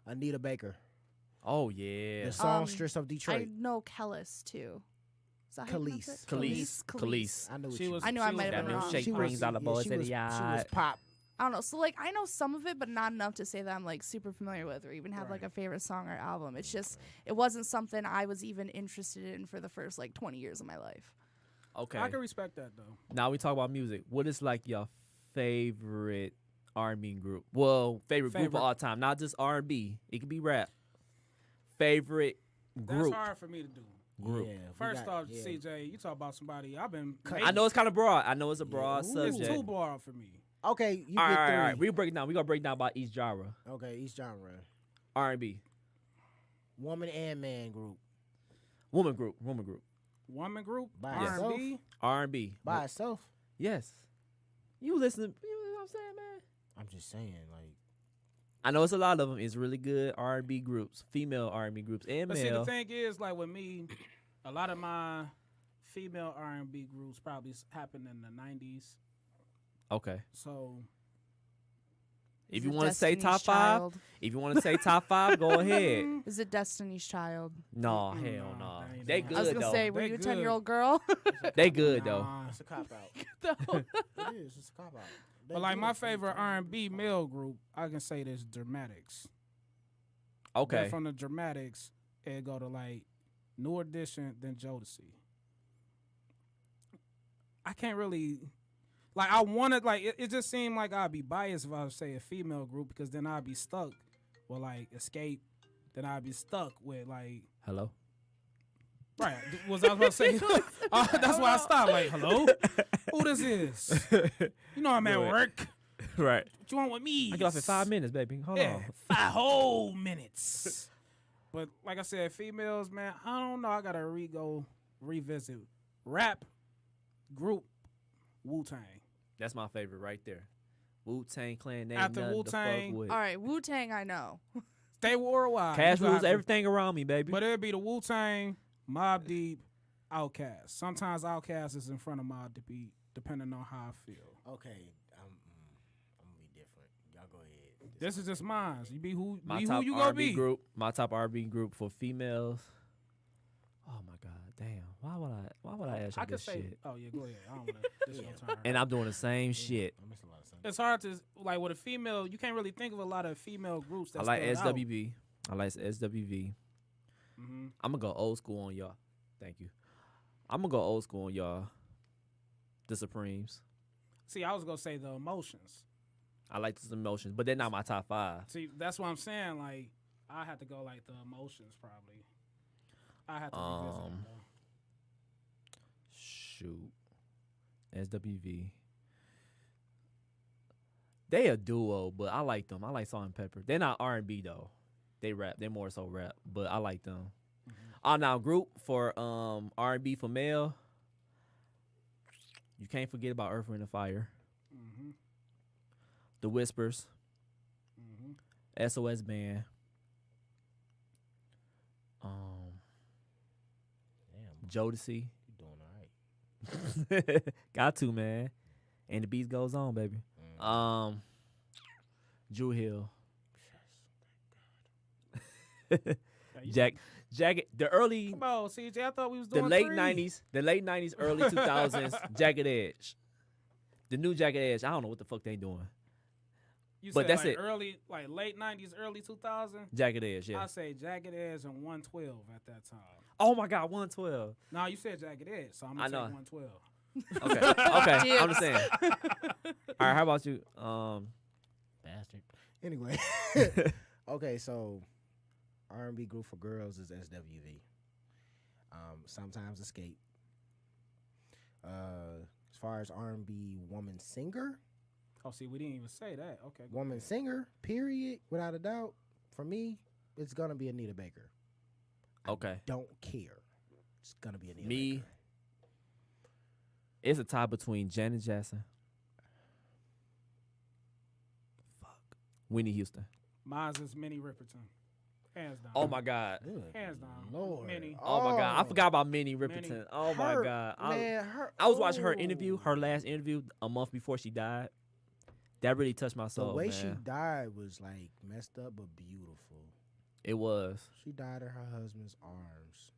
Anita Baker. Oh yeah. The songstress of I Detroit. know Kellis too. Is that how you pronounce it? Khalees. Khalees. I knew what She she was. I knew I she might was have been That wrong. milkshake She was- brings out the yeah, boys she in was- the She was yard. pop. I don't know. So like I know some of it, but not enough to say that I'm like super familiar with or even have like a favorite song or album. It's just it wasn't something I was even interested in for the first like 20 years of my life. Okay. I can respect that though. Now we talk about music. What is like your favorite R&B group? Well, favorite group of Favorite. all time, not just R&B. It could be rap. Favorite group. That's hard for me to do. Group. Yeah, we First got- off, yeah. CJ, you talk about somebody I've been. I know it's kind of broad. I know it's a broad It's subject. too broad for me. Okay, you all get right, three. all right. We break it down. We gonna break down about each genre. Okay, each genre. R&B, Woman and man group. woman group, woman group. Woman group, By R&B. R&B. By itself. Yes. You listen. You know what I'm saying, man? I'm just saying, like, I know it's a lot of them. It's really good R&B groups, female R&B groups, and But see, the male. thing is, like with me, a lot of my female R&B groups probably happened in the 90s. Okay. So If Is you it want to say Destiny's top five, Child? if you want to say top five, go ahead. Is it Destiny's Child? No, Mm-mm, hell nah, no. that ain't They no- good I was gonna though. say, were They you a good. 10-year-old girl? They good though. nah. it's a cop out. No. It is. It's a cop out. They But like good. my favorite R&B male group, I can say this Dramatics. Okay. Then from the Dramatics, it go to like New Edition, then Jodeci. I can't really, like, I wanted, like, it just seemed like I'd be biased if I would say a female group because then I'd be stuck with like Escape. Then I'd be stuck with like, Hello. right? Was I about to say? That's why I stopped. Like, hello, who this is? You know I'm at Do it. work. Right. What you want with me? I get off in 5 minutes, baby. Hold Yeah, on. 5 whole minutes. But like I said, females, man, I don't know. I gotta revisit rap group Wu-Tang. That's my favorite right there. Wu-Tang Clan. Ain't After nothing to fuck Wu-Tang, with. All right, Wu-Tang, I know. Stay worldwide. Cash You gonna rules have to- everything around me, baby. But it'd be the Wu-Tang, Mobb Deep, Outkast. Sometimes Outkast is in front of Mobb Deep, depending on how I feel. Okay, I'm gonna be different. Y'all go ahead. This is just mine. You be who, my be top who you gonna R&B be. group. My top R&B group for females. Oh my God, damn! Why would I ask you I could this say, shit? oh yeah, go ahead. I don't want to. This your turn. And I'm doing the same shit. I missed a lot of sense. It's hard to like with a female. You can't really think of a lot of female groups. That I like stand out. SWV. I like SWV. Mhm. I'm gonna go old school on y'all. Thank you. I'm gonna go old school on y'all. The Supremes. See, I was gonna say the Emotions. I like the Emotions, but they're not my top 5. See, that's what I'm saying. Like, I had to go like the Emotions probably. I had to revisit it, though. Shoot. SWV. They a duo, but I like them. I like Salt and Pepper. They're not R&B though. They rap. They're more so rap, but I like them. Now group for R&B for male. You can't forget about Earth, Wind, and Fire. Mhm. The Whispers. Mhm. SOS Band. Damn, Jodeci. you doing all right. Got to, man. And the beat goes on, baby. Drew Hill. Jagged, the early, Come on, CJ. I thought we was the doing late 3. 90s, early 2000s, Jagged Edge. The new Jagged Edge, I don't know what the fuck they doing. You But said that's like it. early, like late 90s, early 2000. Jagged Edge, yeah. I say Jagged Edge and 112 at that time. Oh my God, 112. No, you said Jagged Edge, so I'm gonna I take know. 112. Okay, I'm just saying. All right, how about you? Bastard. Anyway. Okay, so R&B group for girls is SWV. Sometimes Escape. As far as R&B woman singer, Oh, see, we didn't even say that. Okay. go woman ahead. singer, period, without a doubt, for me, it's gonna be Anita Baker. Okay. Don't care. It's gonna be Anita Me, Baker. it's a tie between Janet Jackson. Whitney Houston. Mine's is Minnie Riperton. Hands down. Oh my God. Good Hands down. Lord. Minnie. Oh my God. I forgot about Minnie Riperton. Minnie. Oh my Her- God. Man, I was watching her interview, her last interview a month before she died. That really touched my the soul. way man. she died was like messed up but beautiful. It was. She died in her husband's arms.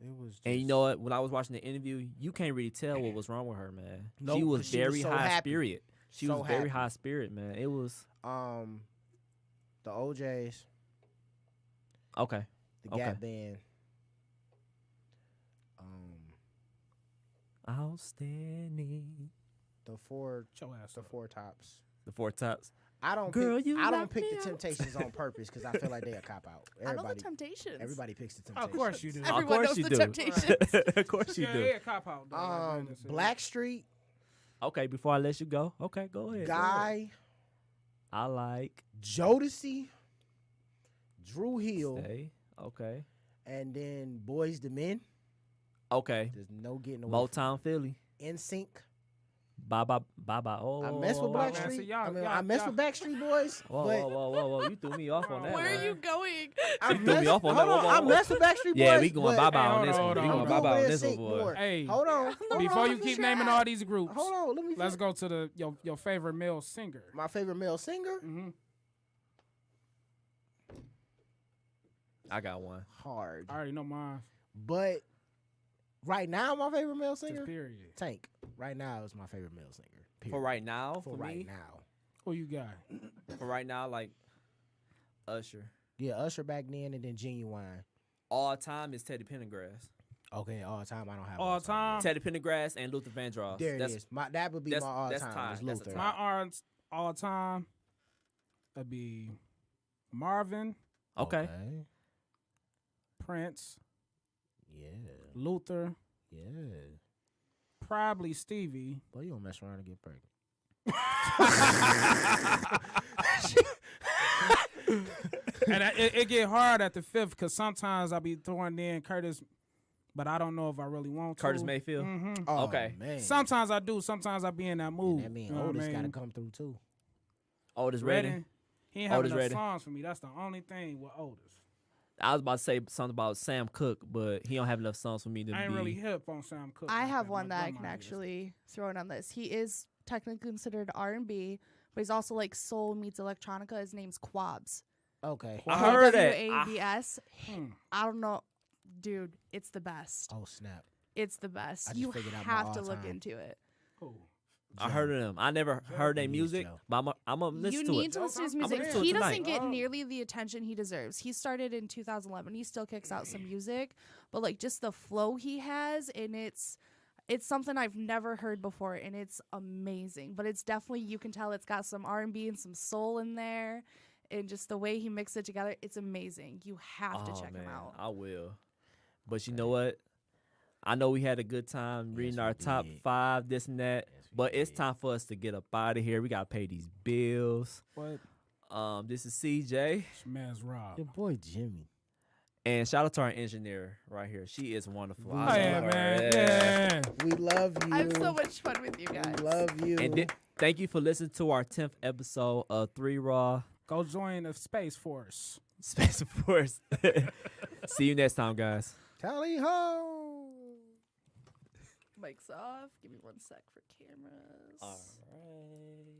It was just, And you know what? When I was watching the interview, you can't really tell what was wrong with her, man. Nope, she 'cause was she was very so high happy. spirit. She So was very happy. high spirit, man. It was the OJs, okay. the Okay. Gap Band, Outstanding. the four Show ass the up. four tops. The Four Tops. I don't Girl, pick, you I don't knock pick me the out. Temptations on purpose because I feel like they a cop out. I know the Everybody Temptations. everybody picks the Temptations. Of course you do. Everyone of course knows you the do. Temptations. Of course you Yeah, do. yeah, cop out. though, like Brandon said. Blackstreet, Okay, before I let you go. Okay, go ahead. go ahead. Guy, I like Jodeci, Drew Hill, Stay. Okay. and then Boys the Men. Okay. There's no getting away. Motown Philly. NSYNC. Bye bye bye bye. Oh, I mess with Black man, Blackstreet. see, y'all- I y'all- mess y'all- with Backstreet Boys. Whoa, but whoa. You threw me off on that. Where one. are you going? I You threw me off on that. hold Whoa, on, I whoa. mess with Backstreet Boys. Yeah, we going but bye bye Hey, on hold this on, one. hold We on. going I'm bye bye on doing this one, NSYNC boy. more. Hey, Hold on. before you on keep track. naming all these groups, Hold on. Let me. let's go to the your favorite male singer. My favorite male singer. Mm-hmm. I got one. Hard. I already know mine. But right now, my favorite male Just singer, period. Tank. Right now is my favorite male singer. Period. For right now, For for right me, now. Who you got? for right now, like Usher. Yeah, Usher back then, and then Genuine. All time is Teddy Pendergrass. Okay, all time I don't have All time? Teddy Pendergrass and Luther Vandross. There it that's, is. That would be my all that's time. tied. Is That's a Luther. tie. My arms all time would be Marvin, Okay. Prince, Yeah. Luther, Yeah. probably Stevie. Boy, you don't mess around and get pregnant. And it get hard at the fifth because sometimes I be throwing in Curtis, but I don't know if I really want to. Curtis Mayfield. hmm Oh, Okay. man. Sometimes I do. Sometimes I be in that mood. And that mean You know what I Otis mean? got to come through too. Otis Redding. Redding. He ain't have Otis enough Redding. songs for me. That's the only thing with Otis. I was about to say something about Sam Cooke, but he don't have enough songs for me to I ain't be. really hip on Sam Cooke. I like have that. one My that I can grandma is. actually throw in on this. He is technically considered R&B, but he's also like soul meets electronica. His name's Quabs. Okay. I heard that. Quabs. Hmm. I don't know, dude. It's the best. Oh, snap. It's the best. I just You figured out my have to look all-time. into it. Cool. I heard of them. I never heard their It is music, Joe. but I'm gonna listen You to need it. to listen to his I'm music. listening to it He tonight. doesn't get Oh. nearly the attention he deserves. He started in 2011. He still kicks out some music, but like just the flow he has, and it's something I've never heard before, and it's amazing. But it's definitely, you can tell it's got some R&B and some soul in there, and just the way he mixed it together, it's amazing. You have to check him out. I will. But you know what? I know we had a good time reading Yes, our we top did. 5, this and that. Yes, we But it's did. time for us to get up out of here. We gotta pay these bills. What? This is CJ, Man's Rob. Your boy Jimmy. and shout out to our engineer right here. She is wonderful. Oh, I Oh love yeah, her. man. Yeah. Yeah. We love you. I have so much fun with you We guys. love you. And thank you for listening to our 10th episode of 3 Raw Go join the Space Force. Space Force. See you next time, guys. Tally ho. Mic's off. Give me 1 sec for cameras. All right.